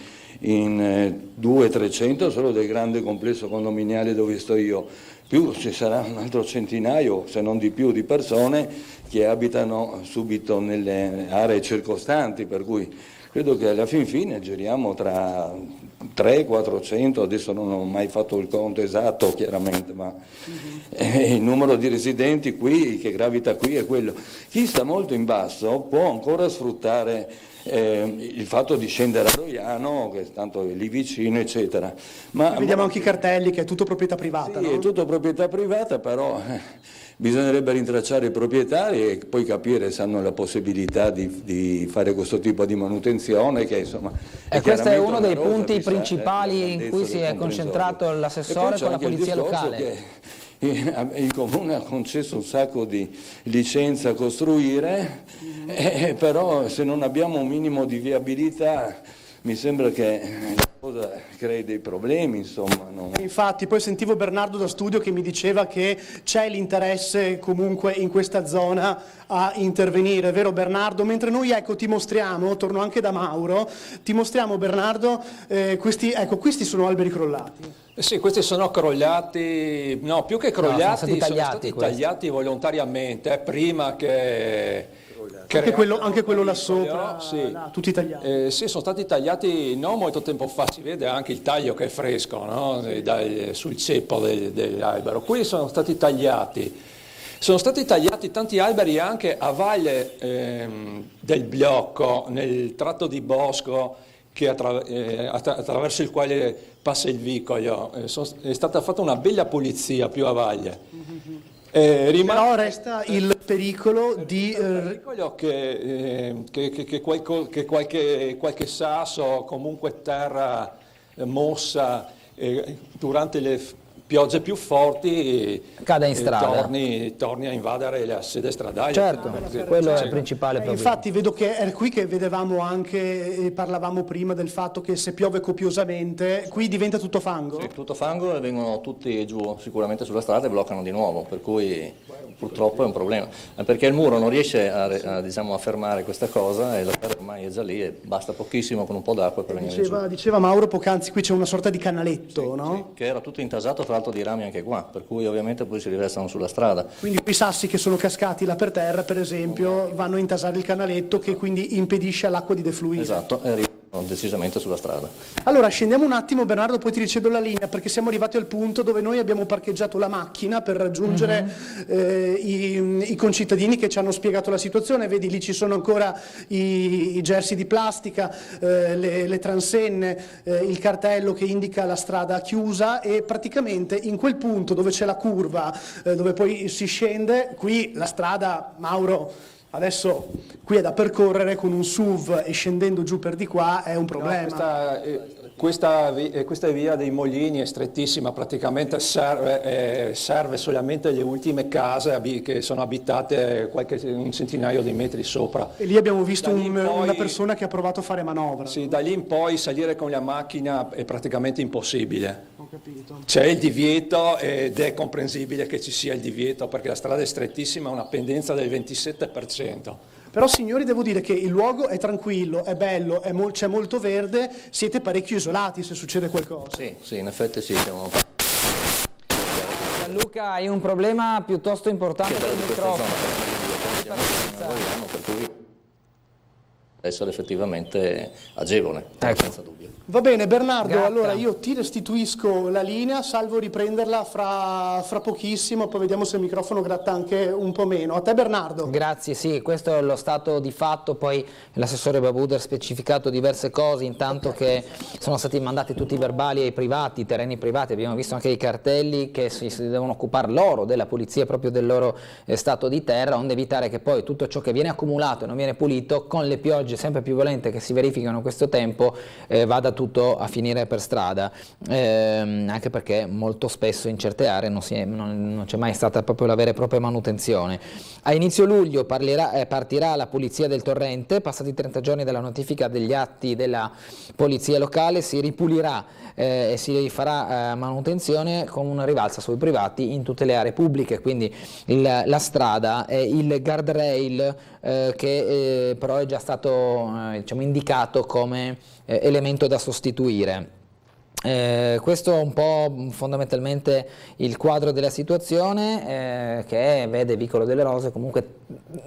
S16: 200-300 solo del grande complesso condominiale dove sto io, più ci sarà un altro centinaio, se non di più, di persone che abitano subito nelle aree circostanti, per cui credo che alla fin fine giriamo tra 300-400, adesso non ho mai fatto il conto esatto chiaramente, ma il numero di residenti qui che gravita qui è quello. Chi sta molto in basso può ancora sfruttare il fatto di scendere a Roiano, che tanto è lì vicino, eccetera. Ma
S3: vediamo anche i cartelli che è tutto proprietà privata.
S16: Sì,
S3: no?
S16: È tutto proprietà privata, però bisognerebbe rintracciare i proprietari e poi capire se hanno la possibilità di fare questo tipo di manutenzione. Che, insomma,
S1: e questo è uno dei punti principali in cui si è concentrato l'assessore con la polizia locale.
S16: il Comune ha concesso un sacco di licenze a costruire, però se non abbiamo un minimo di viabilità mi sembra che la cosa crei dei problemi, insomma. No?
S3: Infatti, poi sentivo Bernardo da studio che mi diceva che c'è l'interesse comunque in questa zona a intervenire, vero Bernardo? Mentre noi ti mostriamo, torno anche da Mauro, ti mostriamo Bernardo, questi sono alberi crollati.
S14: Sì, questi sono crollati, no, più che crollati, sono stati tagliati volontariamente, prima che...
S3: Anche quello là sopra,
S14: sì.
S3: Là, tutti tagliati.
S14: Sì, sono stati tagliati non molto tempo fa, si vede anche il taglio che è fresco, no? Sul ceppo dell'albero. Qui sono stati tagliati tanti alberi anche a valle del blocco, nel tratto di bosco che attraverso il quale passa il vicolo. È stata fatta una bella pulizia più a valle.
S3: Però resta il pericolo di...
S14: che qualche sasso, comunque terra mossa, durante le piogge più forti
S1: cade in strada,
S14: torni a invadere la sede stradale.
S1: Certo, quello è il principale problema.
S3: Infatti vedo che è qui che vedevamo anche, parlavamo prima del fatto che se piove copiosamente qui diventa tutto fango?
S15: Sì, tutto fango, e vengono tutti giù sicuramente sulla strada e bloccano di nuovo, per cui purtroppo è un problema, perché il muro non riesce a fermare questa cosa e la terra ormai è già lì e basta pochissimo con un po' d'acqua per venire giù.
S3: Diceva Mauro poc'anzi, qui c'è una sorta di canaletto, no?
S15: Sì, che era tutto intasato tra l'altro di rami anche qua, per cui ovviamente poi si riversano sulla strada.
S3: Quindi quei sassi che sono cascati là per terra, per esempio, vanno a intasare il canaletto che quindi impedisce all'acqua di defluire.
S15: Esatto, e arrivano decisamente sulla strada.
S3: Allora scendiamo un attimo Bernardo, poi ti ricevo la linea, perché siamo arrivati al punto dove noi abbiamo parcheggiato la macchina per raggiungere i concittadini che ci hanno spiegato la situazione. Vedi, lì ci sono ancora i jersey di plastica, le transenne, il cartello che indica la strada chiusa, e praticamente in quel punto dove c'è la curva, dove poi si scende, qui la strada, Mauro, adesso qui è da percorrere con un SUV e scendendo giù per di qua è un problema.
S14: Questa via dei Molini è strettissima, praticamente serve solamente le ultime case che sono abitate un centinaio di metri sopra.
S3: E lì abbiamo visto una persona che ha provato a fare manovra.
S14: Sì, da lì in poi salire con la macchina è praticamente impossibile.
S3: Ho capito.
S14: C'è il divieto ed è comprensibile che ci sia il divieto perché la strada è strettissima, ha una pendenza del 27%.
S3: Però signori, devo dire che il luogo è tranquillo, è bello, c'è molto verde, siete parecchio isolati se succede qualcosa.
S15: Sì, in effetti sì.
S1: Gianluca, hai un problema piuttosto importante con il microfono.
S15: Per cui essere effettivamente agevole, senza dubbio.
S3: Va bene Bernardo, allora io ti restituisco la linea, salvo riprenderla fra pochissimo, poi vediamo se il microfono gratta anche un po' meno. A te Bernardo.
S1: Grazie, sì, questo è lo stato di fatto, poi l'assessore Babuder ha specificato diverse cose, intanto che sono stati mandati tutti i verbali ai privati, i terreni privati, abbiamo visto anche i cartelli che si devono occupare loro, della pulizia proprio del loro stato di terra, onde evitare che poi tutto ciò che viene accumulato e non viene pulito, con le piogge sempre più violente che si verificano in questo tempo, vada tutto a finire per strada, anche perché molto spesso in certe aree non c'è mai stata proprio la vera e propria manutenzione. A inizio luglio partirà la pulizia del torrente, passati 30 giorni dalla notifica degli atti della polizia locale, si ripulirà e si farà manutenzione con una rivalsa sui privati in tutte le aree pubbliche, quindi la strada e il guardrail che però è già stato indicato come elemento da sostituire. Questo è un po' fondamentalmente il quadro della situazione, che vede Vicolo delle Rose comunque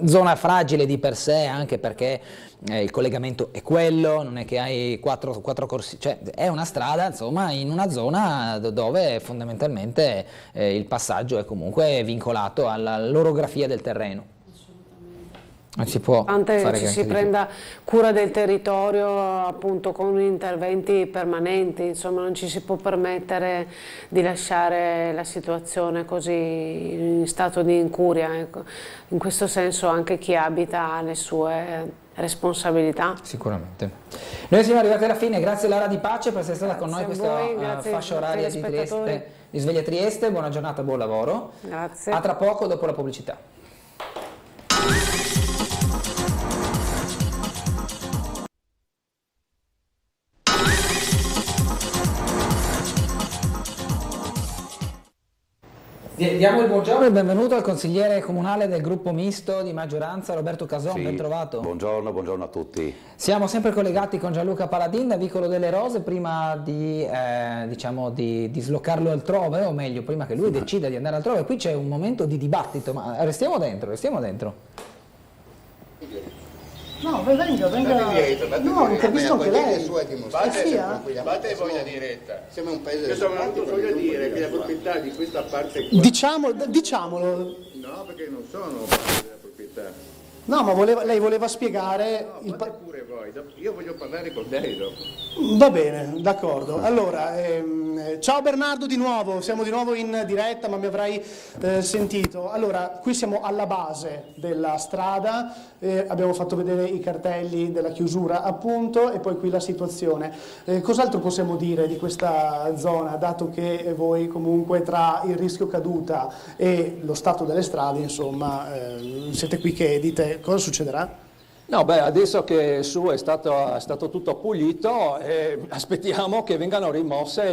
S1: zona fragile di per sé, anche perché il collegamento è quello, non è che hai quattro corsi, cioè è una strada insomma in una zona dove fondamentalmente il passaggio è comunque vincolato all'orografia del terreno. Si può fare
S4: che si prenda cura del territorio appunto con interventi permanenti, insomma non ci si può permettere di lasciare la situazione così in stato di incuria, ecco. In questo senso anche chi abita le sue responsabilità.
S1: Sicuramente. Noi siamo arrivati alla fine, grazie Lara Di Pace per essere stata con noi questa fascia oraria di Trieste, di Sveglia Trieste, buona giornata, buon lavoro.
S4: Grazie.
S1: A tra poco dopo la pubblicità. Diamo il buongiorno e il benvenuto al consigliere comunale del gruppo misto di maggioranza Roberto Cason,
S17: sì,
S1: ben trovato.
S17: Buongiorno a tutti.
S1: Siamo sempre collegati con Gianluca Paladin da Vicolo delle Rose prima di, di dislocarlo altrove, o meglio prima che lui decida di andare altrove. Qui c'è un momento di dibattito, ma restiamo dentro.
S3: No, venga. No, capisco anche lei.
S18: Fate voi la diretta. Siamo un paese. Io sono venuto solo a dire che la proprietà di questa parte qua.
S3: Diciamolo.
S18: No, perché non sono parte della proprietà.
S3: No, ma lei voleva spiegare.
S18: No, fate pure voi. Io voglio parlare con lei dopo.
S3: Va bene, d'accordo. Allora, ciao Bernardo di nuovo, siamo di nuovo in diretta, ma mi avrai sentito. Allora, qui siamo alla base della strada, abbiamo fatto vedere i cartelli della chiusura appunto e poi qui la situazione. Cos'altro possiamo dire di questa zona, dato che voi comunque tra il rischio caduta e lo stato delle strade, insomma, siete qui che dite cosa succederà?
S14: No, adesso che su è stato tutto pulito, aspettiamo che vengano rimossi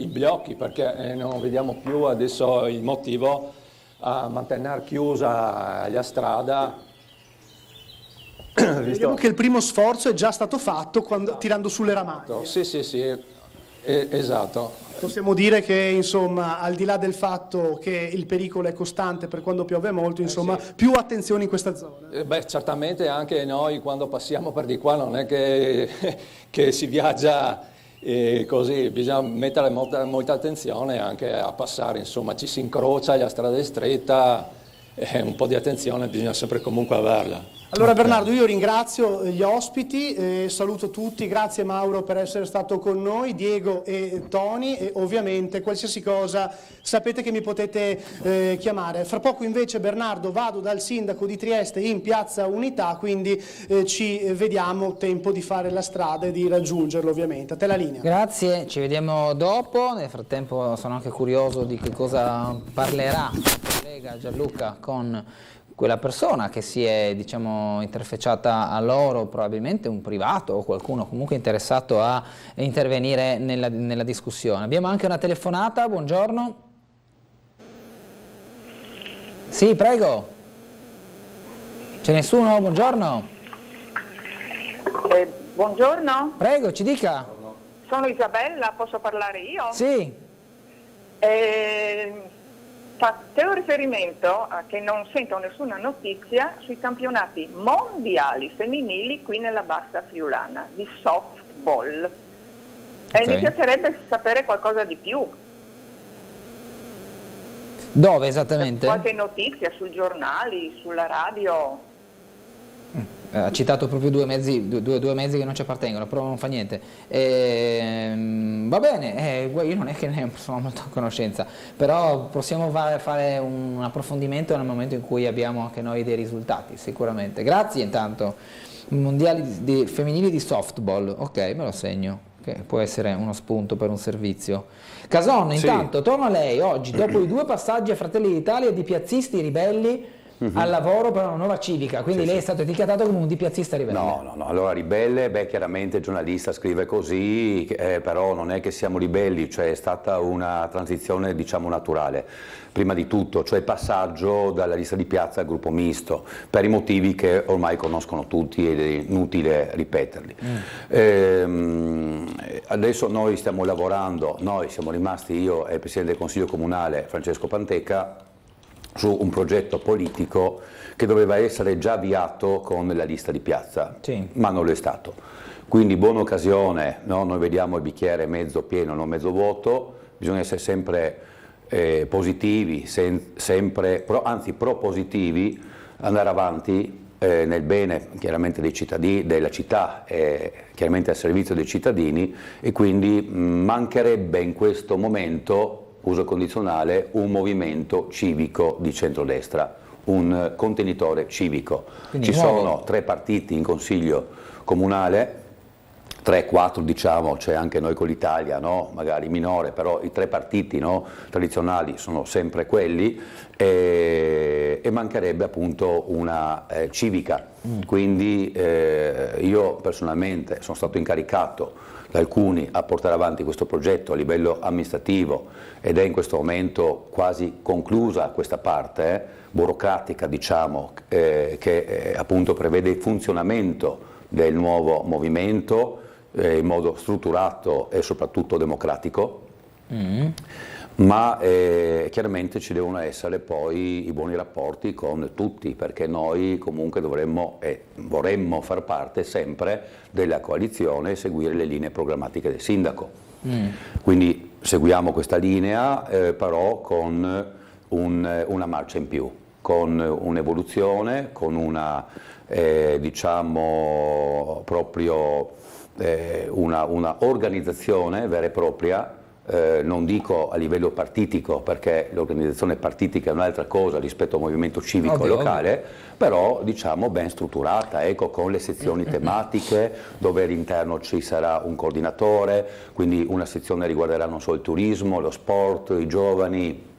S14: i blocchi, perché non vediamo più adesso il motivo a mantenere chiusa la strada.
S3: Vediamo che il primo sforzo è già stato fatto tirando sulle ramaglie.
S14: Sì, esatto.
S3: Possiamo dire che insomma, al di là del fatto che il pericolo è costante per quando piove molto, insomma, più attenzione in questa zona.
S14: Certamente anche noi quando passiamo per di qua non è che si viaggia così, bisogna mettere molta attenzione anche a passare, insomma, ci si incrocia, la strada è stretta, un po' di attenzione bisogna sempre comunque averla.
S3: Allora Bernardo, io ringrazio gli ospiti, saluto tutti, grazie Mauro per essere stato con noi, Diego e Tony, e ovviamente qualsiasi cosa sapete che mi potete chiamare. Fra poco invece Bernardo vado dal sindaco di Trieste in Piazza Unità, quindi ci vediamo, tempo di fare la strada e di raggiungerlo ovviamente. A te la linea.
S1: Grazie, ci vediamo dopo, nel frattempo sono anche curioso di che cosa parlerà il collega Gianluca con quella persona che si è, diciamo, interfacciata a loro, probabilmente un privato o qualcuno comunque interessato a intervenire nella discussione. Abbiamo anche una telefonata, buongiorno. Sì, prego. C'è nessuno? Buongiorno.
S11: Buongiorno.
S1: Prego, ci dica.
S11: Sono Isabella, posso parlare io?
S1: Sì.
S11: Facevo riferimento a che non sento nessuna notizia sui campionati mondiali femminili qui nella Bassa Friulana di softball. E mi piacerebbe sapere qualcosa di più.
S1: Dove esattamente?
S11: Qualche notizia sui giornali, sulla radio.
S1: Ha citato proprio due mezzi che non ci appartengono, però non fa niente. Va bene, io non è che ne sono molto a conoscenza, però possiamo fare un approfondimento nel momento in cui abbiamo anche noi dei risultati, sicuramente. Grazie intanto. Mondiali femminili di softball, ok, me lo segno, che può essere uno spunto per un servizio. Cason, intanto, torno a lei oggi, dopo i 2 passaggi a Fratelli d'Italia di piazzisti ribelli al lavoro per una nuova civica, quindi lei è stato etichettato come un dipiazzista ribelle.
S17: No, allora ribelle, chiaramente il giornalista scrive così, però non è che siamo ribelli, cioè è stata una transizione, diciamo, naturale. Prima di tutto, cioè il passaggio dalla lista di piazza al gruppo misto, per i motivi che ormai conoscono tutti ed è inutile ripeterli. Adesso noi stiamo lavorando, noi siamo rimasti, io e il Presidente del Consiglio Comunale Francesco Panteca, su un progetto politico che doveva essere già avviato con la lista di piazza, ma non lo è stato. Quindi buona occasione, no? Noi vediamo il bicchiere mezzo pieno, non mezzo vuoto, bisogna essere sempre positivi, anzi propositivi, andare avanti nel bene chiaramente dei cittadini, della città, chiaramente al servizio dei cittadini, e quindi mancherebbe in questo momento, uso condizionale, un movimento civico di centrodestra, un contenitore civico.
S1: Quindi
S17: Ci
S1: nuovo.
S17: sono 3 partiti in consiglio comunale, 3-4 diciamo, c'è anche noi con l'Italia, no? Magari minore, però i 3 partiti, no? Tradizionali sono sempre quelli, e mancherebbe appunto una civica. Quindi io personalmente sono stato incaricato da alcuni a portare avanti questo progetto a livello amministrativo, ed è in questo momento quasi conclusa questa parte burocratica, diciamo, che appunto prevede il funzionamento del nuovo movimento in modo strutturato e soprattutto democratico, ma chiaramente ci devono essere poi i buoni rapporti con tutti, perché noi comunque dovremmo e vorremmo far parte sempre della coalizione e seguire le linee programmatiche del sindaco. Quindi seguiamo questa linea, però con una marcia in più, con un'evoluzione, con una diciamo proprio una organizzazione vera e propria, non dico a livello partitico, perché l'organizzazione partitica è un'altra cosa rispetto al movimento civico locale, però diciamo ben strutturata, ecco, con le sezioni tematiche dove all'interno ci sarà un coordinatore, quindi una sezione riguarderà non solo il turismo, lo sport, i giovani,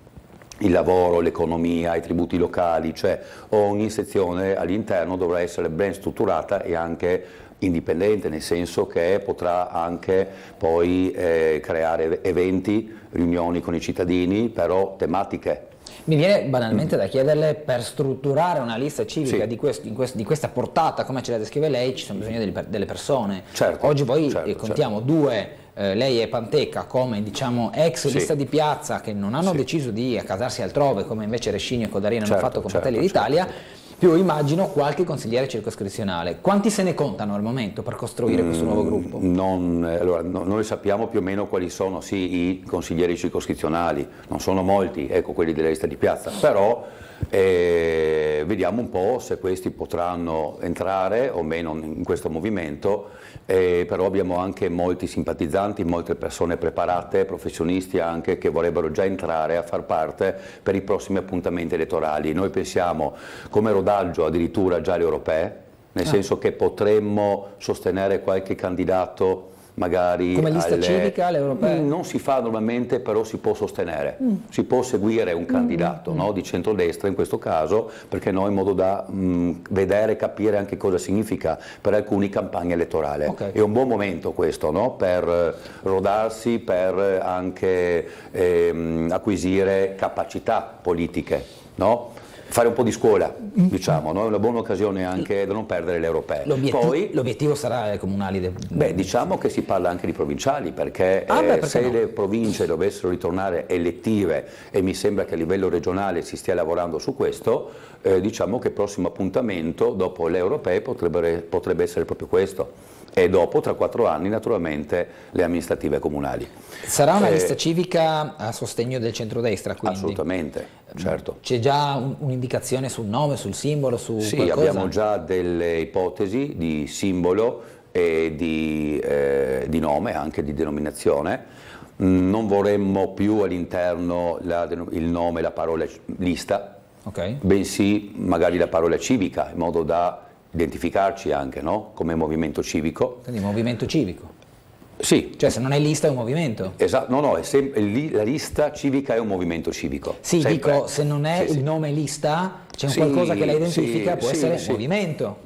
S17: il lavoro, l'economia, i tributi locali, cioè ogni sezione all'interno dovrà essere ben strutturata e anche indipendente, nel senso che potrà anche poi creare eventi, riunioni con i cittadini, però tematiche.
S1: Mi viene banalmente da chiederle, per strutturare una lista civica di questa portata, come ce la descrive lei, ci sono bisogno delle persone.
S17: Certo,
S1: oggi poi contiamo due, lei e Panteca, come diciamo ex lista di piazza, che non hanno deciso di accasarsi altrove, come invece Rescigno e Codarino hanno fatto con Fratelli d'Italia, più immagino qualche consigliere circoscrizionale. Quanti se ne contano al momento per costruire questo nuovo gruppo?
S17: Noi sappiamo più o meno quali sono i consiglieri circoscrizionali, non sono molti, ecco, quelli della lista di piazza, però vediamo un po' se questi potranno entrare o meno in questo movimento, però abbiamo anche molti simpatizzanti, molte persone preparate, professionisti anche, che vorrebbero già entrare a far parte per i prossimi appuntamenti elettorali. Noi pensiamo come rodaggio addirittura già alle europee, nel senso che potremmo sostenere qualche candidato magari
S1: come lista civica alle europee?
S17: Non si fa normalmente, però si può sostenere, si può seguire un candidato no, di centrodestra in questo caso, perché no, in modo da vedere e capire anche cosa significa per alcuni campagne elettorali. È un buon momento questo, no, per rodarsi, per anche acquisire capacità politiche, no? Fare un po' di scuola, diciamo, no? È una buona occasione anche da non perdere le europee.
S1: L'obiettivo sarà le comunali?
S17: Diciamo che si parla anche di provinciali, perché se le province dovessero ritornare elettive, e mi sembra che a livello regionale si stia lavorando su questo, diciamo che il prossimo appuntamento dopo le europee potrebbe essere proprio questo. E dopo, tra 4 anni, naturalmente, le amministrative comunali.
S1: Sarà una lista civica a sostegno del centrodestra, quindi?
S17: Assolutamente, certo.
S1: C'è già un'indicazione sul nome, sul simbolo, su qualcosa?
S17: Abbiamo già delle ipotesi di simbolo e di nome, anche di denominazione. Non vorremmo più all'interno il nome, la parola lista, bensì magari la parola civica, in modo da identificarci anche, no? Come movimento civico.
S1: Quindi movimento civico?
S17: Sì.
S1: Cioè se non è lista è un movimento?
S17: Esatto, no, la lista civica è un movimento civico.
S1: Sì, sempre. Dico, se non è il nome lista, c'è qualcosa che la identifica, può essere movimento.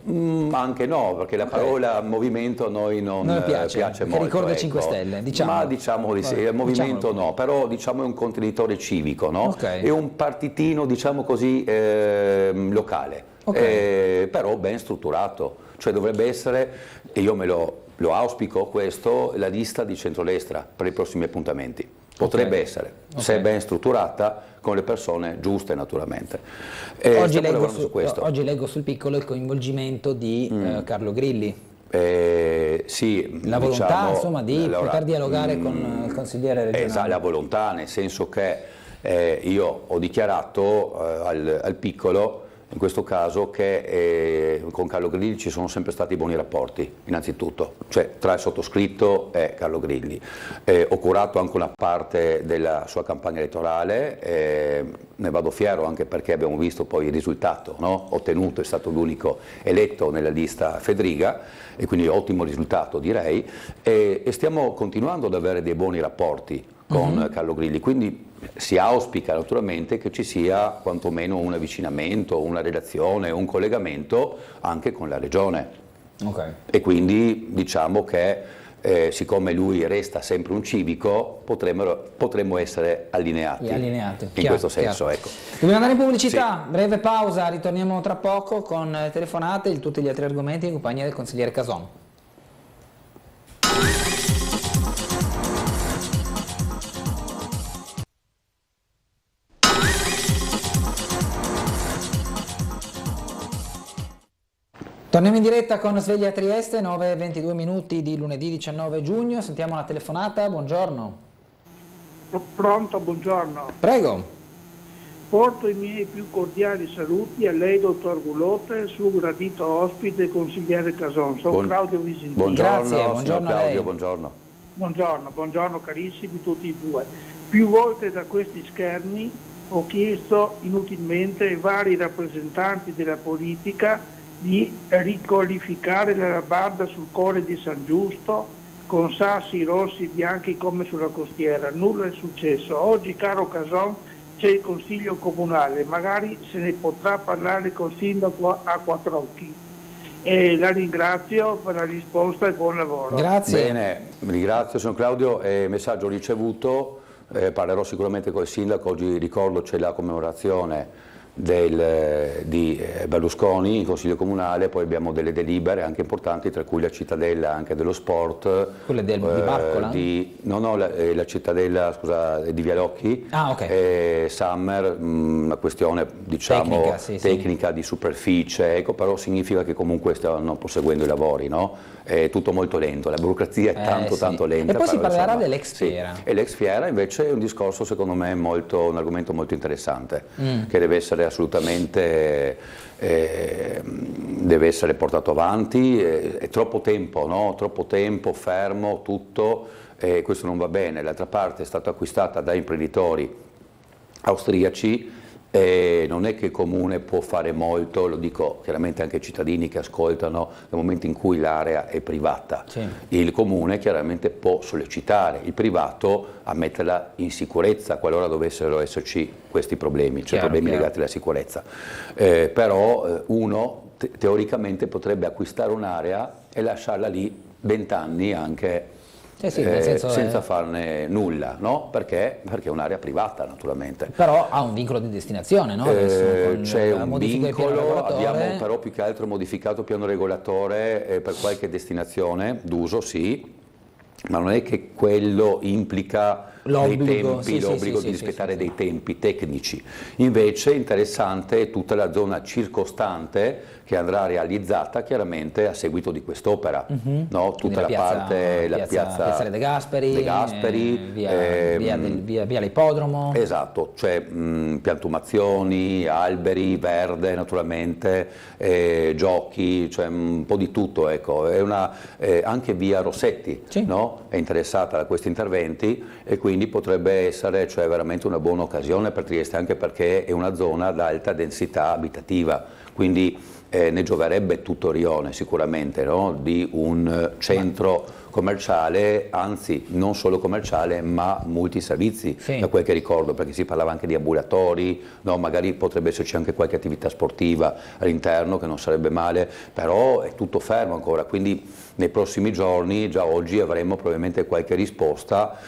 S17: Anche no, perché la parola movimento a noi non piace molto.
S1: Ricorda 5 Stelle, diciamo.
S17: Ma diciamo di sì, il movimento no, però diciamo è un contenitore civico, no? È un partitino, diciamo così, locale. Però ben strutturato, cioè dovrebbe essere, e io me lo auspico questo, la lista di centrodestra per i prossimi appuntamenti. Potrebbe essere, se è ben strutturata, con le persone giuste naturalmente.
S1: Oggi leggo sul piccolo il coinvolgimento di Carlo Grilli.
S17: Sì,
S1: la volontà insomma di poter dialogare con il consigliere regionale.
S17: Esatto, la volontà, nel senso che io ho dichiarato al piccolo in questo caso che con Carlo Grilli ci sono sempre stati buoni rapporti, innanzitutto, cioè tra il sottoscritto e Carlo Grilli. Ho curato anche una parte della sua campagna elettorale, ne vado fiero anche perché abbiamo visto poi il risultato, no? Ottenuto, è stato l'unico eletto nella lista Fedriga e quindi ottimo risultato direi, e stiamo continuando ad avere dei buoni rapporti con Carlo Grilli, quindi si auspica naturalmente che ci sia quantomeno un avvicinamento, una relazione, un collegamento anche con la regione. E quindi diciamo che siccome lui resta sempre un civico potremmo essere allineati in questo senso. Ecco.
S1: Dobbiamo andare in pubblicità, breve pausa, ritorniamo tra poco con telefonate e tutti gli altri argomenti in compagnia del consigliere Cason. Torniamo in diretta con Sveglia Trieste, 9:22 minuti di lunedì 19 giugno, sentiamo la telefonata, buongiorno.
S19: Pronto, buongiorno.
S1: Prego.
S19: Porto i miei più cordiali saluti a lei, dottor Gulotte, suo gradito ospite, consigliere Cason. Sono Claudio Visentini.
S17: Buongiorno,
S1: grazie, buongiorno
S17: Claudio,
S1: a lei.
S17: buongiorno.
S19: Buongiorno carissimi tutti e due. Più volte da questi schermi ho chiesto inutilmente ai vari rappresentanti della politica di riqualificare la rabarda sul Colle di San Giusto con sassi rossi e bianchi come sulla costiera. Nulla è successo. Oggi, caro Cason, c'è il Consiglio Comunale, magari se ne potrà parlare col sindaco a quattro occhi. E la ringrazio per la risposta e buon lavoro.
S1: Grazie.
S17: Bene, ringrazio signor Claudio, messaggio ricevuto, parlerò sicuramente col sindaco, oggi ricordo c'è la commemorazione di Berlusconi in Consiglio Comunale, poi abbiamo delle delibere anche importanti, tra cui la cittadella anche dello sport.
S1: Quella di Barcola?
S17: La cittadella, scusa, di Vialocchi, Summer, una questione diciamo tecnica di superficie, ecco, però significa che comunque stanno proseguendo i lavori, no? È tutto molto lento, la burocrazia è tanto lenta.
S1: E poi si parlerà
S17: insomma,
S1: dell'ex Fiera.
S17: E l'ex Fiera invece è un discorso secondo me un argomento molto interessante, che deve essere assolutamente deve essere portato avanti, è troppo tempo, no? Troppo tempo fermo tutto, questo non va bene. D'altra parte è stata acquistata da imprenditori austriaci, non è che il comune può fare molto, lo dico chiaramente anche ai cittadini che ascoltano, nel momento in cui l'area è privata. Il comune chiaramente può sollecitare il privato a metterla in sicurezza qualora dovessero esserci questi problemi, cioè problemi legati alla sicurezza. Però uno teoricamente potrebbe acquistare un'area e lasciarla lì 20 anni anche senza farne nulla, no? Perché è un'area privata naturalmente.
S1: Però ha un vincolo di destinazione, no?
S17: C'è un vincolo, abbiamo però più che altro modificato il piano regolatore per qualche destinazione d'uso, sì, ma non è che quello implica l'obbligo di rispettare dei tempi tecnici. Invece interessante è tutta la zona circostante che andrà realizzata chiaramente a seguito di quest'opera, no? Tutta la
S1: piazza De Gasperi, via l'Ippodromo.
S17: Esatto, cioè piantumazioni, alberi, verde naturalmente, giochi, cioè un po' di tutto, ecco. È anche via Rossetti, no? È interessata da questi interventi e quindi potrebbe essere veramente una buona occasione per Trieste, anche perché è una zona ad alta densità abitativa, quindi ne gioverebbe tutto Rione sicuramente, no? Di un centro commerciale, anzi non solo commerciale ma multiservizi, da quel che ricordo, perché si parlava anche di ambulatori, no? Magari potrebbe esserci anche qualche attività sportiva all'interno che non sarebbe male, però è tutto fermo ancora, quindi nei prossimi giorni, già oggi, avremo probabilmente qualche risposta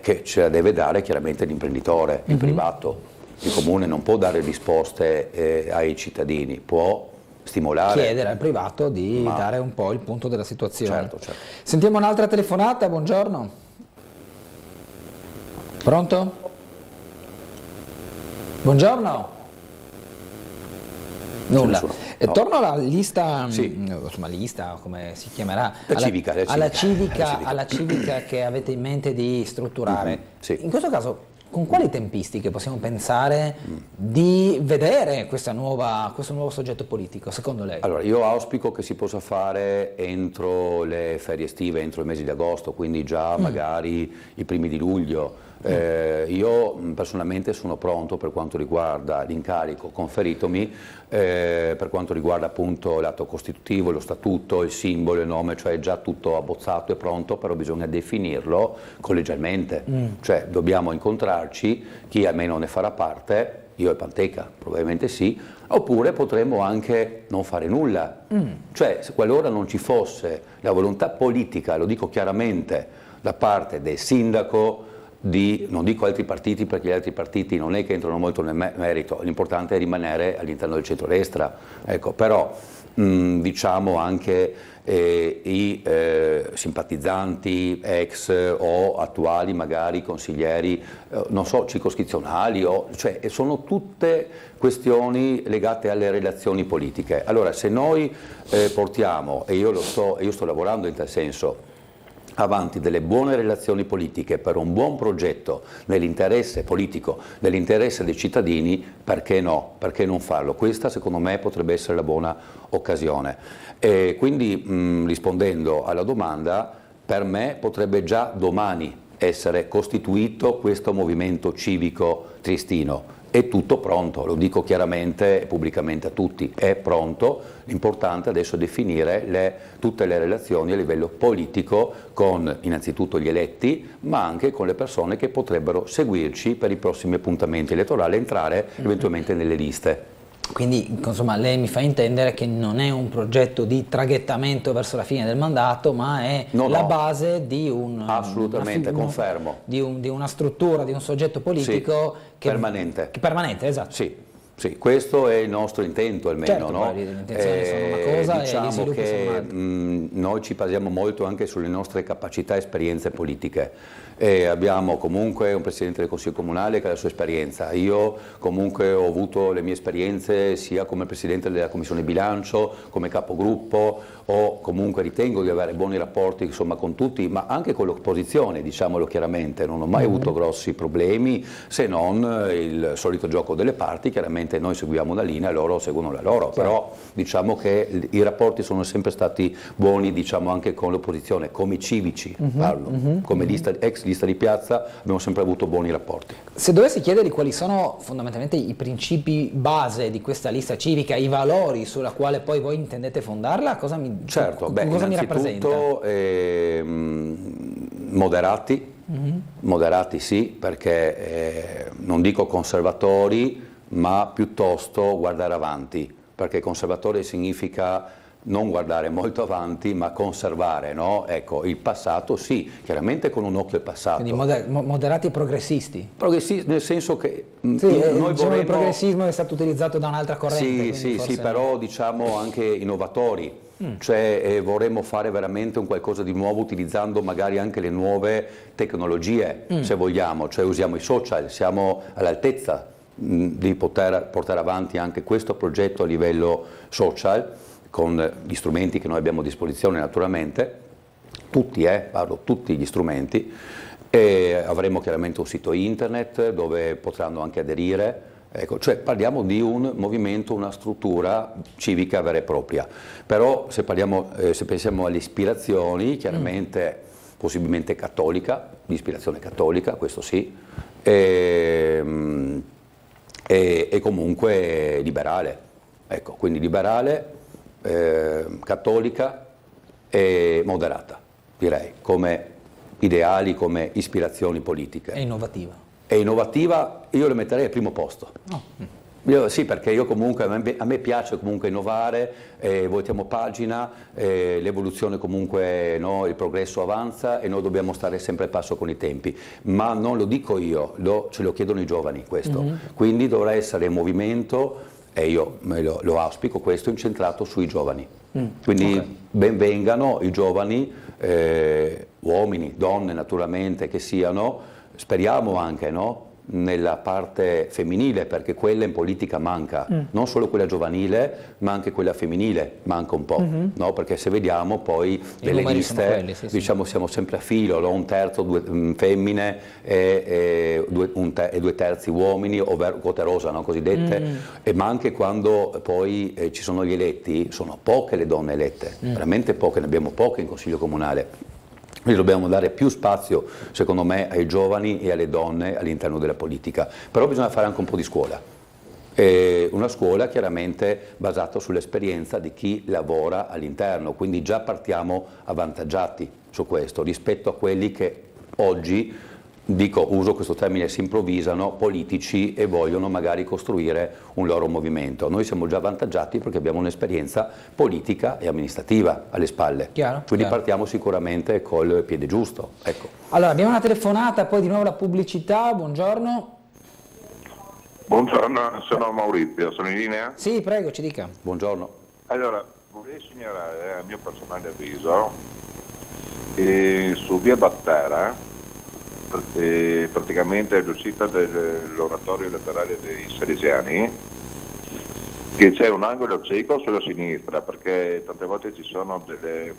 S17: che ce la deve dare chiaramente l'imprenditore, il privato. Il comune non può dare risposte ai cittadini, può stimolare,
S1: chiedere al privato di dare un po' il punto della situazione.
S17: Certo.
S1: Sentiamo un'altra telefonata, buongiorno. Pronto? Buongiorno. Nulla. Torno alla lista, insomma lista come si chiamerà, alla civica che avete in mente di strutturare. In questo caso Con quali tempistiche possiamo pensare di vedere questo nuovo soggetto politico, secondo lei?
S17: Allora, io auspico che si possa fare entro le ferie estive, entro il mese di agosto, quindi già magari i primi di luglio. Io personalmente sono pronto per quanto riguarda l'incarico conferitomi, per quanto riguarda appunto l'atto costitutivo, lo statuto, il simbolo, il nome, cioè è già tutto abbozzato e pronto, però bisogna definirlo collegialmente, cioè dobbiamo incontrarci, chi almeno ne farà parte, io e Panteca probabilmente sì, oppure potremmo anche non fare nulla, cioè qualora non ci fosse la volontà politica, lo dico chiaramente, da parte del sindaco, non dico altri partiti perché gli altri partiti non è che entrano molto nel merito, l'importante è rimanere all'interno del centrodestra, ecco, però diciamo anche i simpatizzanti ex o attuali magari consiglieri, non so, circoscrizionali, cioè sono tutte questioni legate alle relazioni politiche. Allora se noi portiamo, e io sto lavorando in tal senso, avanti delle buone relazioni politiche per un buon progetto nell'interesse politico, nell'interesse dei cittadini, perché no? Perché non farlo? Questa secondo me potrebbe essere la buona occasione. E quindi rispondendo alla domanda, per me potrebbe già domani essere costituito questo movimento civico triestino. È tutto pronto, lo dico chiaramente e pubblicamente a tutti, è pronto, l'importante adesso è definire tutte le relazioni a livello politico con innanzitutto gli eletti, ma anche con le persone che potrebbero seguirci per i prossimi appuntamenti elettorali e entrare eventualmente nelle liste.
S1: Quindi insomma lei mi fa intendere che non è un progetto di traghettamento verso la fine del mandato, ma è la base di
S17: assolutamente, confermo.
S1: Di una struttura, di un soggetto politico
S17: permanente.
S1: Permanente, esatto.
S17: Sì, questo è il nostro intento almeno.
S1: Certo,
S17: no?
S1: Le intenzioni sono una cosa
S17: diciamo
S1: e gli sviluppi sono un'altra.
S17: Noi ci basiamo molto anche sulle nostre capacità e esperienze politiche. Abbiamo comunque un Presidente del Consiglio Comunale che ha la sua esperienza, io comunque ho avuto le mie esperienze sia come Presidente della Commissione Bilancio, come capogruppo, o comunque ritengo di avere buoni rapporti insomma, con tutti, ma anche con l'opposizione, diciamolo chiaramente, non ho mai avuto grossi problemi se non il solito gioco delle parti, chiaramente noi seguiamo una linea e loro seguono la loro, però diciamo che i rapporti sono sempre stati buoni diciamo anche con l'opposizione, come civici parlo, come ex lista di piazza abbiamo sempre avuto buoni rapporti.
S1: Se dovessi chiedergli quali sono fondamentalmente i principi base di questa lista civica, i valori sulla quale poi voi intendete fondarla, cosa mi rappresenta?
S17: Moderati, moderati sì, perché non dico conservatori, ma piuttosto guardare avanti, perché conservatore significa non guardare molto avanti ma conservare, no? Ecco, il passato sì, chiaramente con un occhio al passato.
S1: Quindi moderati e progressisti?
S17: Progressisti nel senso che
S1: noi vorremmo... il progressismo è stato utilizzato da un'altra corrente.
S17: Sì, però diciamo anche innovatori, cioè vorremmo fare veramente un qualcosa di nuovo utilizzando magari anche le nuove tecnologie, se vogliamo, cioè usiamo i social, siamo all'altezza di poter portare avanti anche questo progetto a livello social, con gli strumenti che noi abbiamo a disposizione naturalmente, parlo tutti gli strumenti, e avremo chiaramente un sito internet dove potranno anche aderire, ecco, cioè parliamo di un movimento, una struttura civica vera e propria, però se pensiamo alle ispirazioni, chiaramente possibilmente cattolica, di ispirazione cattolica, questo sì, e comunque liberale, ecco, quindi liberale, cattolica e moderata, direi, come ideali, come ispirazioni politiche.
S1: E innovativa.
S17: E innovativa io le metterei al primo posto. Sì, perché io comunque, a me piace comunque innovare, voltiamo pagina, l'evoluzione comunque, no, il progresso avanza e noi dobbiamo stare sempre al passo con i tempi, ma non lo dico io, ce lo chiedono i giovani questo, quindi dovrà essere un movimento, e io lo auspico, questo incentrato sui giovani, quindi benvengano i giovani, uomini, donne naturalmente che siano, speriamo anche, no? nella parte femminile, perché quella in politica manca, non solo quella giovanile ma anche quella femminile manca un po', no? Perché se vediamo poi delle liste, diciamo siamo sempre a filo, no? Un terzo femmine e 2 terzi uomini, ovvero quote rosa, no? Cosiddette, ma anche quando poi ci sono gli eletti sono poche le donne elette, veramente poche, ne abbiamo poche in Consiglio Comunale. Quindi dobbiamo dare più spazio, secondo me, ai giovani e alle donne all'interno della politica. Però bisogna fare anche un po' di scuola. Una scuola chiaramente basata sull'esperienza di chi lavora all'interno, quindi già partiamo avvantaggiati su questo rispetto a quelli che oggi, uso questo termine, si improvvisano politici e vogliono magari costruire un loro movimento. Noi siamo già avvantaggiati perché abbiamo un'esperienza politica e amministrativa alle spalle. Quindi partiamo sicuramente col piede giusto. Ecco.
S1: Allora, abbiamo una telefonata, poi di nuovo la pubblicità. Buongiorno.
S20: Buongiorno, sono Maurizio, sono in linea?
S1: Sì, prego, ci dica.
S17: Buongiorno.
S20: Allora, vorrei segnalare, a mio personale avviso, su via Battera, praticamente all'uscita dell'oratorio laterale dei Salesiani, che c'è un angolo cieco sulla sinistra, perché tante volte ci sono delle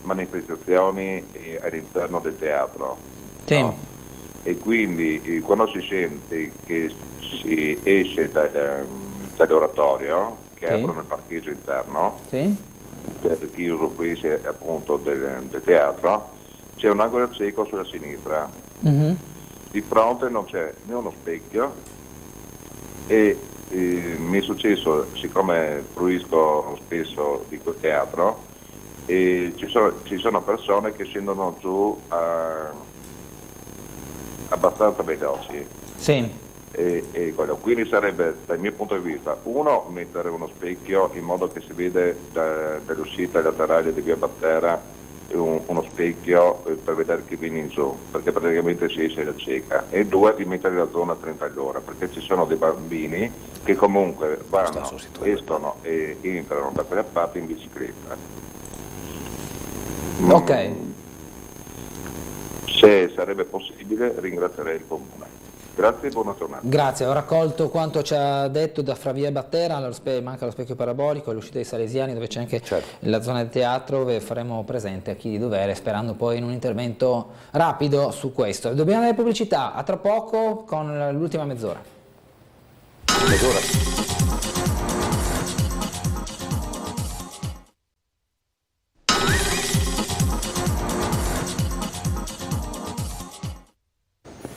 S20: manifestazioni all'interno del teatro.
S1: Sì.
S20: No? E quindi quando si sente che si esce dall'oratorio, che aprono il parcheggio interno, per chi usufruisce appunto del teatro, c'è un angolo cieco sulla sinistra. Di fronte non c'è né uno specchio e mi è successo, siccome fruisco spesso di quel teatro, e ci sono persone che scendono giù abbastanza veloci.
S1: Sì.
S20: Quindi sarebbe, dal mio punto di vista, uno, mettere uno specchio in modo che si vede dall'uscita laterale di via Battera uno specchio per vedere chi viene in giù, perché praticamente si esce da cieca, e 2, di mettere la zona a 30 all'ora, perché ci sono dei bambini che comunque vanno, escono e entrano da quella parte in bicicletta.
S1: Ok.
S20: Se sarebbe possibile ringrazierei il Comune. Grazie e buona giornata.
S1: Grazie, ho raccolto quanto ci ha detto da fra via Battera, manca lo specchio parabolico, l'uscita dei Salesiani dove c'è anche la zona del teatro, dove faremo presente a chi di dovere, sperando poi in un intervento rapido su questo. Dobbiamo dare pubblicità, a tra poco con l'ultima mezz'ora.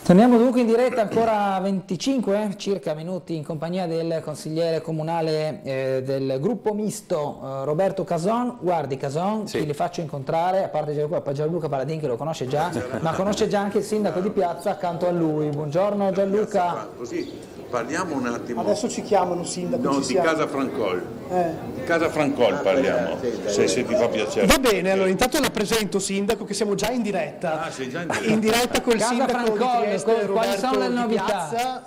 S1: Torniamo dunque in diretta, ancora 25 circa minuti in compagnia del consigliere comunale del gruppo misto Roberto Cason. Guardi Cason, chi li faccio incontrare, a parte Gianluca Paladin che lo conosce già, ma conosce già anche il sindaco di piazza accanto a lui. Buongiorno Gianluca.
S21: Così parliamo un attimo.
S3: Adesso ci chiamano sindaco.
S21: No, di Casa Francol. Di Casa Francol parliamo, se ti fa piacere.
S3: Va bene, allora intanto la presento sindaco, che siamo già in diretta.
S21: Sei già in diretta.
S3: In diretta col
S1: Casa
S3: sindaco
S1: Francol,
S3: di Trieste,
S1: quali sono le
S3: Roberto
S1: novità?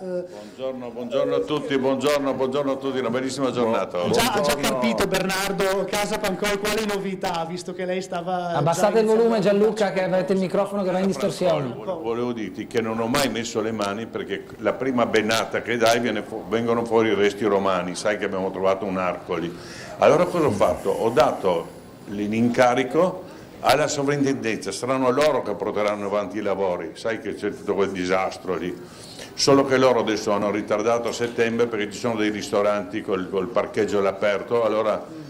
S21: Buongiorno a tutti, buongiorno a tutti, una bellissima giornata.
S3: Ha già capito Bernardo, Casa Francol, quali novità, visto che lei stava...
S1: Abbassate il volume Gianluca, che avete il microfono che va in distorsione.
S21: Volevo dirti che non ho mai messo le mani, perché la prima bennata che dai vengono fuori i resti romani, sai che abbiamo trovato un arco lì. Allora cosa ho fatto? Ho dato l'incarico alla sovrintendenza, saranno loro che porteranno avanti i lavori, sai che c'è tutto quel disastro lì, solo che loro adesso hanno ritardato a settembre perché ci sono dei ristoranti col parcheggio all'aperto, allora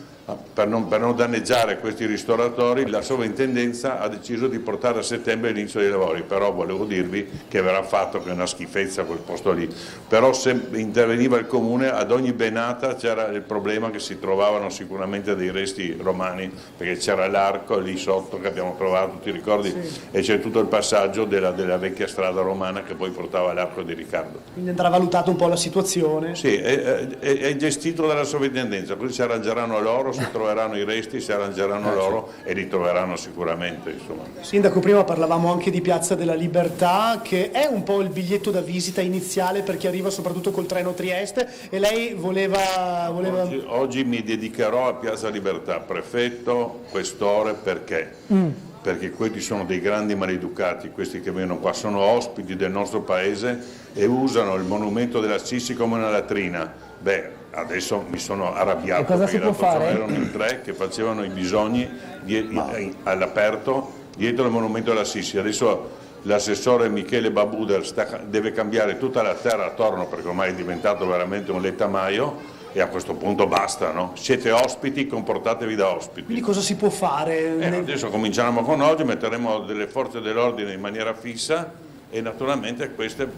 S21: per non danneggiare questi ristoratori la sovrintendenza ha deciso di portare a settembre l'inizio dei lavori, però volevo dirvi che verrà fatto, che è una schifezza quel posto lì, però se interveniva il comune ad ogni benata c'era il problema che si trovavano sicuramente dei resti romani, perché c'era l'arco lì sotto che abbiamo trovato, ti ricordi? Sì. E c'è tutto il passaggio della vecchia strada romana che poi portava all'arco di Riccardo.
S3: Quindi andrà valutata un po' la situazione.
S21: Sì, è gestito dalla sovrintendenza, così si arrangeranno loro, si troveranno i resti, si arrangeranno loro e li troveranno sicuramente. Insomma. Sindaco,
S3: prima parlavamo anche di Piazza della Libertà, che è un po' il biglietto da visita iniziale per chi arriva soprattutto col treno Trieste, e lei voleva...
S21: Oggi mi dedicherò a Piazza Libertà, prefetto, questore, perché? perché questi sono dei grandi maleducati, questi che vengono qua, sono ospiti del nostro paese e usano il monumento dell'Assisi come una latrina. Beh, adesso mi sono arrabbiato perché l'altro giorno erano in 3 che facevano i bisogni all'aperto dietro il monumento dell'Assisi. Adesso l'assessore Michele Babuder deve cambiare tutta la terra attorno perché ormai è diventato veramente un lettamaio. E a questo punto basta, no? Siete ospiti, comportatevi da ospiti.
S3: Quindi cosa si può fare?
S21: Adesso cominciamo con oggi, metteremo delle forze dell'ordine in maniera fissa e naturalmente queste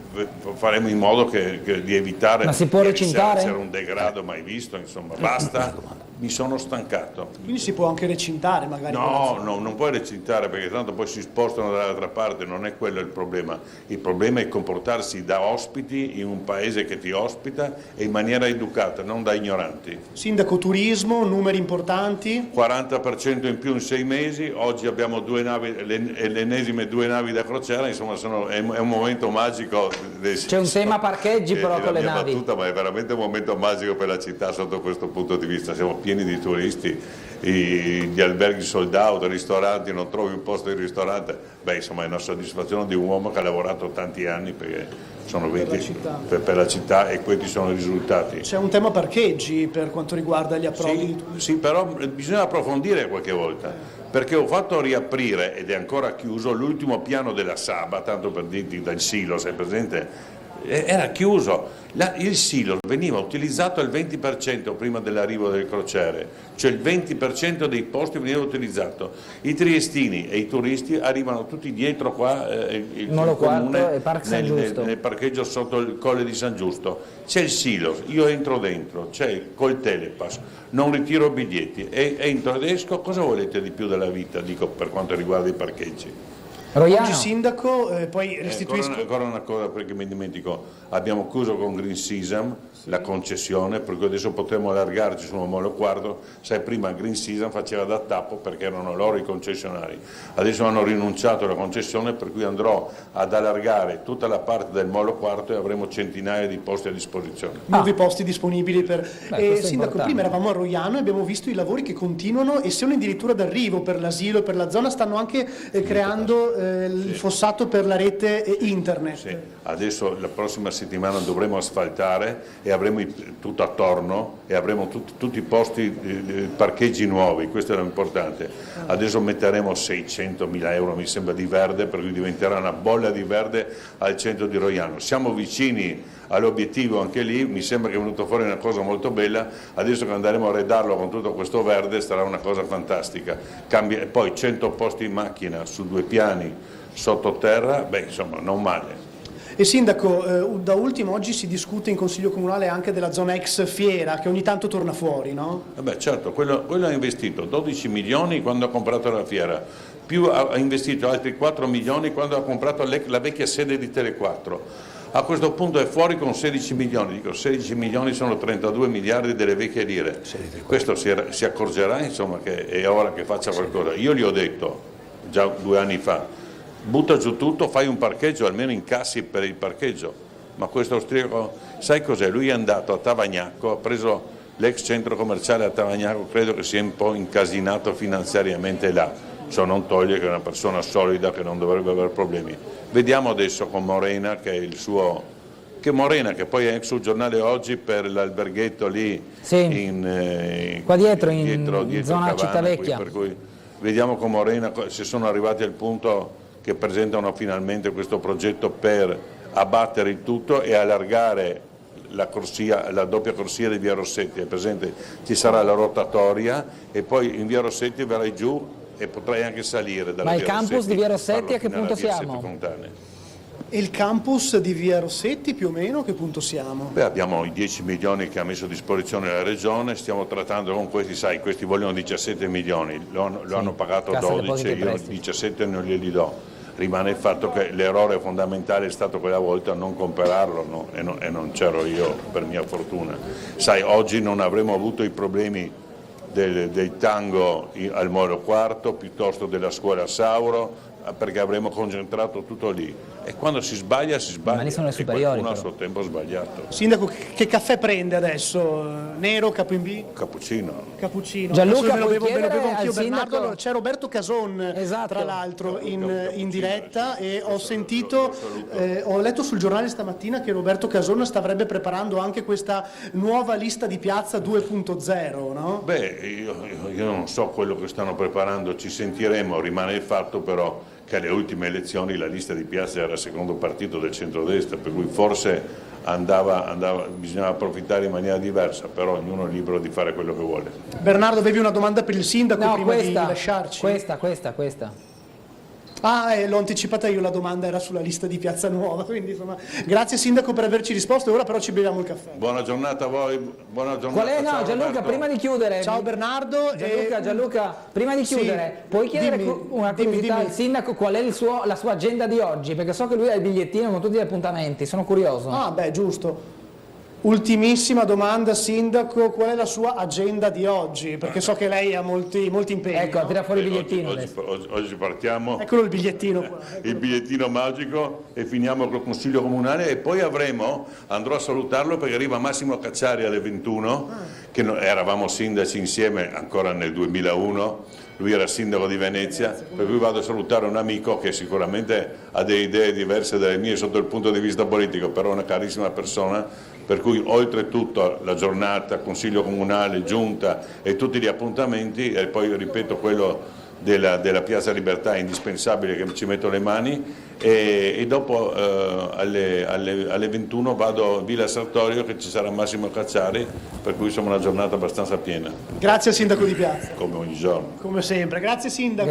S21: faremo in modo di evitare.
S1: Ma si può recintare?
S21: C'era un degrado mai visto, insomma, basta. Mi sono stancato.
S3: Quindi si può anche recintare magari?
S21: No, non puoi recintare perché tanto poi si spostano dall'altra parte, non è quello il problema. Il problema è comportarsi da ospiti in un paese che ti ospita e in maniera educata, non da ignoranti.
S3: Sindaco, turismo, numeri importanti?
S21: 40% in più in 6 mesi, oggi abbiamo 2 navi, le ennesime 2 navi da crociera, insomma è un momento magico.
S1: C'è un tema parcheggi però con le navi.
S21: Battuta, ma è veramente un momento magico per la città sotto questo punto di vista. Siamo pieni di turisti, gli alberghi sold out, i ristoranti, non trovi un posto di ristorante. Beh, insomma è una soddisfazione di un uomo che ha lavorato tanti anni perché sono 20 per la città e questi sono i risultati.
S3: C'è un tema parcheggi per quanto riguarda gli approdi?
S21: Sì, però bisogna approfondire qualche volta, perché ho fatto riaprire, ed è ancora chiuso, l'ultimo piano della Saba, tanto per dirti dal silo, sei presente? Era chiuso, il silo veniva utilizzato al 20% prima dell'arrivo delle crociere, cioè il 20% dei posti veniva utilizzato. I triestini e i turisti arrivano tutti dietro qua il comune,
S1: e Parco San Giusto.
S21: Nel parcheggio sotto il Colle di San Giusto. C'è il silo, io entro dentro, c'è col telepass, non ritiro biglietti e entro ed esco. Cosa volete di più della vita, dico, per quanto riguarda i parcheggi?
S3: Oggi sindaco, poi restituisco.
S21: Ancora una cosa perché mi dimentico, abbiamo chiuso con Green Season la concessione, per cui adesso potremo allargarci sul Molo Quarto. Sai, prima Green Season faceva da tappo perché erano loro i concessionari, adesso hanno rinunciato alla concessione, per cui andrò ad allargare tutta la parte del Molo Quarto e avremo centinaia di posti a disposizione.
S3: Nuovi posti disponibili per... sindaco, prima eravamo a Roiano e abbiamo visto i lavori che continuano e sono addirittura d'arrivo per l'asilo e per la zona, stanno anche creando il fossato per la rete internet.
S21: Sì. Adesso la prossima settimana dovremo asfaltare e avremo tutto attorno e avremo tutti i posti, parcheggi nuovi, questo era importante. Adesso metteremo 600.000 euro mi sembra di verde, per cui diventerà una bolla di verde al centro di Roiano. Siamo vicini all'obiettivo anche lì, mi sembra che è venuto fuori una cosa molto bella, adesso che andremo a redarlo con tutto questo verde sarà una cosa fantastica. E poi 100 posti in macchina su 2 piani sottoterra, beh insomma non male.
S3: E sindaco, da ultimo oggi si discute in Consiglio Comunale anche della zona ex Fiera, che ogni tanto torna fuori, no?
S21: Beh certo, quello ha investito 12 milioni quando ha comprato la Fiera, più ha investito altri 4 milioni quando ha comprato la vecchia sede di Tele4. A questo punto è fuori con 16 milioni, dico 16 milioni sono 32 miliardi delle vecchie lire. Questo si accorgerà insomma che è ora che faccia qualcosa. Io gli ho detto già 2 anni fa, butta giù tutto, fai un parcheggio, almeno incassi per il parcheggio. Ma questo austriaco, sai cos'è? Lui è andato a Tavagnacco, ha preso l'ex centro commerciale a Tavagnacco, credo che sia un po' incasinato finanziariamente là. Ciò non toglie che è una persona solida che non dovrebbe avere problemi. Vediamo adesso con Morena, che è il suo... Morena, che poi è sul giornale oggi per l'alberghetto lì,
S1: sì. Qua dietro in zona
S21: Cavana,
S1: Cittavecchia.
S21: Per cui vediamo con Morena se sono arrivati al punto che presentano finalmente questo progetto per abbattere il tutto e allargare la doppia corsia di Via Rossetti. È presente? Ci sarà la rotatoria e poi in Via Rossetti verrai giù e potrai anche salire dalla
S1: Ma
S21: Via
S1: il campus
S21: Rossetti,
S1: di Via Rossetti a che punto siamo?
S3: E il campus di Via Rossetti più o meno a che punto siamo?
S21: Beh, abbiamo i 10 milioni che ha messo a disposizione la Regione, stiamo trattando con questi, sai, questi vogliono 17 milioni, lo hanno pagato 12, io 17 non glieli do. Rimane il fatto che l'errore fondamentale è stato quella volta non comprarlo, no? e non c'ero io per mia fortuna. Sai, oggi non avremmo avuto i problemi del tango al Molo Quarto, piuttosto della scuola Sauro, perché avremmo concentrato tutto lì. E quando si sbaglia,
S1: Ma lì sono le
S21: e
S1: superiori,
S21: qualcuno a
S1: però.
S21: suo tempo ha sbagliato.
S3: Sindaco, che caffè prende adesso? Nero, capo in B?
S21: Cappuccino.
S3: Cappuccino.
S1: Gianluca,
S3: Adesso me lo
S1: puoi
S3: bevo
S1: chiedere
S3: anch'io,
S1: al
S3: Bernardo.
S1: sindaco?
S3: C'è Roberto Cason, tra l'altro, in diretta, e ho sentito, ho letto sul giornale stamattina che Roberto Cason avrebbe preparando anche questa nuova lista di piazza 2.0, no?
S21: Beh, io non so quello che stanno preparando, ci sentiremo, rimane il fatto però che alle ultime elezioni la lista di piazza era il secondo partito del centrodestra, per cui forse bisognava approfittare in maniera diversa, però ognuno è libero di fare quello che vuole.
S3: Bernardo, avevi una domanda per il sindaco prima di
S1: questa,
S3: lasciarci?
S1: Questa.
S3: L'ho anticipata io, la domanda era sulla lista di Piazza Nuova, quindi insomma, grazie sindaco per averci risposto, ora però ci beviamo il caffè.
S21: Buona giornata a voi, buona giornata.
S1: Qual è? No,
S21: ciao,
S1: Gianluca,
S21: Roberto.
S1: prima di chiudere.
S3: Ciao Bernardo.
S1: Gianluca, prima di chiudere, puoi chiedere una curiosità al sindaco qual è la sua agenda di oggi? Perché so che lui ha il bigliettino con tutti gli appuntamenti, sono curioso.
S3: Ah, beh, giusto. Ultimissima domanda, sindaco, qual è la sua agenda di oggi? Perché so che lei ha molti impegni.
S1: Ecco, tira fuori il bigliettino.
S21: Oggi partiamo.
S3: Eccolo il bigliettino qua.
S21: Il bigliettino magico e finiamo col Consiglio Comunale e poi andrò a salutarlo perché arriva Massimo Cacciari alle 21, che eravamo sindaci insieme ancora nel 2001, lui era sindaco di Venezia, per cui vado a salutare un amico che sicuramente ha delle idee diverse dalle mie sotto il punto di vista politico, però è una carissima persona, per cui oltretutto la giornata, Consiglio Comunale, Giunta e tutti gli appuntamenti, e poi ripeto quello della Piazza Libertà è indispensabile che ci metto le mani, e dopo alle 21 vado a Villa Sartorio che ci sarà Massimo Cacciari, per cui insomma una giornata abbastanza piena.
S3: Grazie al sindaco di Piazza.
S21: Come ogni giorno.
S3: Come sempre, grazie sindaco.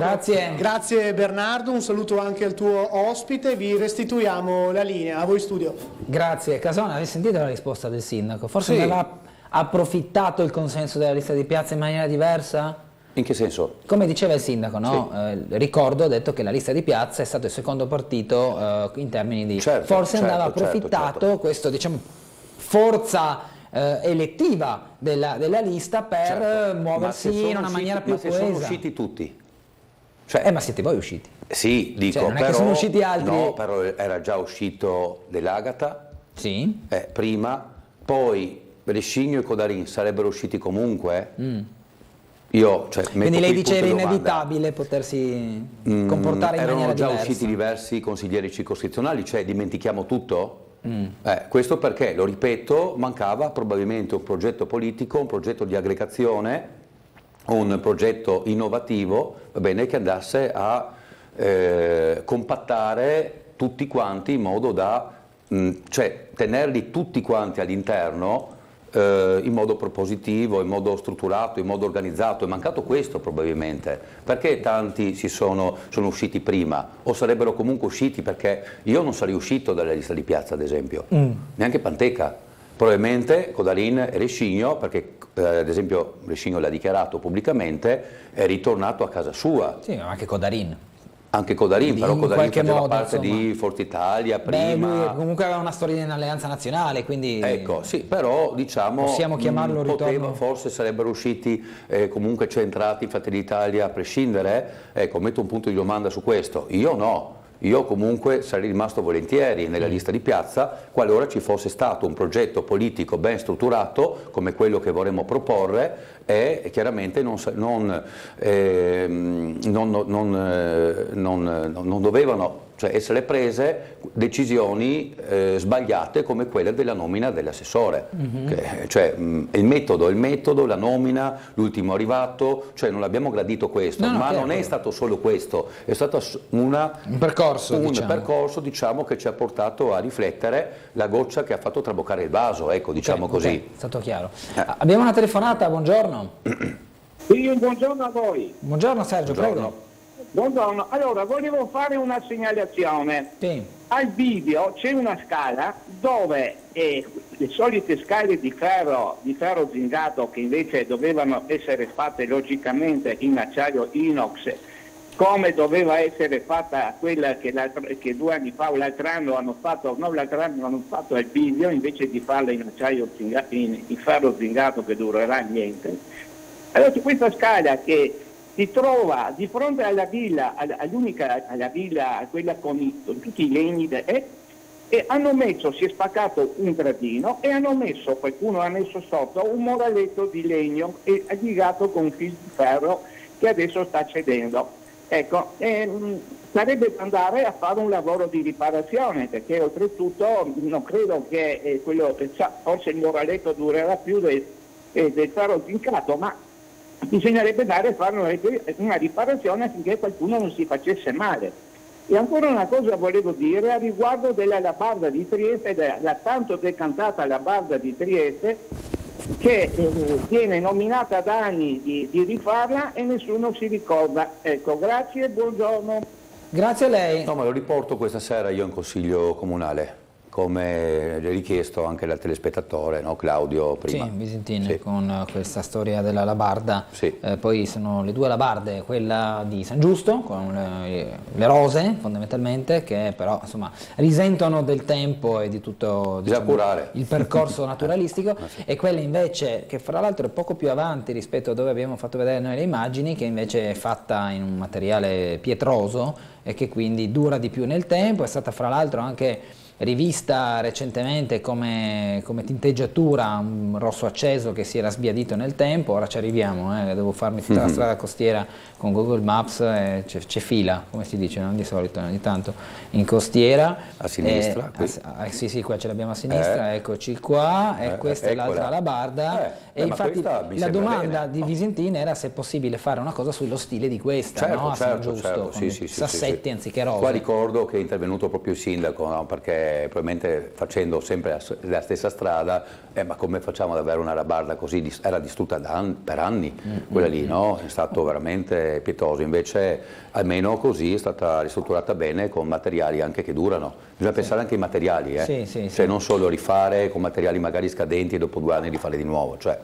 S1: Grazie
S3: Bernardo, un saluto anche al tuo ospite, vi restituiamo la linea, a voi studio.
S1: Grazie. Casona, hai sentito la risposta del sindaco? Forse
S17: Sì.
S1: ne aveva approfittato il consenso della lista di piazza in maniera diversa?
S17: In che senso?
S1: Come diceva il sindaco, no?
S17: Sì.
S1: Ricordo, ha detto che la lista di piazza è stato il secondo partito in termini di...
S17: Certo,
S1: forse
S17: certo,
S1: andava approfittato
S17: certo.
S1: questo, diciamo, forza elettiva della lista per muoversi in una maniera più
S17: ma se sono
S1: coesa.
S17: usciti tutti.
S1: Ma siete voi usciti?
S17: Sì, dico,
S1: Cioè, non è
S17: però,
S1: che sono usciti altri.
S17: No, però era già uscito dell'Agata.
S1: Sì.
S17: Prima, poi Rescigno e Codarin sarebbero usciti comunque. Io,
S1: Quindi lei dice era inevitabile potersi comportare in maniera
S17: erano già
S1: diversa.
S17: usciti diversi consiglieri circoscrizionali, cioè dimentichiamo tutto? Questo perché, lo ripeto, mancava probabilmente un progetto politico, un progetto di aggregazione, un progetto innovativo, va bene, che andasse a compattare tutti quanti in modo da tenerli tutti quanti all'interno in modo propositivo, in modo strutturato, in modo organizzato. È mancato questo probabilmente. Perché tanti sono usciti prima o sarebbero comunque usciti, perché io non sarei uscito dalla lista di piazza ad esempio, neanche Panteca. Probabilmente Codarin e Rescigno, perché ad esempio Rescigno l'ha dichiarato pubblicamente, è ritornato a casa sua.
S1: Sì, ma anche Codarin.
S17: Anche Codarin, però Codarin faceva
S1: modo,
S17: parte
S1: insomma,
S17: di Forza Italia prima.
S1: Beh, lui comunque aveva una storia in alleanza nazionale, quindi...
S17: Ecco, sì, però diciamo...
S1: Possiamo chiamarlo ritorno?
S17: Forse sarebbero usciti comunque centrati in Fratelli d'Italia a prescindere. Ecco, metto un punto di domanda su questo. Io no. Io comunque sarei rimasto volentieri nella lista di piazza qualora ci fosse stato un progetto politico ben strutturato come quello che vorremmo proporre, e chiaramente non dovevano essere prese decisioni sbagliate come quella della nomina dell'assessore. Il metodo, la nomina, l'ultimo arrivato, non abbiamo gradito questo, ma non è stato solo questo, è stato un percorso che ci ha portato a riflettere, la goccia che ha fatto traboccare il vaso, ecco, diciamo così.
S1: È stato chiaro. Abbiamo una telefonata, buongiorno.
S2: Sì, buongiorno a voi.
S1: Buongiorno Sergio, prego.
S2: Buongiorno, allora volevo fare una segnalazione.
S1: Sì.
S2: Al video c'è una scala dove le solite scale di ferro zingato, che invece dovevano essere fatte logicamente in acciaio inox, come doveva essere fatta quella che 2 anni fa o l'altro anno hanno fatto al video, invece di farla in acciaio in ferro zingato che durerà niente. Allora c'è questa scala che si trova di fronte alla villa, alla villa, quella con tutti i legni, e hanno messo, si è spaccato un gradino e qualcuno ha messo sotto un moraletto di legno e ha legato con un fil di ferro che adesso sta cedendo. Ecco, sarebbe da andare a fare un lavoro di riparazione, perché oltretutto non credo che forse il moraletto durerà più del ferro zincato, ma bisognerebbe andare a fare una riparazione affinché qualcuno non si facesse male. E ancora una cosa volevo dire a riguardo della Labarda di Trieste, la tanto decantata Labarda di Trieste, che viene nominata da anni di rifarla e nessuno si ricorda. Ecco, grazie e buongiorno.
S1: Grazie a lei.
S17: No, ma lo riporto questa sera io in Consiglio Comunale, come richiesto anche dal telespettatore, no? Claudio prima.
S1: Sì, Visentini, con questa storia della Labarda. Poi sono le due Labarde, quella di San Giusto, con le rose fondamentalmente, che però insomma risentono del tempo e di tutto, diciamo, il percorso naturalistico, e quella invece che fra l'altro è poco più avanti rispetto a dove abbiamo fatto vedere noi le immagini, che invece è fatta in un materiale pietroso e che quindi dura di più nel tempo, è stata fra l'altro anche rivista recentemente come tinteggiatura, un rosso acceso che si era sbiadito nel tempo. Ora ci arriviamo, devo farmi tutta la strada costiera con Google Maps, c'è fila, come si dice, non di solito, ogni tanto in costiera.
S17: A sinistra?
S1: Sì, qua ce l'abbiamo a sinistra, eccoci qua, e questa è l'altra Labarda. E infatti la domanda di Visentini era se è possibile fare una cosa sullo stile di questa, no? A San Giusto, con sassetti anziché rose.
S17: Qua ricordo che è intervenuto proprio il sindaco, no? Perché probabilmente facendo sempre la stessa strada, ma come facciamo ad avere una Labarda così? Era distrutta per anni, quella lì, no? È stato veramente pietoso, invece almeno così è stata ristrutturata bene con materiali anche che durano. Bisogna pensare anche ai materiali, cioè non solo rifare con materiali magari scadenti e dopo 2 anni rifare di nuovo, cioè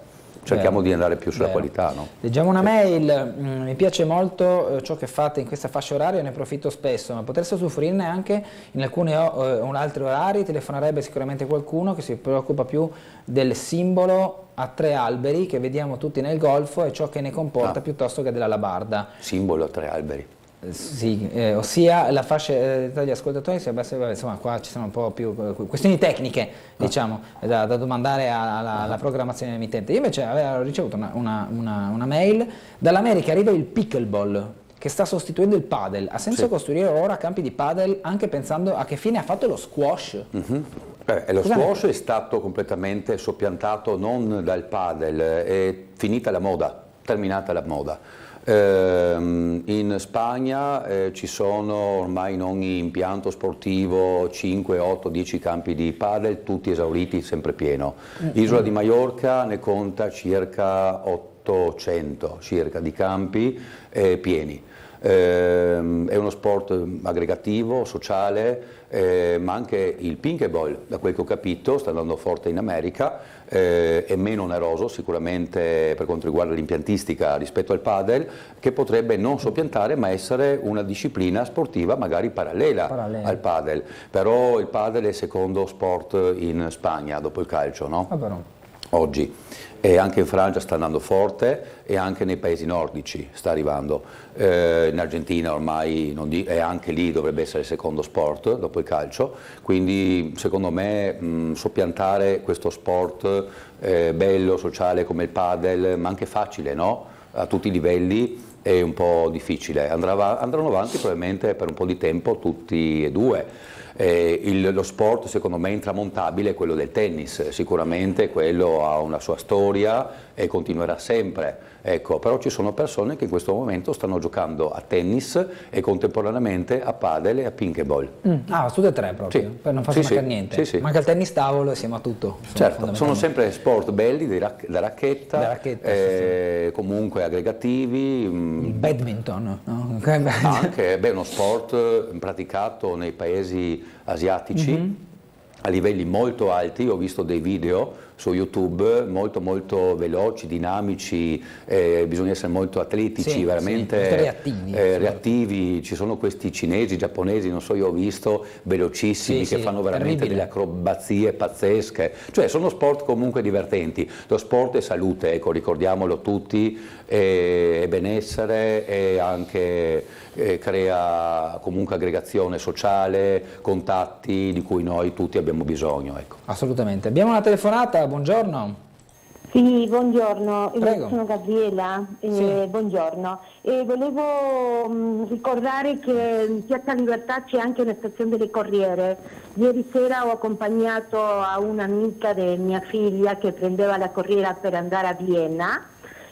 S17: cerchiamo di andare più sulla qualità, no?
S1: Leggiamo una mail, mi piace molto ciò che fate in questa fascia oraria, ne approfitto spesso, ma potreste usufruirne anche in alcuni altri orari? Telefonerebbe sicuramente qualcuno che si preoccupa più del simbolo a 3 alberi che vediamo tutti nel golfo e ciò che ne comporta piuttosto che della Labarda.
S17: Simbolo a 3 alberi?
S1: Sì, ossia la fascia degli ascoltatori, insomma qua ci sono un po' più questioni tecniche, diciamo, da domandare alla programmazione emittente. Io invece avevo ricevuto una mail, dall'America arriva il pickleball che sta sostituendo il padel. Ha senso costruire ora campi di padel anche pensando a che fine ha fatto lo squash?
S17: Lo squash è stato completamente soppiantato non dal padel, è finita la moda, terminata la moda. In Spagna ci sono ormai in ogni impianto sportivo 5, 8, 10 campi di padel, tutti esauriti, sempre pieno. L'isola di Maiorca ne conta circa 800 di campi pieni. È uno sport aggregativo, sociale, ma anche il pickleball, da quel che ho capito, sta andando forte in America, è meno oneroso sicuramente per quanto riguarda l'impiantistica rispetto al padel, che potrebbe non soppiantare ma essere una disciplina sportiva magari parallela al padel. Però il padel è il secondo sport in Spagna dopo il calcio, no? Oggi. E anche in Francia sta andando forte e anche nei paesi nordici sta arrivando. In Argentina ormai e anche lì dovrebbe essere il secondo sport dopo il calcio, quindi secondo me soppiantare questo sport bello, sociale come il padel, ma anche facile, no? A tutti i livelli, è un po' difficile. Andranno avanti probabilmente per un po' di tempo tutti e due. Lo sport secondo me intramontabile è quello del tennis, sicuramente quello ha una sua storia e continuerà sempre, ecco, però ci sono persone che in questo momento stanno giocando a tennis e contemporaneamente a padel e a pickleball.
S1: Tutte e 3 proprio, per non far mancare niente. Manca il tennis tavolo e siamo a tutto.
S17: Certo, sono sempre sport belli, da racchetta, comunque aggregativi.
S1: Il badminton, no?
S17: Anche uno sport praticato nei paesi asiatici a livelli molto alti. Ho visto dei video su YouTube, molto molto veloci, dinamici, bisogna essere molto atletici, veramente reattivi. Ci sono questi cinesi, giapponesi, non so, io ho visto, velocissimi, che fanno veramente delle acrobazie pazzesche, cioè sono sport comunque divertenti. Lo sport è salute, ecco, ricordiamolo tutti, è benessere, e anche crea comunque aggregazione sociale, contatti di cui noi tutti abbiamo bisogno, ecco.
S1: Assolutamente. Abbiamo una telefonata, buongiorno.
S5: Sì, buongiorno,
S1: Prego.
S5: sono Gabriela, buongiorno. Volevo ricordare che in Piazza Libertà c'è anche una stazione delle Corriere. Ieri sera ho accompagnato a un'amica di mia figlia che prendeva la corriera per andare a Vienna,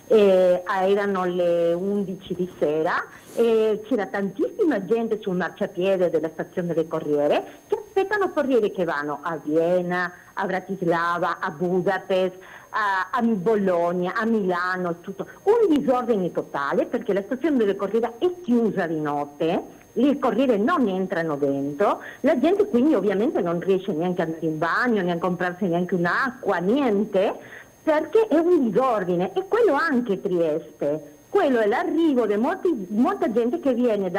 S5: erano le 11 di sera e c'era tantissima gente sul marciapiede della stazione delle Corriere che aspettano corriere che vanno a Vienna, a Bratislava, a Budapest, a Bologna, a Milano, tutto. Un disordine totale perché la stazione delle Corriere è chiusa di notte, le corriere non entrano dentro, la gente quindi ovviamente non riesce neanche ad andare in bagno, neanche a comprarsi neanche un'acqua, niente, perché è un disordine. E quello anche Trieste, quello è l'arrivo di molta gente che viene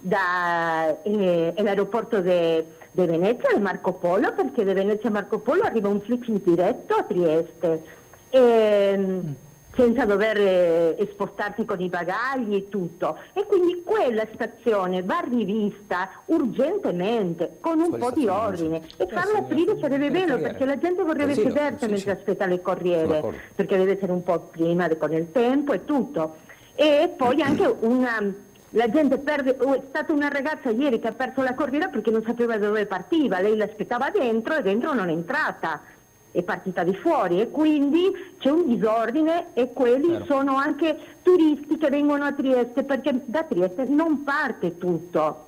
S5: dall'aeroporto di Venezia e Marco Polo, perché da Venezia a Marco Polo arriva un Flixbus diretto a Trieste, senza dover spostarsi con i bagagli e tutto. E quindi quella stazione va rivista urgentemente, con un po' di ordine, e farla aprire sarebbe bello, perché la gente vorrebbe sedersi mentre aspetta le corriere, perché deve essere un po' prima con il tempo e tutto. E poi anche la gente perde, è stata una ragazza ieri che ha perso la corriera perché non sapeva dove partiva, lei l'aspettava dentro e dentro non è entrata, è partita di fuori, e quindi c'è un disordine, e quelli sono anche turisti che vengono a Trieste, perché da Trieste non parte tutto.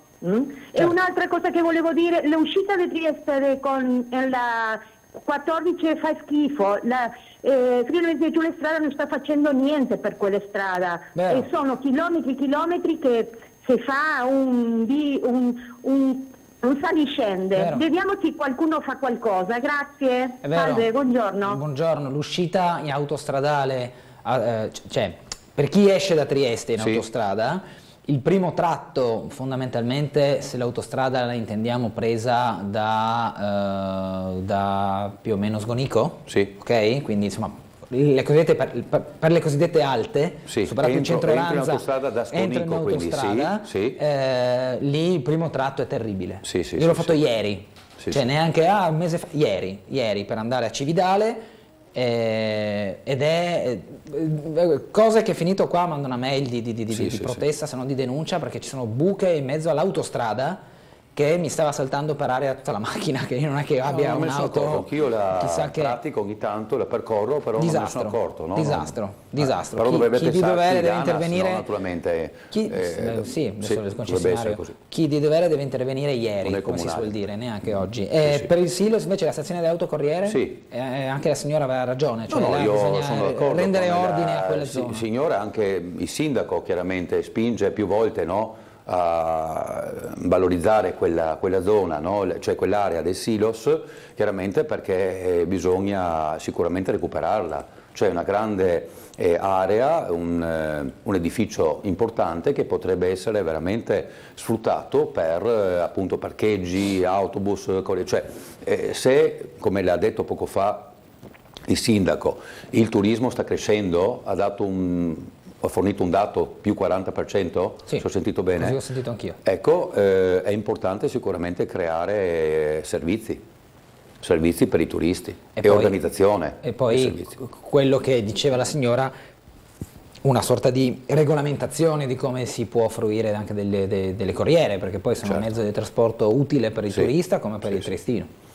S5: E un'altra cosa che volevo dire, l'uscita di Trieste con la 14 fa schifo, la Friuli Giulia Strada non sta facendo niente per quelle strade, e sono chilometri che si fa un saliscende. Vediamo se qualcuno fa qualcosa. Grazie. Salve, buongiorno.
S1: Buongiorno. L'uscita in autostradale, cioè per chi esce da Trieste in autostrada, il primo tratto fondamentalmente, se l'autostrada la intendiamo presa da più o meno Sgonico, ok? Quindi insomma per le cosiddette alte, superato il centro Lanza, entra in autostrada, lì il primo tratto è terribile. Io l'ho fatto ieri, cioè neanche un mese fa, ieri per andare a Cividale. Ed è cose che finito qua mando una mail di protesta, se non di denuncia, perché ci sono buche in mezzo all'autostrada che mi stava saltando per aria tutta la macchina, che io non è che abbia un'auto.
S17: Anch'io la pratico ogni tanto, la percorro, però non me ne sono accorto. No?
S1: Disastro.
S17: Però dovrebbe
S1: chi di dovere deve
S17: ANAS,
S1: intervenire.
S17: No, naturalmente.
S1: Chi di dovere deve intervenire ieri, come si suol dire, neanche oggi. Per il Silos invece la stazione dell'autocorriere, anche la signora aveva ragione, cioè bisogna rendere ordine a quelle zone.
S17: Signora, anche il sindaco chiaramente spinge più volte, no? A valorizzare quella zona, no? Cioè quell'area del silos, chiaramente perché bisogna sicuramente recuperarla, cioè una grande area, un edificio importante che potrebbe essere veramente sfruttato per appunto parcheggi, autobus, cioè se, come l'ha detto poco fa il sindaco, il turismo sta crescendo, ho fornito un dato più 40%, se ho sentito bene.
S1: Così ho sentito anch'io.
S17: Ecco, è importante sicuramente creare servizi per i turisti e poi, organizzazione.
S1: E poi quello che diceva la signora, una sorta di regolamentazione di come si può fruire anche delle corriere, perché poi sono un mezzo di trasporto utile per il turista come per il triestino.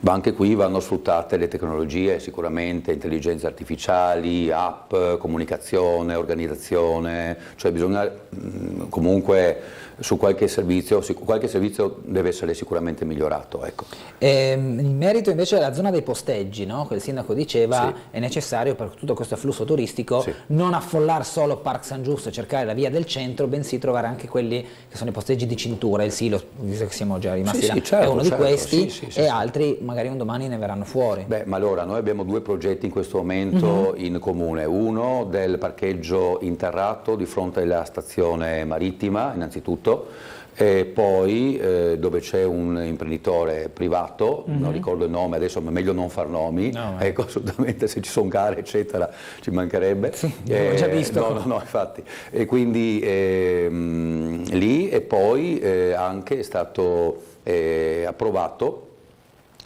S17: Ma anche qui vanno sfruttate le tecnologie, sicuramente, intelligenze artificiali, app, comunicazione, organizzazione, cioè bisogna comunque su qualche servizio deve essere sicuramente migliorato. Ecco.
S1: In merito invece alla zona dei posteggi, no? Che il sindaco diceva è necessario per tutto questo afflusso turistico non affollare solo Park San Giusto e cercare la via del centro, bensì trovare anche quelli che sono i posteggi di cintura, il silo, visto che siamo già rimasti là, è uno di questi, e altri magari un domani ne verranno fuori.
S17: Beh, ma allora noi abbiamo due progetti in questo momento in comune, uno del parcheggio interrato di fronte alla stazione marittima innanzitutto, e poi dove c'è un imprenditore privato, non ricordo il nome adesso, ma è meglio non far nomi, ecco, assolutamente, se ci sono gare eccetera ci mancherebbe,
S1: l'ho già visto.
S17: No, infatti, e quindi lì, e poi anche è stato approvato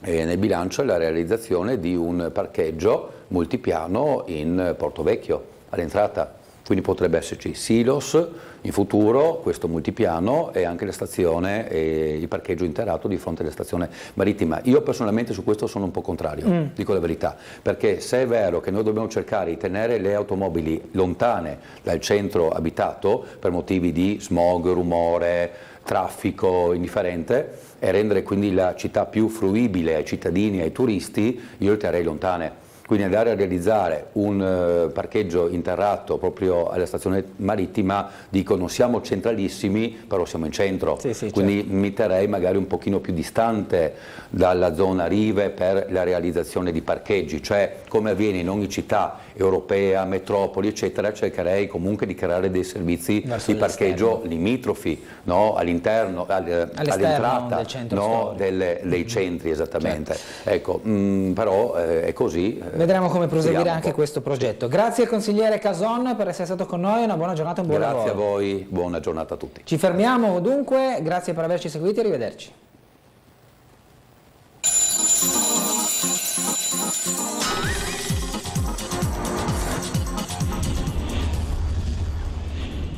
S17: nel bilancio la realizzazione di un parcheggio multipiano in Porto Vecchio all'entrata, quindi potrebbe esserci silos in futuro, questo multipiano, e anche la stazione e il parcheggio interrato di fronte alla stazione marittima. Io personalmente su questo sono un po' contrario, dico la verità, perché se è vero che noi dobbiamo cercare di tenere le automobili lontane dal centro abitato per motivi di smog, rumore, traffico indifferente, e rendere quindi la città più fruibile ai cittadini e ai turisti, io le terrei lontane. Quindi andare a realizzare un parcheggio interrato proprio alla stazione marittima, dico, non siamo centralissimi, però siamo in centro, quindi mi terrei magari un pochino più distante dalla zona rive per la realizzazione di parcheggi, cioè come avviene in ogni città europea, metropoli eccetera, cercherei comunque di creare dei servizi di parcheggio limitrofi, no? All'interno, all'entrata dei centri, esattamente. Ecco, però è così.
S1: Vedremo come proseguirà anche questo progetto. Grazie consigliere Cason per essere stato con noi, una buona giornata e un buon lavoro.
S17: Grazie a voi, buona giornata a tutti.
S1: Ci fermiamo dunque, grazie per averci seguiti, arrivederci.